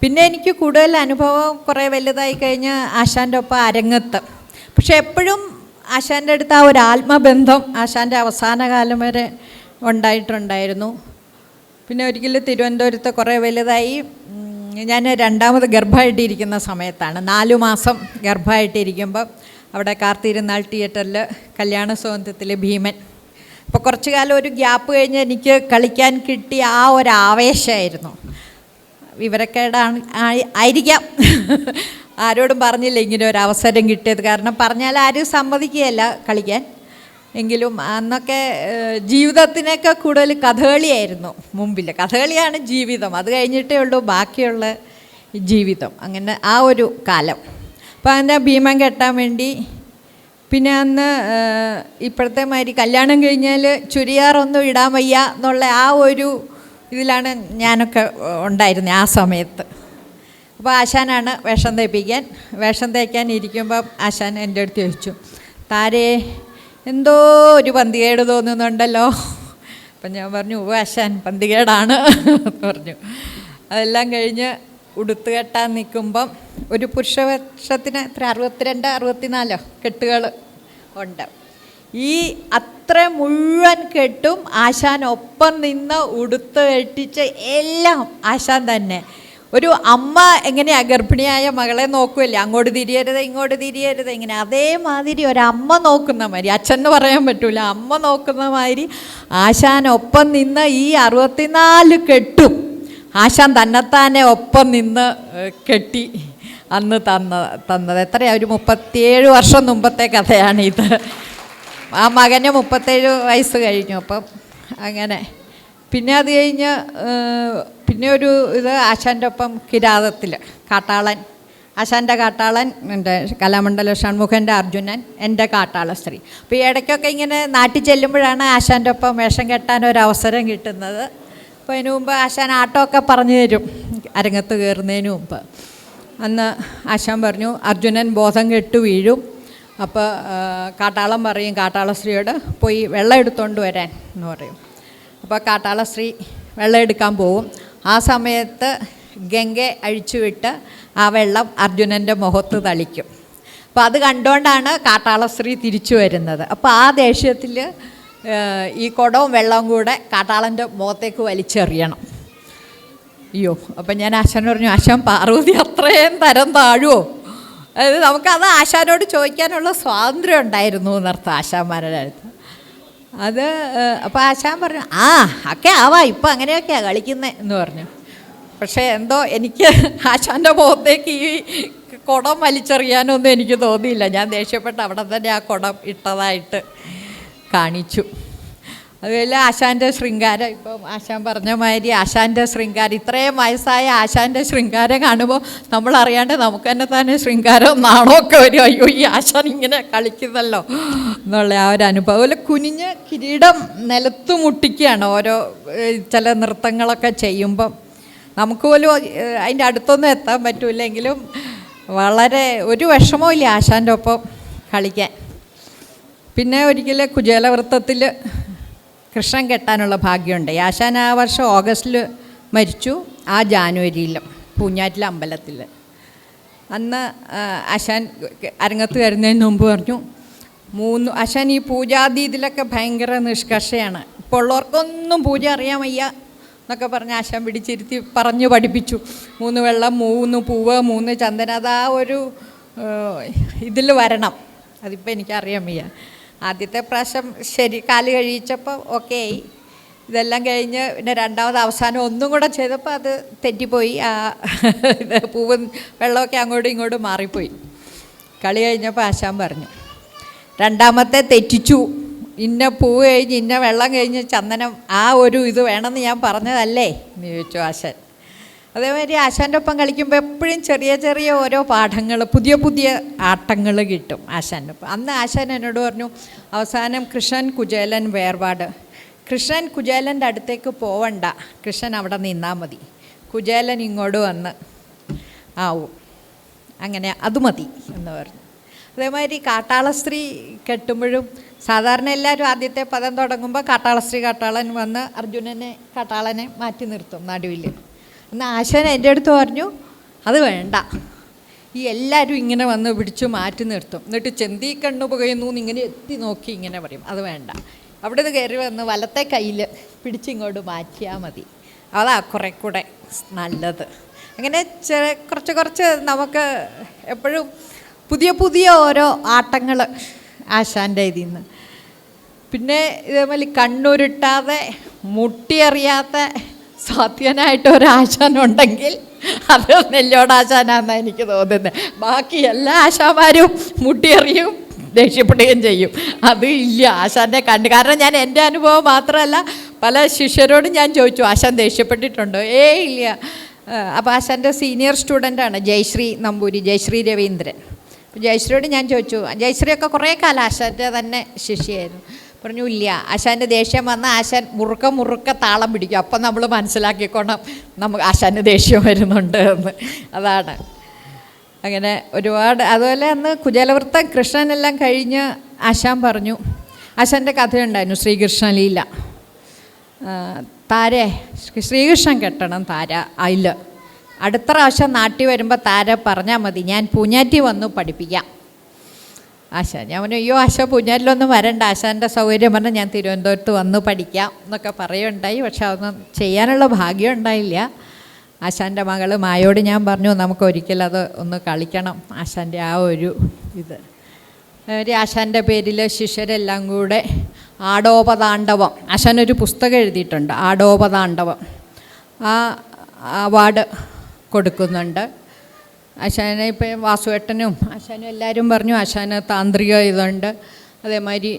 പിന്നെ എനിക്ക് കൂടുതൽ അനുഭവം കുറേ വലുതായി കഴിഞ്ഞ് ആശാൻ്റെ ഒപ്പം അരങ്ങത്ത്. പക്ഷെ എപ്പോഴും ആശാൻ്റെ അടുത്ത് ആ ഒരു ആത്മബന്ധം ആശാൻ്റെ അവസാന കാലം വരെ ഉണ്ടായിട്ടുണ്ടായിരുന്നു. പിന്നെ ഒരിക്കലും തിരുവനന്തപുരത്ത് കുറേ വലുതായി ഞാൻ 2ാമത് ഗർഭമായിട്ടിരിക്കുന്ന സമയത്താണ്, 4 മാസം ഗർഭമായിട്ടിരിക്കുമ്പം അവിടെ കാർത്തിരുന്നാൾ തിയേറ്ററിൽ കല്യാണ സ്വാതന്ത്ര്യത്തിൽ ഭീമൻ. അപ്പോൾ കുറച്ച് കാലം ഒരു ഗ്യാപ്പ് കഴിഞ്ഞ് എനിക്ക് കളിക്കാൻ കിട്ടിയ ആ ഒരു ആവേശമായിരുന്നു. വിവരക്കേടാണ് ആയിരിക്കാം, ആരോടും പറഞ്ഞില്ല ഇങ്ങനെ ഒരു അവസരം കിട്ടിയത്. കാരണം പറഞ്ഞാൽ ആരും സമ്മതിക്കുകയല്ല കളിക്കാൻ. എങ്കിലും അന്നൊക്കെ ജീവിതത്തിനൊക്കെ കൂടുതൽ കഥകളിയായിരുന്നു മുമ്പിൽ. കഥകളിയാണ് ജീവിതം, അത് കഴിഞ്ഞിട്ടേ ഉള്ളൂ ബാക്കിയുള്ള ജീവിതം. അങ്ങനെ ആ ഒരു കാലം. അപ്പോൾ അതിൻ്റെ ഭീമൻ കെട്ടാൻ വേണ്ടി പിന്നെ അന്ന് ഇപ്പോഴത്തെ മാതിരി കല്യാണം കഴിഞ്ഞാൽ ചുരിദാറൊന്നും ഇടാൻ വയ്യ എന്നുള്ള ആ ഒരു ഇതിലാണ് ഞാനൊക്കെ ഉണ്ടായിരുന്നത് ആ സമയത്ത്. അപ്പോൾ ആശാനാണ് വേഷം തേക്കാൻ ഇരിക്കുമ്പം ആശാൻ എൻ്റെ അടുത്ത് ചോദിച്ചു, താരേ എന്തോ ഒരു പന്തികേട് തോന്നുന്നുണ്ടല്ലോ. അപ്പം ഞാൻ പറഞ്ഞു, ആശാൻ പന്തികേടാണ് എന്ന് പറഞ്ഞു. അതെല്ലാം കഴിഞ്ഞ് ഉടുത്ത് കെട്ടാൻ നിൽക്കുമ്പം ഒരു പുരുഷവേഷത്തിന് എത്ര 62 64 കെട്ടുകൾ ഉണ്ട്. ഈ അത്ര മുഴുവൻ കെട്ടും ആശാൻ ഒപ്പം നിന്ന് ഉടുത്ത് കെട്ടിച്ച് എല്ലാം ആശാൻ തന്നെ. ഒരു അമ്മ എങ്ങനെയാണ് ഗർഭിണിയായ മകളെ നോക്കുമല്ലേ, അങ്ങോട്ട് തിരിയരുത് ഇങ്ങോട്ട് തിരിയരുത് ഇങ്ങനെ, അതേമാതിരി ഒരമ്മ നോക്കുന്ന മാതിരി, അച്ഛന് പറയാൻ പറ്റൂല, അമ്മ നോക്കുന്ന മാതിരി ആശാൻ ഒപ്പം നിന്ന് ഈ 64 കെട്ടും ആശാൻ തന്നെത്താനെ ഒപ്പം നിന്ന് കെട്ടി അന്ന് തന്നത്. എത്രയാണ്, ഒരു 37 വർഷം മുമ്പത്തെ കഥയാണിത്. ആ മകന് 37 വയസ്സ് കഴിഞ്ഞു. അപ്പം അങ്ങനെ പിന്നെ അത് കഴിഞ്ഞ് പിന്നെ ഒരു ഇത് ആശാൻ്റെ ഒപ്പം കിരാതത്തിൽ കാട്ടാളൻ, ആശാൻ്റെ കാട്ടാളൻ, എൻ്റെ കലാമണ്ഡലം ഷൺമുഖൻ്റെ അർജുനൻ, എൻ്റെ കാട്ടാള സ്ത്രീ. അപ്പോൾ ഈ ഇടയ്ക്കൊക്കെ ഇങ്ങനെ നാട്ടിൽ ചെല്ലുമ്പോഴാണ് ആശാൻ്റെ ഒപ്പം വേഷം കെട്ടാൻ ഒരവസരം കിട്ടുന്നത്. അപ്പോൾ അതിന് മുമ്പ് ആശാൻ ആട്ടമൊക്കെ പറഞ്ഞു തരും അരങ്ങത്ത് കയറുന്നതിന് മുമ്പ്. അന്ന് ആശാൻ പറഞ്ഞു, അർജുനൻ ബോധം കെട്ട് വീഴും. അപ്പോൾ കാട്ടാളൻ പറയും കാട്ടാളശ്രീയോട്, പോയി വെള്ളം എടുത്തുകൊണ്ട് വരാൻ എന്ന് പറയും. അപ്പോൾ കാട്ടാളശ്രീ വെള്ളം എടുക്കാൻ പോവും. ആ സമയത്ത് ഗംഗ അഴിച്ചുവിട്ട് ആ വെള്ളം അർജുനൻ്റെ മുഖത്ത് തളിക്കും. അപ്പോൾ അത് കണ്ടുകൊണ്ടാണ് കാട്ടാളശ്രീ തിരിച്ചു വരുന്നത്. അപ്പോൾ ആ ദേഷ്യത്തിൽ ഈ കുടവും വെള്ളവും കൂടെ കാട്ടാളൻ്റെ മുഖത്തേക്ക് വലിച്ചെറിയണം. അയ്യോ, അപ്പം ഞാൻ ആശാൻ പറഞ്ഞു, ആശാൻ പാർവതി അത്രയും തരം താഴുമോ? അതായത് നമുക്കത് ആശാനോട് ചോദിക്കാനുള്ള സ്വാതന്ത്ര്യം ഉണ്ടായിരുന്നു എന്നർത്ഥം ആശാന്മാരുടെ അടുത്ത്. അത് അപ്പോൾ ആശാൻ പറഞ്ഞു, ഒക്കെ ആവാ, ഇപ്പം അങ്ങനെയൊക്കെയാണ് കളിക്കുന്നത് എന്ന് പറഞ്ഞു. പക്ഷേ എന്തോ എനിക്ക് ആശാൻ്റെ മുഖത്തേക്ക് ഈ കുടം വലിച്ചെറിയാനൊന്നും എനിക്ക് തോന്നിയില്ല. ഞാൻ ദേഷ്യപ്പെട്ട് അവിടെ തന്നെ ആ കുടം ഇട്ടതായിട്ട് കാണിച്ചു. അതുപോലെ ആശാൻ്റെ ശൃംഗാരം, ഇപ്പം ആശാൻ പറഞ്ഞ മാതിരി ആശാൻ്റെ ശൃംഗാരം, ഇത്രയും വയസ്സായ ആശാൻ്റെ ശൃംഗാരം കാണുമ്പോൾ നമ്മളറിയാണ്ട് നമുക്ക് തന്നെ ശൃംഗാരം നാണമൊക്കെ വരും. അയ്യോ, ഈ ആശാൻ ഇങ്ങനെ കളിക്കുന്നല്ലോ എന്നുള്ള ആ ഒരു അനുഭവം. അതുപോലെ കുനിഞ്ഞ് കിരീടം നിലത്ത് മുട്ടിക്കുകയാണ് ഓരോ ചില നൃത്തങ്ങളൊക്കെ ചെയ്യുമ്പം. നമുക്ക് പോലും അതിൻ്റെ അടുത്തൊന്നും എത്താൻ പറ്റില്ലെങ്കിലും വളരെ ഒരു വിഷമവും ഇല്ല ആശാൻ്റെ ഒപ്പം കളിക്കാൻ. പിന്നെ ഒരിക്കൽ കുചേലവൃത്തത്തിൽ കൃഷ്ണൻ കെട്ടാനുള്ള ഭാഗ്യമുണ്ട്. ആശാൻ ആ വർഷം ഓഗസ്റ്റിൽ മരിച്ചു, ആ ജാനുവരിയിലും പൂഞ്ഞാറ്റിലെ അമ്പലത്തിൽ. അന്ന് ആശാൻ അരങ്ങത്ത് കയറുന്നതിന് മുമ്പ് പറഞ്ഞു, ആശാൻ ഈ പൂജാതി ഇതിലൊക്കെ ഭയങ്കര നിഷ്കർഷയാണ്. ഇപ്പോൾ ഉള്ളവർക്കൊന്നും പൂജ അറിയാൻ വയ്യ എന്നൊക്കെ പറഞ്ഞ് ആശാൻ പിടിച്ചിരുത്തി പറഞ്ഞു പഠിപ്പിച്ചു. 3 വെള്ളം, 3 പൂവ്, 3 ചന്ദനം, അതാ ഒരു ഇതിൽ വരണം. അതിപ്പോൾ എനിക്കറിയാൻ വയ്യ. ആദ്യത്തെ പ്രാവശ്യം ശരി കാല് കഴിച്ചപ്പോൾ ഓക്കെ ആയി. ഇതെല്ലാം കഴിഞ്ഞ് പിന്നെ രണ്ടാമത് അവസാനം ഒന്നും കൂടെ ചെയ്തപ്പോൾ അത് തെറ്റിപ്പോയി. ഇത് പൂവും വെള്ളമൊക്കെ അങ്ങോട്ടും ഇങ്ങോട്ടും മാറിപ്പോയി. കളി കഴിഞ്ഞപ്പോൾ ആശാൻ പറഞ്ഞു, രണ്ടാമത്തെ തെറ്റിച്ചു, ഇന്ന പൂവ് കഴിഞ്ഞ് ഇന്ന വെള്ളം കഴിഞ്ഞ് ചന്ദനം, ആ ഒരു ഇത് വേണമെന്ന് ഞാൻ പറഞ്ഞതല്ലേ എന്ന് ചോദിച്ചു ആശാൻ. അതേമാതിരി ആശാൻ്റെ ഒപ്പം കളിക്കുമ്പോൾ എപ്പോഴും ചെറിയ ചെറിയ ഓരോ പാഠങ്ങൾ, പുതിയ പുതിയ ആട്ടങ്ങൾ കിട്ടും ആശാൻ്റെ ഒപ്പം. അന്ന് ആശാൻ എന്നോട് പറഞ്ഞു, അവസാനം കൃഷ്ണൻ കുചേലൻ വേർപാട്, കൃഷ്ണൻ കുചേലൻ്റെ അടുത്തേക്ക് പോവണ്ട, കൃഷ്ണൻ അവിടെ നിന്നാൽ മതി, കുചേലൻ ഇങ്ങോട്ട് വന്ന് ആവും, അങ്ങനെ അത് മതി എന്ന് പറഞ്ഞു. അതേമാതിരി കാട്ടാളസ്ത്രീ കെട്ടുമ്പോഴും സാധാരണ എല്ലാവരും ആദ്യത്തെ പദം തുടങ്ങുമ്പോൾ കാട്ടാളസ്ത്രീ കാട്ടാളൻ വന്ന് അർജുനനെ കാട്ടാളനെ മാറ്റി നിർത്തും നടുവിൽ. എന്നാൽ ആശാൻ എൻ്റെ അടുത്ത് പറഞ്ഞു, അത് വേണ്ട, ഈ എല്ലാവരും ഇങ്ങനെ വന്ന് പിടിച്ചു മാറ്റി നിർത്തും, എന്നിട്ട് ചെന്തി കണ്ണു പുകയുന്നു ഇങ്ങനെ എത്തി നോക്കി ഇങ്ങനെ പറയും, അത് വേണ്ട, അവിടെ നിന്ന് കയറി വന്ന് വലത്തെ കയ്യിൽ പിടിച്ചിങ്ങോട്ട് മാറ്റിയാൽ മതി, അതാ കുറെ കൂടെ നല്ലത്. അങ്ങനെ കുറച്ച് നമുക്ക് എപ്പോഴും പുതിയ പുതിയ ഓരോ ആട്ടങ്ങൾ ആശാൻ്റെ ഇതിൽ നിന്ന്. പിന്നെ ഇതേപോലെ കണ്ണുരുട്ടാതെ മുട്ടിയറിയാത്ത സാധ്യനായിട്ട് ഒരാശാനുണ്ടെങ്കിൽ അത് നെല്ലോടാശാനാണെന്നാണ് എനിക്ക് തോന്നുന്നത്. ബാക്കി എല്ലാ ആശാന്മാരും മുട്ടിയെറിയും, ദേഷ്യപ്പെടുകയും ചെയ്യും. അത് ഇല്ല ആശാൻ്റെ കണ്ട്. കാരണം ഞാൻ എൻ്റെ അനുഭവം മാത്രമല്ല, പല ശിഷ്യരോടും ഞാൻ ചോദിച്ചു, ആശാൻ ദേഷ്യപ്പെട്ടിട്ടുണ്ടോ? ഇല്ല. അപ്പോൾ ആശാൻ്റെ സീനിയർ സ്റ്റുഡൻ്റാണ് ജയശ്രീ നമ്പൂരി, ജയശ്രീ രവീന്ദ്രൻ. അപ്പോൾ ജയശ്രീയോട് ഞാൻ ചോദിച്ചു, ജയശ്രീയൊക്കെ കുറേ കാലം ആശാൻ്റെ തന്നെ ശിഷ്യയായിരുന്നു. പറഞ്ഞു ഇല്ല, ആശാൻ്റെ ദേഷ്യം വന്നാൽ ആശാൻ മുറുക്ക താളം പിടിക്കും. അപ്പം നമ്മൾ മനസ്സിലാക്കിക്കോണം നമുക്ക് ആശാൻ്റെ ദേഷ്യം വരുന്നുണ്ട് എന്ന്. അതാണ് അങ്ങനെ ഒരുപാട്. അതുപോലെ അന്ന് കുചേലവൃത്തം കൃഷ്ണനെല്ലാം കഴിഞ്ഞ് ആശാൻ പറഞ്ഞു, ആശാൻ്റെ കഥയുണ്ടായിരുന്നു ശ്രീകൃഷ്ണലീല. താരെ ശ്രീകൃഷ്ണൻ കെട്ടണം താര അതിൽ. അടുത്ത പ്രാവശ്യം നാട്ടിൽ വരുമ്പോൾ താര പറഞ്ഞാൽ മതി, ഞാൻ പൂഞ്ഞാറ്റി വന്നു പഠിപ്പിക്കാം. ആശാൻ ഞാൻ പറഞ്ഞു അയ്യോ ആശാ പൂഞ്ഞാറ്റിലൊന്നും വരണ്ട, ആശാൻ്റെ സൗകര്യം പറഞ്ഞാൽ ഞാൻ തിരുവനന്തപുരത്ത് വന്നു പഠിക്കാം എന്നൊക്കെ പറയുണ്ടായി. പക്ഷെ അതൊന്നും ചെയ്യാനുള്ള ഭാഗ്യം ഉണ്ടായില്ല. ആശാൻ്റെ മകൾ മായോട് ഞാൻ പറഞ്ഞു നമുക്ക് ഒരിക്കലും അത് ഒന്ന് കളിക്കണം, ആശാൻ്റെ ആ ഒരു ഇത്. ആശാൻ്റെ പേരിൽ ശിഷ്യരെല്ലാം കൂടെ ആടോപതാണ്ഡവം, ആശാനൊരു പുസ്തകം എഴുതിയിട്ടുണ്ട് ആടോപതാണ്ഡവം, ആ അവാർഡ് കൊടുക്കുന്നുണ്ട്. ആശാനെ ഇപ്പം വാസുവേട്ടനും ആശാനും എല്ലാവരും പറഞ്ഞു ആശാന് താന്ത്രിക ഇതുണ്ട്, അതേമാതിരി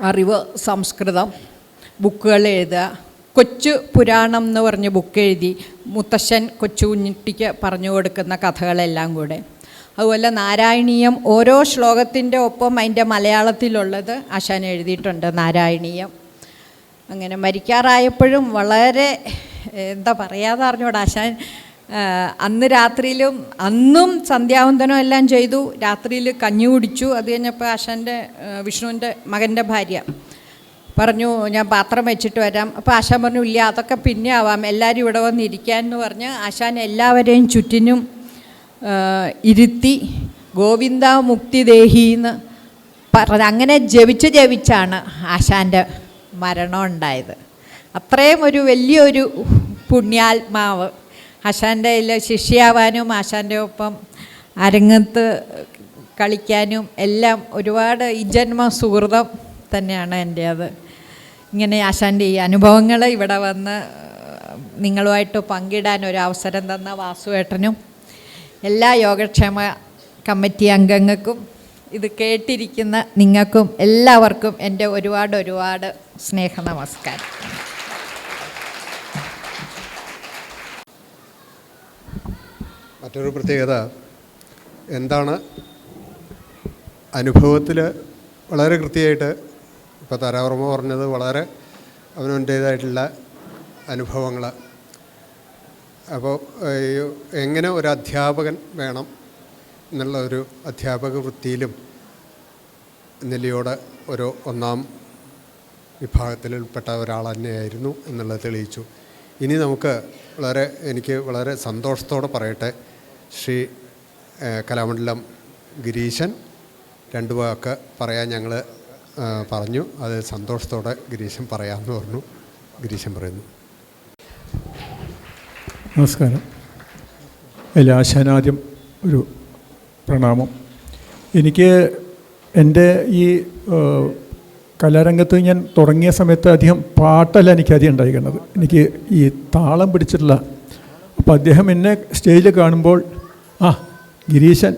അറിവ്, സംസ്കൃതം, ബുക്കുകൾ എഴുതുക. കൊച്ചു പുരാണം എന്ന് പറഞ്ഞ് ബുക്ക് എഴുതി മുത്തശ്ശൻ കൊച്ചു കുഞ്ഞിട്ടിക്ക് പറഞ്ഞു കൊടുക്കുന്ന കഥകളെല്ലാം കൂടെ. അതുപോലെ നാരായണീയം ഓരോ ശ്ലോകത്തിൻ്റെ ഒപ്പം അതിൻ്റെ മലയാളത്തിലുള്ളത് ആശാൻ എഴുതിയിട്ടുണ്ട് നാരായണീയം. അങ്ങനെ മരിക്കാറായപ്പോഴും വളരെ എന്താ പറയാതെ അറിഞ്ഞൂടെ ആശാൻ അന്ന് രാത്രിയിലും അന്നും സന്ധ്യാവന്തനം എല്ലാം ചെയ്തു, രാത്രിയിൽ കഞ്ഞി കുടിച്ചു. അത് കഴിഞ്ഞപ്പോൾ ആശാൻ്റെ വിഷ്ണുവിൻ്റെ മകൻ്റെ ഭാര്യ പറഞ്ഞു ഞാൻ പാത്രം വെച്ചിട്ട് വരാം. അപ്പോൾ ആശാൻ പറഞ്ഞു ഇല്ല അതൊക്കെ പിന്നെ ആവാം, എല്ലാവരും ഇവിടെ വന്നിരിക്കാൻ എന്ന് പറഞ്ഞ് ആശാൻ എല്ലാവരെയും ചുറ്റിനും ഇരുത്തി ഗോവിന്ദ മുക്തിദേഹിന്ന് പറഞ്ഞ് അങ്ങനെ ജപിച്ചാണ് ആശാൻ്റെ മരണം ഉണ്ടായത്. അത്രയും ഒരു വലിയൊരു പുണ്യാത്മാവ്. ആശാൻ്റെ ശിഷ്യാവാനും ആശാൻ്റെ ഒപ്പം അരങ്ങത്ത് കളിക്കാനും എല്ലാം ഒരുപാട് ഈ ജന്മ സുഹൃതം തന്നെയാണ് എൻ്റെ. അത് ഇങ്ങനെ ആശാൻ്റെ ഈ അനുഭവങ്ങൾ ഇവിടെ വന്ന് നിങ്ങളുമായിട്ട് പങ്കിടാൻ ഒരു അവസരം തന്ന വാസുവേട്ടനും എല്ലാ യോഗക്ഷേമ കമ്മിറ്റി അംഗങ്ങൾക്കും ഇത് കേട്ടിരിക്കുന്ന നിങ്ങൾക്കും എല്ലാവർക്കും എൻ്റെ ഒരുപാട് സ്നേഹ നമസ്കാരം. മറ്റൊരു പ്രത്യേകത എന്താണ്, അനുഭവത്തിൽ വളരെ കൃത്യമായിട്ട് ഇപ്പോൾ താരാവർമ്മ പറഞ്ഞത് വളരെ അവനവൻ്റേതായിട്ടുള്ള അനുഭവങ്ങൾ. അപ്പോൾ എങ്ങനെ ഒരു അധ്യാപകൻ വേണം എന്നുള്ള ഒരു അധ്യാപക വൃത്തിയിലും നെല്ലിയോട് ഒരു ഒന്നാം വിഭാഗത്തിൽപ്പെട്ട ഒരാൾ തന്നെയായിരുന്നു എന്നുള്ളത് തെളിയിച്ചു. ഇനി നമുക്ക് എനിക്ക് വളരെ സന്തോഷത്തോടെ പറയട്ടെ, ശ്രീ കലാമണ്ഡലം ഗിരീശൻ രണ്ട് വാക്ക് പറയാൻ ഞങ്ങൾ പറഞ്ഞു. അത് സന്തോഷത്തോടെ ഗിരീശൻ പറയാമെന്ന് പറഞ്ഞു. ഗിരീശൻ പറയുന്നു. നമസ്കാരം. ആശാനാദ്യം ഒരു പ്രണാമം. എനിക്ക് എൻ്റെ ഈ കലാരംഗത്ത് ഞാൻ തുടങ്ങിയ സമയത്ത് അധികം പാട്ടല്ല എനിക്കധികം ഉണ്ടായിരിക്കുന്നത്, എനിക്ക് ഈ താളം പിടിച്ചിട്ടില്ല. അപ്പോൾ അദ്ദേഹം എന്നെ സ്റ്റേജിൽ കാണുമ്പോൾ ഗിരീശൻ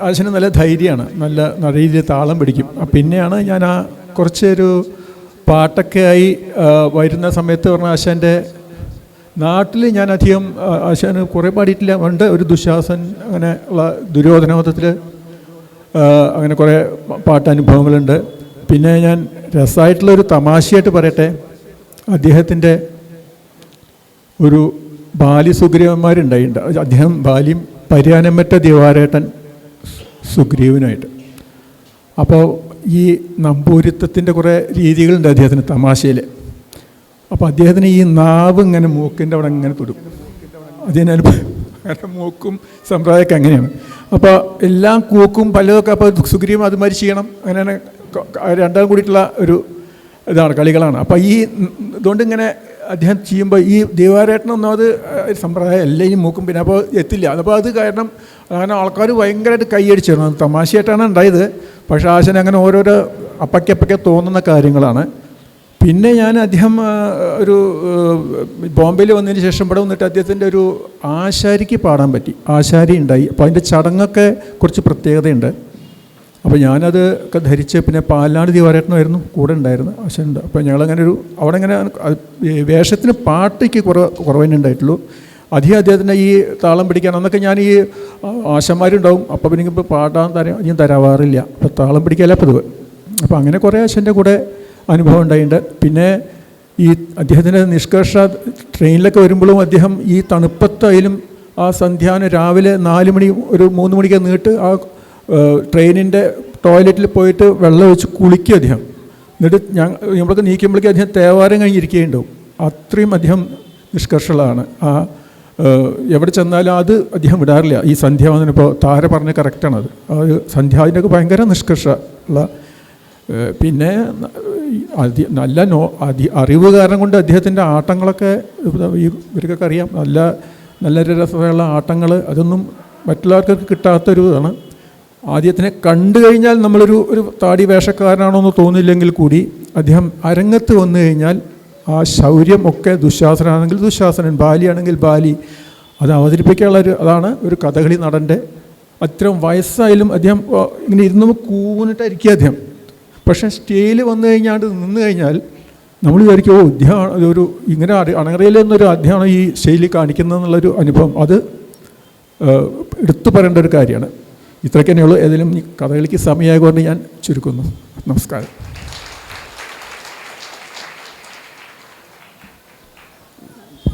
ആശാന് നല്ല ധൈര്യമാണ്, നല്ല രീതിയിൽ താളം പിടിക്കും. പിന്നെയാണ് ഞാൻ കുറച്ചൊരു പാട്ടൊക്കെ ആയി വരുന്ന സമയത്ത് പറഞ്ഞ ആശാൻ്റെ നാട്ടിൽ ഞാൻ അധികം ആശാന് കുറേ പാടിയിട്ടില്ല. ഉണ്ട് ഒരു ദുശാസൻ, അങ്ങനെ ഉള്ള ദുര്യോധനവധത്തിൽ അങ്ങനെ കുറേ പാട്ടനുഭവങ്ങളുണ്ട്. പിന്നെ ഞാൻ രസമായിട്ടുള്ളൊരു തമാശയായിട്ട് പറയട്ടെ, അദ്ദേഹത്തിൻ്റെ ഒരു ബാലി സുഗ്രീവന്മാരുണ്ടായിട്ടുണ്ട്. അദ്ദേഹം ബാലിയും പരിയാനമറ്റ ദിവാരേട്ടൻ സുഗ്രീവനായിട്ട്. അപ്പോൾ ഈ നമ്പൂരിത്തത്തിൻ്റെ കുറേ രീതികളുണ്ട് അദ്ദേഹത്തിന് തമാശയിൽ. അപ്പോൾ അദ്ദേഹത്തിന് ഈ നാവ് ഇങ്ങനെ മൂക്കിൻ്റെ അവിടെ ഇങ്ങനെ തൊടും. അതിനനുഭവം മൂക്കും സമ്പ്രദായമൊക്കെ അങ്ങനെയാണ്. അപ്പോൾ എല്ലാം കൂക്കും പലതൊക്കെ. അപ്പോൾ സുഗ്രീവൻ അതുമാതിരി ചെയ്യണം. അങ്ങനെ രണ്ടാം കൂടിയിട്ടുള്ള ഒരു ഇതാണ്, കളികളാണ്. അപ്പോൾ ഈ ഇതുകൊണ്ട് ഇങ്ങനെ അദ്ദേഹം ചെയ്യുമ്പോൾ ഈ ദിവാരേട്ടനൊന്നും അത് സമ്പ്രദായം എല്ലാം ഈ മൂക്കും പിന്നെ അപ്പോൾ എത്തില്ല. അപ്പോൾ അത് കാരണം അങ്ങനെ ആൾക്കാർ ഭയങ്കരമായിട്ട് കൈയടിച്ചിരുന്നു. അത് തമാശയായിട്ടാണ് ഉണ്ടായത്. പക്ഷേ ആശാൻ അങ്ങനെ ഓരോരോ അപ്പയ്ക്കപ്പൊക്കെ തോന്നുന്ന കാര്യങ്ങളാണ്. പിന്നെ ഞാൻ അദ്ദേഹം ഒരു ബോംബെയിൽ വന്നതിന് ശേഷം ഇവിടെ വന്നിട്ട് അദ്ദേഹത്തിൻ്റെ ഒരു ആശാരിക്ക് പാടാൻ പറ്റി, ആശാരി ഉണ്ടായി. അപ്പോൾ അതിൻ്റെ ചടങ്ങൊക്കെ കുറച്ച് പ്രത്യേകതയുണ്ട്. അപ്പോൾ ഞാനത് ഒക്കെ ധരിച്ച്, പിന്നെ പാലാട് ദിവാരേട്ടനായിരുന്നു കൂടെ ഉണ്ടായിരുന്നു, ആശാനുണ്ട്. അപ്പോൾ ഞങ്ങളങ്ങനെ ഒരു അവിടെ ഇങ്ങനെ വേഷത്തിന് പാട്ടയ്ക്ക് കുറവേ ഉണ്ടായിട്ടുള്ളൂ. അധികം അദ്ദേഹത്തിൻ്റെ ഈ താളം പിടിക്കാൻ അന്നൊക്കെ ഞാൻ ഈ ആശന്മാരുണ്ടാവും, അപ്പോൾ പിന്നെ ഇപ്പോൾ പാടാൻ ഞാൻ തരാവാറില്ല, അപ്പോൾ താളം പിടിക്കാല്ല പതിവ്. അപ്പോൾ അങ്ങനെ കുറേ ആശൻ്റെ കൂടെ അനുഭവം ഉണ്ടായിട്ടുണ്ട്. പിന്നെ ഈ അദ്ദേഹത്തിൻ്റെ നിഷ്കർഷ ട്രെയിനിലൊക്കെ വരുമ്പോഴും അദ്ദേഹം ഈ തണുപ്പത്തായാലും ആ സന്ധ്യാനം രാവിലെ 4 മണി ഒരു 3 മണിക്ക് നീട്ട് ആ ട്രെയിനിൻ്റെ ടോയ്ലറ്റിൽ പോയിട്ട് വെള്ളം ഒഴിച്ച് കുളിക്കുക അദ്ദേഹം. എന്നിട്ട് നമ്മളൊക്കെ നീക്കുമ്പോഴേക്കും അദ്ദേഹം തേവാരം കഴിഞ്ഞിരിക്കുകയുണ്ടാവും. അത്രയും അദ്ദേഹം നിഷ്കർഷമുള്ളതാണ്. ആ എവിടെ ചെന്നാലും അത് അദ്ദേഹം വിടാറില്ല. ഈ സന്ധ്യാവനം ഇപ്പോൾ താര പറഞ്ഞ കറക്റ്റാണത്. അത് സന്ധ്യാവിനൊക്കെ ഭയങ്കര നിഷ്കർഷ ഉള്ള. പിന്നെ നല്ല അറിവ് കാരണം കൊണ്ട് അദ്ദേഹത്തിൻ്റെ ആട്ടങ്ങളൊക്കെ ഇവർക്കൊക്കെ അറിയാം. നല്ല രസമുള്ള ആട്ടങ്ങൾ, അതൊന്നും മറ്റുള്ളവർക്കൊക്കെ കിട്ടാത്തൊരു ഇതാണ്. ആദ്യത്തിനെ കണ്ടു കഴിഞ്ഞാൽ ഒരു താടി വേഷക്കാരനാണോ എന്ന് തോന്നില്ലെങ്കിൽ കൂടി അദ്ദേഹം അരങ്ങത്ത് വന്നു കഴിഞ്ഞാൽ ആ ശൗര്യം ഒക്കെ ദുശാസനാണെങ്കിൽ ദുശാസനൻ, ബാലിയാണെങ്കിൽ ബാലി, അത് അവതരിപ്പിക്കാനുള്ള അതാണ് ഒരു കഥകളി നടൻ്റെ. അത്രയും വയസ്സായാലും അദ്ദേഹം ഇങ്ങനെ ഇരുന്ന് കൂന്നിട്ടായിരിക്കും അദ്ദേഹം. പക്ഷേ സ്റ്റേജിൽ വന്നു കഴിഞ്ഞാൽ നിന്ന് കഴിഞ്ഞാൽ നമ്മൾ വിചാരിക്കും, ഇദ്ദേഹം ഒരു ഇങ്ങനെ അണങ്ങറയിൽ നിന്നൊരു അദ്ദേഹമാണ് ഈ സ്റ്റേജിൽ കാണിക്കുന്നതെന്നുള്ളൊരു അനുഭവം. അത് എടുത്തു പറയേണ്ട ഒരു കാര്യമാണ്. ഇത്രയ്ക്ക് തന്നെയുള്ളൂ. ഏതെങ്കിലും ഈ കഥകളിക്ക് സമയമായതുകൊണ്ട് ഞാൻ ചുരുക്കുന്നു. നമസ്കാരം.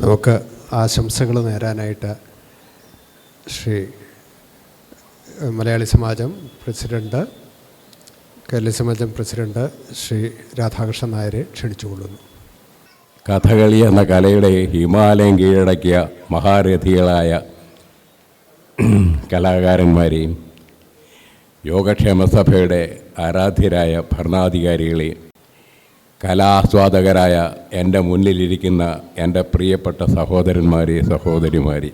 നമുക്ക് ആശംസകൾ നേരാനായിട്ട് ശ്രീ മലയാളി സമാജം പ്രസിഡൻറ്റ്, കേരള സമാജം പ്രസിഡൻറ്റ് ശ്രീ രാധാകൃഷ്ണൻ നായരെ ക്ഷണിച്ചുകൊള്ളുന്നു. കഥകളി എന്ന കലയുടെ ഹിമാലയം കീഴടക്കിയ മഹാരഥികളായ കലാകാരന്മാരെയും യോഗക്ഷേമ സഭയുടെ ആരാധ്യരായ ഭരണാധികാരികളെയും കലാസ്വാദകരായ എൻ്റെ മുന്നിലിരിക്കുന്ന എൻ്റെ പ്രിയപ്പെട്ട സഹോദരന്മാരെ സഹോദരിമാരെ,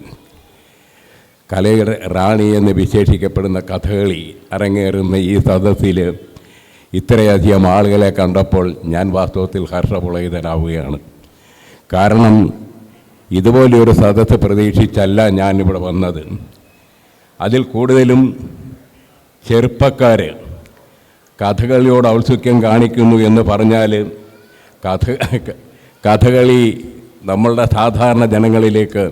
കലയുടെ റാണി എന്ന് വിശേഷിക്കപ്പെടുന്ന കഥകളി അരങ്ങേറുന്ന ഈ സദസ്സിൽ ഇത്രയധികം ആളുകളെ കണ്ടപ്പോൾ ഞാൻ വാസ്തവത്തിൽ ഹർഷപുളകിതനാവുകയാണ്. കാരണം ഇതുപോലെയൊരു സദസ്സ് പ്രതീക്ഷിച്ചല്ല ഞാനിവിടെ വന്നത്. അതിൽ കൂടുതലും ചെറുപ്പക്കാർ കഥകളിയോട് ഔത്സുക്യം കാണിക്കുന്നു എന്ന് പറഞ്ഞാൽ കഥകളി നമ്മളുടെ സാധാരണ ജനങ്ങളിലേക്ക്,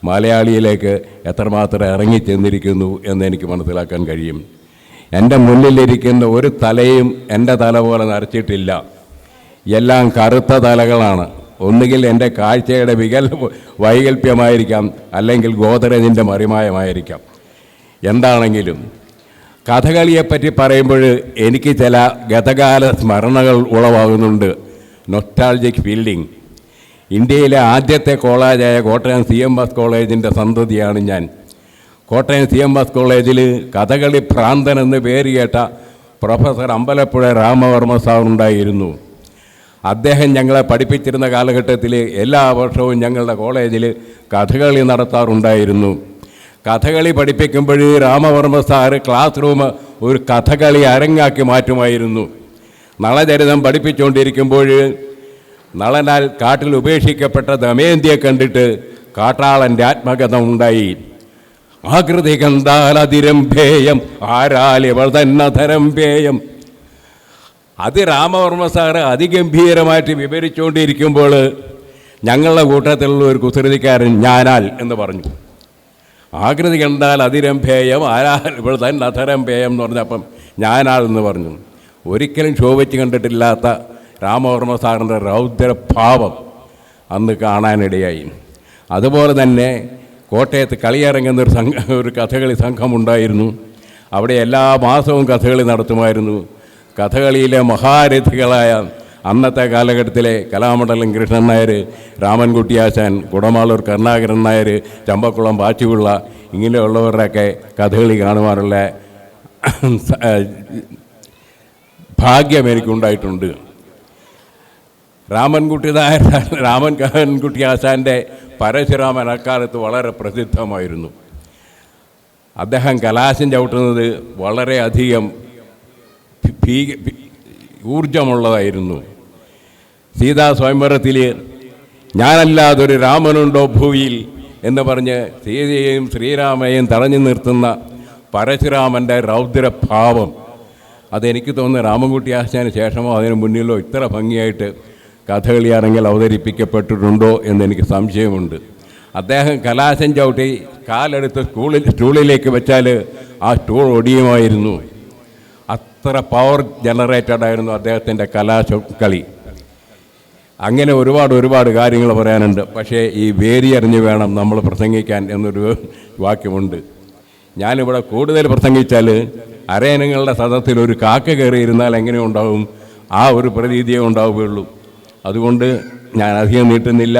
മലയാളിയിലേക്ക് എത്രമാത്രം ഇറങ്ങിച്ചെന്നിരിക്കുന്നു എന്നെനിക്ക് മനസ്സിലാക്കാൻ കഴിയും. എൻ്റെ മുന്നിലിരിക്കുന്ന ഒരു തലയും എൻ്റെ തല പോലെ നരച്ചിട്ടില്ല. എല്ലാം കറുത്ത തലകളാണ്. ഒന്നുകിൽ എൻ്റെ കാഴ്ചയുടെ വൈകല്പ്യമായിരിക്കാം, അല്ലെങ്കിൽ ഗോദരേജിൻ്റെ മറിമായമായിരിക്കാം. എന്താണെങ്കിലും കഥകളിയെപ്പറ്റി പറയുമ്പോൾ എനിക്ക് ചില ഗതകാല സ്മരണകൾ ഉളവാകുന്നുണ്ട്. Nostalgic feeling. ഇന്ത്യയിലെ ആദ്യത്തെ കോളേജായ കോട്ടയം CMS കോളേജിൻ്റെ സന്തതിയാണ് ഞാൻ. കോട്ടയം CMS കോളേജിൽ കഥകളി ഭ്രാന്തൻ എന്ന് പേര് കേട്ട പ്രൊഫസർ അമ്പലപ്പുഴ രാമവർമ്മ സാർ ഉണ്ടായിരുന്നു. അദ്ദേഹം ഞങ്ങളെ പഠിപ്പിച്ചിരുന്ന കാലഘട്ടത്തിൽ എല്ലാ വർഷവും ഞങ്ങളുടെ കോളേജിൽ കഥകളി നടത്താറുണ്ടായിരുന്നു. കഥകളി പഠിപ്പിക്കുമ്പോൾ രാമവർമ്മ സാറ് ക്ലാസ് റൂം ഒരു കഥകളി അരങ്ങാക്കി മാറ്റുമായിരുന്നു. നളചരിതം പഠിപ്പിച്ചുകൊണ്ടിരിക്കുമ്പോൾ നളനാൽ കാട്ടിൽ ഉപേക്ഷിക്കപ്പെട്ട ദമയന്തിയെ കണ്ടിട്ട് കാട്ടാളൻ്റെ ആത്മകഥ ഉണ്ടായി. ആകൃതി കണ്ടാലതിരംഭേയം ആരാലിവൾ തന്നധരംഭേയം. അത് രാമവർമ്മ സാറ് അതിഗംഭീരമായിട്ട് വിവരിച്ചുകൊണ്ടിരിക്കുമ്പോൾ ഞങ്ങളുടെ കൂട്ടത്തിലുള്ള ഒരു കുസൃതിക്കാരൻ ഞാനാൽ എന്ന് പറഞ്ഞു. ആകൃതി കണ്ടാൽ അതിരംഭേയം ആരാലിവൾ തന്നധരംഭേയം എന്ന് പറഞ്ഞപ്പം ഞാനാൾ എന്ന് പറഞ്ഞു. ഒരിക്കലും ശോഭിച്ച് കണ്ടിട്ടില്ലാത്ത രാമവർമ്മ സാറിൻ്റെ രൗദ്രഭാവം അന്ന് കാണാനിടയായി. അതുപോലെ തന്നെ കോട്ടയത്ത് കളിയിറങ്ങുന്നൊരു ഒരു കഥകളി സംഘമുണ്ടായിരുന്നു. അവിടെ എല്ലാ മാസവും കഥകളി നടത്തുമായിരുന്നു. കഥകളിയിലെ മഹാരഥികളായ അന്നത്തെ കാലഘട്ടത്തിലെ കലാമണ്ഡലം കൃഷ്ണൻ നായർ, രാമൻകുട്ടിയാശാൻ, കുടമാളൂർ കരുണാകരൻ നായർ, ചമ്പക്കുളം പാച്ചുപിള്ള, ഇങ്ങനെയുള്ളവരുടെയൊക്കെ കഥകളി കാണുവാനുള്ള ഭാഗ്യം എനിക്കുണ്ടായിട്ടുണ്ട്. രാമൻകുട്ടി ആശാൻ്റെ പരശുരാമൻ അക്കാലത്ത് വളരെ പ്രസിദ്ധമായിരുന്നു. അദ്ദേഹം കലാശം ചവിട്ടുന്നത് വളരെയധികം ഊർജമുള്ളതായിരുന്നു. സീതാ സ്വയംവരത്തിൽ ഞാനല്ലാതൊരു രാമനുണ്ടോ ഭൂവിയിൽ എന്ന് പറഞ്ഞ് സീതയെയും ശ്രീരാമയെയും തടഞ്ഞു നിർത്തുന്ന പരശുരാമൻ്റെ രൗദ്രഭാവം അതെനിക്ക് തോന്നുന്നു രാമൻകുട്ടി ആശാന് ശേഷമോ അതിന് മുന്നിലോ ഇത്ര ഭംഗിയായിട്ട് കഥകളി അരങ്ങിൽ അവതരിപ്പിക്കപ്പെട്ടിട്ടുണ്ടോ എന്നെനിക്ക് സംശയമുണ്ട്. അദ്ദേഹം കലാശം ചവിട്ടി കാലെടുത്ത് സ്റ്റൂളിലേക്ക് വെച്ചാൽ ആ സ്റ്റൂൾ ഒടിയുമായിരുന്നു. അത്ര പവർ ജനറേറ്റഡായിരുന്നു അദ്ദേഹത്തിൻ്റെ കളി. അങ്ങനെ ഒരുപാട് കാര്യങ്ങൾ പറയാനുണ്ട്. പക്ഷേ ഈ വേദി അറിഞ്ഞ് വേണം നമ്മൾ പ്രസംഗിക്കാൻ എന്നൊരു വാക്യമുണ്ട്. ഞാനിവിടെ കൂടുതൽ പ്രസംഗിച്ചാൽ അരയനങ്ങളുടെ സദസ്സിൽ ഒരു കാക്ക കയറിയിരുന്നാൽ എങ്ങനെ ഉണ്ടാവും, ആ ഒരു പ്രതീതിയേ ഉണ്ടാവുകയുള്ളൂ. അതുകൊണ്ട് ഞാൻ അധികം നീട്ടുന്നില്ല.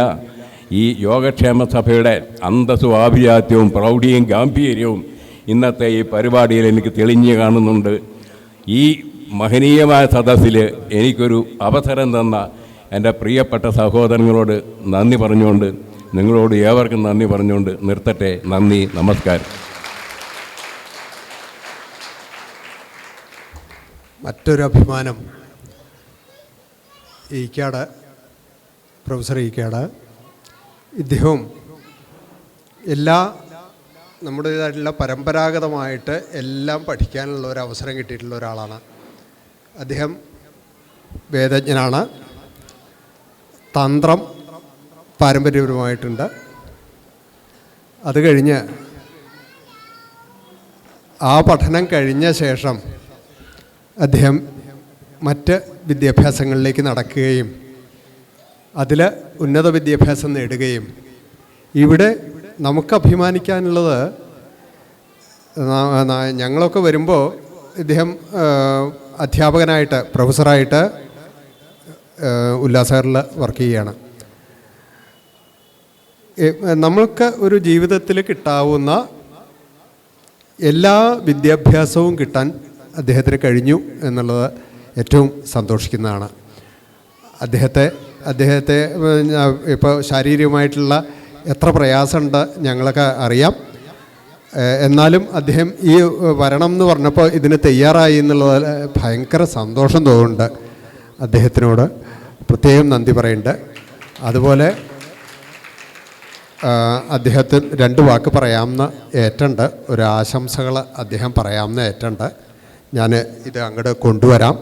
ഈ യോഗക്ഷേമ സഭയുടെ അന്തസ്സും ആഭിജാത്യവും പ്രൗഢിയും ഗാംഭീര്യവും ഇന്നത്തെ ഈ പരിപാടിയിൽ എനിക്ക് തെളിഞ്ഞു കാണുന്നുണ്ട്. ഈ മഹനീയമായ സദസ്സിൽ എനിക്കൊരു അവസരം തന്ന എൻ്റെ പ്രിയപ്പെട്ട സഹോദരങ്ങളോട് നന്ദി പറഞ്ഞുകൊണ്ട്, നിങ്ങളോട് ഏവർക്കും നന്ദി പറഞ്ഞുകൊണ്ട് നിർത്തട്ടെ. നന്ദി, നമസ്കാരം. മറ്റൊരു അഭിമാനം ഈക്കാട്, പ്രൊഫസർ ഈക്കാട്. ഇദ്ദേഹവും നമ്മുടേതായിട്ടുള്ള പരമ്പരാഗതമായിട്ട് എല്ലാം പഠിക്കാനുള്ള ഒരു അവസരം കിട്ടിയിട്ടുള്ള ഒരാളാണ്. അദ്ദേഹം വേദജ്ഞനാണ്. തന്ത്രം പാരമ്പര്യപരമായിട്ടുണ്ട്. അത് കഴിഞ്ഞ് ആ പഠനം കഴിഞ്ഞ ശേഷം അദ്ദേഹം മറ്റ് വിദ്യാഭ്യാസങ്ങളിലേക്ക് നടക്കുകയും അതിൽ ഉന്നത വിദ്യാഭ്യാസം നേടുകയും, ഇവിടെ നമുക്ക് അഭിമാനിക്കാനുള്ളത്, ഞങ്ങളൊക്കെ വരുമ്പോൾ ഇദ്ദേഹം അധ്യാപകനായിട്ട്, പ്രൊഫസറായിട്ട് ഉല്ലാസറിൽ വർക്ക് ചെയ്യുകയാണ്. നമ്മൾക്ക് ഒരു ജീവിതത്തിൽ കിട്ടാവുന്ന എല്ലാ വിദ്യാഭ്യാസവും കിട്ടാൻ അദ്ദേഹത്തിന് കഴിഞ്ഞു എന്നുള്ളത് ഏറ്റവും സന്തോഷിക്കുന്നതാണ്. അദ്ദേഹത്തെ ഇപ്പോൾ ശാരീരികമായിട്ടുള്ള എത്ര പ്രയാസമുണ്ട് ഞങ്ങളൊക്കെ അറിയാം. എന്നാലും അദ്ദേഹം ഈ വരണം എന്ന് പറഞ്ഞപ്പോൾ ഇതിന് തയ്യാറായി എന്നുള്ളത് ഭയങ്കര സന്തോഷം തോന്നുന്നുണ്ട്. അദ്ദേഹത്തിനോട് പ്രത്യേകം നന്ദി പറയുന്നുണ്ട്. അതുപോലെ അദ്ദേഹത്തിന് 2 വാക്ക് പറയാമെന്ന് ഏറ്റുണ്ട്. ഒരു ആശംസകൾ അദ്ദേഹം പറയാമെന്ന് ഏറ്റുണ്ട്. ഞാൻ ഇത് അങ്ങോട്ട് കൊണ്ടുവരാം.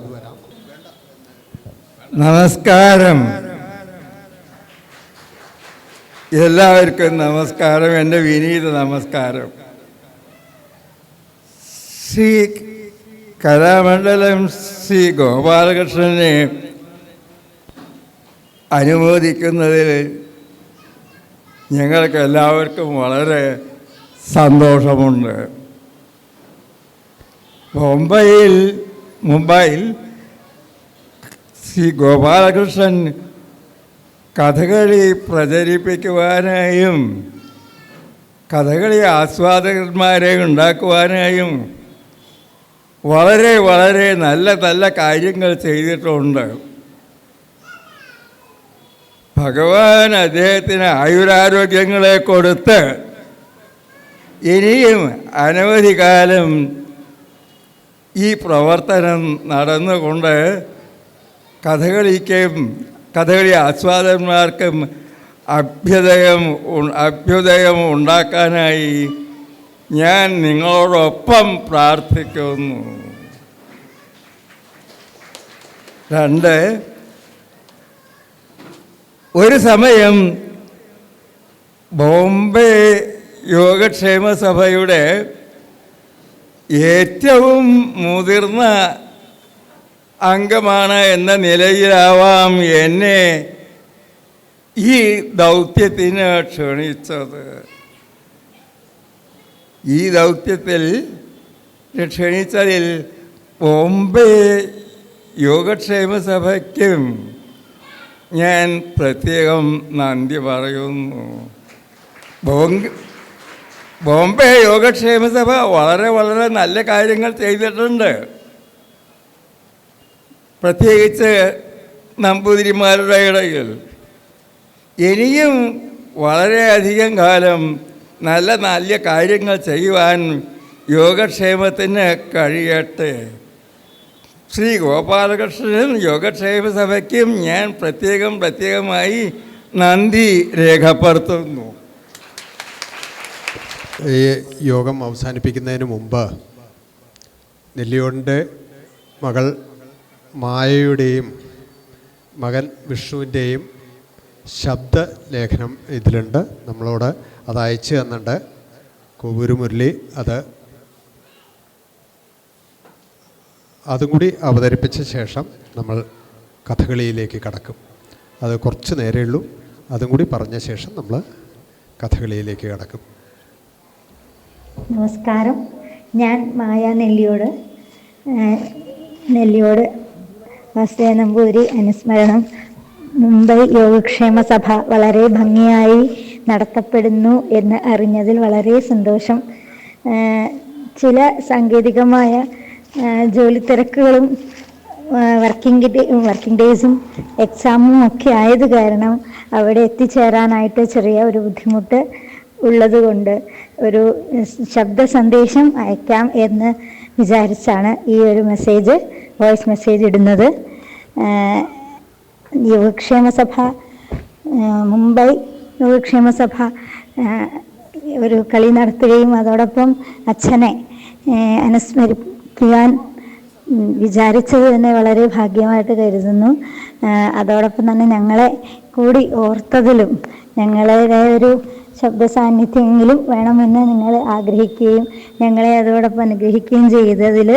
നമസ്കാരം, എല്ലാവർക്കും നമസ്കാരം. എൻ്റെ വിനീത നമസ്കാരം. ശ്രീ കലാമണ്ഡലം ശ്രീ ഗോപാലകൃഷ്ണനെ അനുമോദിക്കുന്നതിൽ ഞങ്ങൾക്ക് എല്ലാവർക്കും വളരെ സന്തോഷമുണ്ട്. മുംബൈയിൽ ശ്രീ ഗോപാലകൃഷ്ണൻ കഥകളി പ്രചരിപ്പിക്കുവാനായും കഥകളി ആസ്വാദകന്മാരെ ഉണ്ടാക്കുവാനായും വളരെ വളരെ നല്ല കാര്യങ്ങൾ ചെയ്തിട്ടുണ്ട്. ഭഗവാൻ അദ്ദേഹത്തിന് ആയുരാരോഗ്യങ്ങളെ കൊടുത്ത് ഇനിയും അനവധി കാലം ഈ പ്രവർത്തനം നടന്നുകൊണ്ട് കഥകളി ആസ്വാദകന്മാർക്കും അഭ്യുദയം ഉണ്ടാക്കാനായി ഞാൻ നിങ്ങളോടൊപ്പം പ്രാർത്ഥിക്കുന്നു. 2, ഒരു സമയം ബോംബെ യോഗക്ഷേമ സഭയുടെ ഏറ്റവും മുതിർന്ന അംഗമാണ് എന്ന നിലയിലാവാം എന്നെ ഈ ദൗത്യത്തിന് ക്ഷണിച്ചത്. ഈ ദൗത്യത്തിൽ ക്ഷണിച്ചതിൽ ബോംബെ യോഗക്ഷേമ സഭയ്ക്കും ഞാൻ പ്രത്യേകം നന്ദി പറയുന്നു. ബോംബെ യോഗക്ഷേമ സഭ വളരെ വളരെ നല്ല കാര്യങ്ങൾ ചെയ്തിട്ടുണ്ട്. പ്രത്യേകിച്ച് നമ്പൂതിരിമാരുടെ ഇടയിൽ ഇനിയും വളരെയധികം കാലം നല്ല കാര്യങ്ങൾ ചെയ്യുവാൻ യോഗക്ഷേമത്തിന് കഴിയട്ടെ. ശ്രീ ഗോപാലകൃഷ്ണൻ യോഗക്ഷേമ സഭയ്ക്കും ഞാൻ പ്രത്യേകമായി നന്ദി രേഖപ്പെടുത്തുന്നു. ഈ യോഗം അവസാനിപ്പിക്കുന്നതിന് മുമ്പ് നെല്ലിയോടിൻ്റെ മകൾ മായയുടെയും മകൻ വിഷ്ണുവിൻ്റെയും ശബ്ദലേഖനം ഇതിലുണ്ട്, നമ്മളോട് അത് അയച്ചു തന്നിട്ടുണ്ട്. കോവൂര് മുരളി അതും കൂടി അവതരിപ്പിച്ച ശേഷം നമ്മൾ കഥകളിയിലേക്ക് കടക്കും. അത് കുറച്ച് നേരേ ഉള്ളൂ. അതും കൂടി പറഞ്ഞ ശേഷം നമ്മൾ കഥകളിയിലേക്ക് കടക്കും. നമസ്കാരം, ഞാൻ മായ നെല്ലിയോട് വാസുദേവ നമ്പൂതിരി അനുസ്മരണം. മുംബൈ യോഗക്ഷേമ സഭ വളരെ ഭംഗിയായി നടത്തപ്പെടുന്നു എന്ന് അറിഞ്ഞതിൽ വളരെ സന്തോഷം. ചില സാങ്കേതികമായ ജോലി തിരക്കുകളും വർക്കിംഗ് ഡേയ്സും എക്സാമും ഒക്കെ ആയത് കാരണം അവിടെ എത്തിച്ചേരാനായിട്ട് ചെറിയ ഒരു ബുദ്ധിമുട്ട് ഉള്ളതുകൊണ്ട് ഒരു ശബ്ദ സന്ദേശം അയക്കാം എന്ന് വിചാരിച്ചാണ് ഈ ഒരു വോയിസ് മെസ്സേജ് ഇടുന്നത്. യോഗക്ഷേമ സഭ, മുംബൈ യോഗക്ഷേമ സഭ ഒരു കളി നടത്തുകയും അതോടൊപ്പം അച്ഛനെ അനുസ്മരിക്കാൻ വിചാരിച്ചത് തന്നെ വളരെ ഭാഗ്യമായിട്ട് കരുതുന്നു. അതോടൊപ്പം തന്നെ ഞങ്ങളെ കൂടി ഓർത്തതിലും ഞങ്ങളുടെ ഒരു ശബ്ദ സാന്നിധ്യമെങ്കിലും വേണമെന്ന് നിങ്ങൾ ആഗ്രഹിക്കുകയും ഞങ്ങളെ അതോടൊപ്പം അനുഗ്രഹിക്കുകയും ചെയ്തതിൽ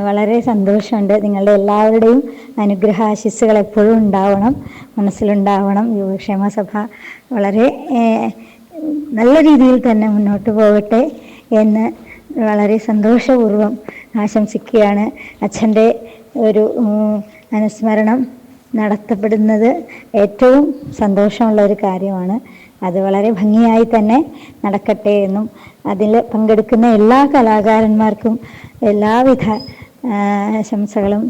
വളരെ സന്തോഷമുണ്ട്. നിങ്ങളുടെ എല്ലാവരുടെയും അനുഗ്രഹാശിസ്സുകൾ എപ്പോഴും ഉണ്ടാവണം, മനസ്സിലുണ്ടാവണം. യോഗക്ഷേമ സഭ വളരെ നല്ല രീതിയിൽ തന്നെ മുന്നോട്ട് പോകട്ടെ എന്ന് വളരെ സന്തോഷപൂർവ്വം ആശംസിക്കുകയാണ്. അച്ഛൻ്റെ ഒരു അനുസ്മരണം നടത്തപ്പെടുന്നത് ഏറ്റവും സന്തോഷമുള്ള ഒരു കാര്യമാണ്. അത് വളരെ ഭംഗിയായി തന്നെ നടക്കട്ടെ എന്നും അതിൽ പങ്കെടുക്കുന്ന എല്ലാ കലാകാരന്മാർക്കും എല്ലാവിധ ആശംസകളും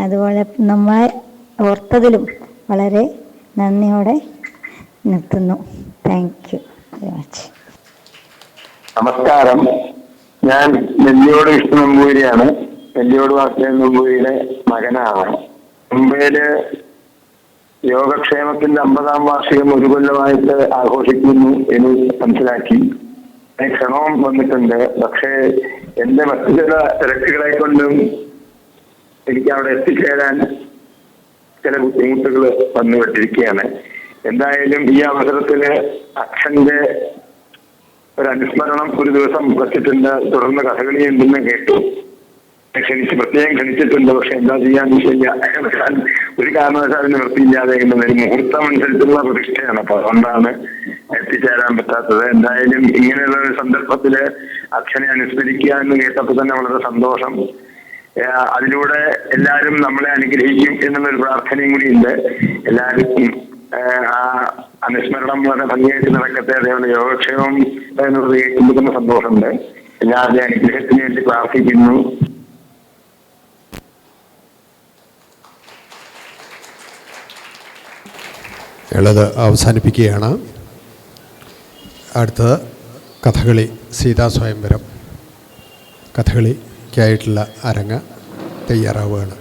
അതുപോലെ നമ്മളെ ഓർത്തതിലും വളരെ നന്ദിയോടെ നിർത്തുന്നു. Thank you very much. നമസ്കാരം, ഞാൻ നെല്ലിയോട് വിഷ്ണു നമ്പൂതിരിയാണ്. നെല്ലിയോട് വാസുദേവ നമ്പൂതിരിയുടെ മകനാണ്. മുംബൈയില് യോഗക്ഷേമത്തിന്റെ 50-ാം വാർഷികം ഒരു കൊല്ലമായിട്ട് ആഘോഷിക്കുന്നു എന്ന് മനസ്സിലാക്കി. ക്ഷണവും വന്നിട്ടുണ്ട്. പക്ഷേ എന്റെ മറ്റു ചില തിരക്കുകളെ കൊണ്ടും എനിക്ക് അവിടെ എത്തിച്ചേരാൻ ചില ബുദ്ധിമുട്ടുകൾ വന്നുപെട്ടിരിക്കുകയാണ്. എന്തായാലും ഈ അവസരത്തില് അച്ഛന്റെ ഒരു അനുസ്മരണം ഒരു ദിവസം വച്ചിട്ടുണ്ട്. തുടർന്ന് കഥകളി ഉണ്ടെന്ന് കേട്ടു. പ്രത്യേകം ക്ഷണിച്ചിട്ടുണ്ട്. പക്ഷെ എന്താ ചെയ്യാന്ന് വെച്ചാൽ ഒരു കാരണവശാലും നിവൃത്തിയില്ലാതെ ഒരു മുഹൂർത്തം അനുസരിച്ചുള്ള പ്രതിഷ്ഠയാണ്. അപ്പൊ അതുകൊണ്ടാണ് എത്തിച്ചേരാൻ പറ്റാത്തത്. എന്തായാലും ഇങ്ങനെയുള്ള ഒരു സന്ദർഭത്തില് അച്ഛനെ അനുസ്മരിക്കുക എന്ന് കേട്ടപ്പോൾ തന്നെ വളരെ സന്തോഷം. അതിലൂടെ എല്ലാവരും നമ്മളെ അനുഗ്രഹിക്കും എന്നുള്ളൊരു പ്രാർത്ഥനയും കൂടി ഉണ്ട്. എല്ലാവർക്കും ആ അനുസ്മരണം വളരെ ഭംഗിയായിട്ട് നടക്കട്ടെ. അതേപോലെ യോഗക്ഷേമം എന്നുള്ളത് കേൾക്കുമ്പോൾ തന്നെ സന്തോഷമുണ്ട്. എല്ലാവരുടെയും അനുഗ്രഹത്തിന് വേണ്ടി പ്രാർത്ഥിക്കുന്നു. ഉള്ളത് അവസാനിപ്പിക്കുകയാണ്. അടുത്തത് കഥകളി സീതാ സ്വയംവരം. കഥകളിക്കായിട്ടുള്ള അരങ്ങ് തയ്യാറാവുകയാണ്.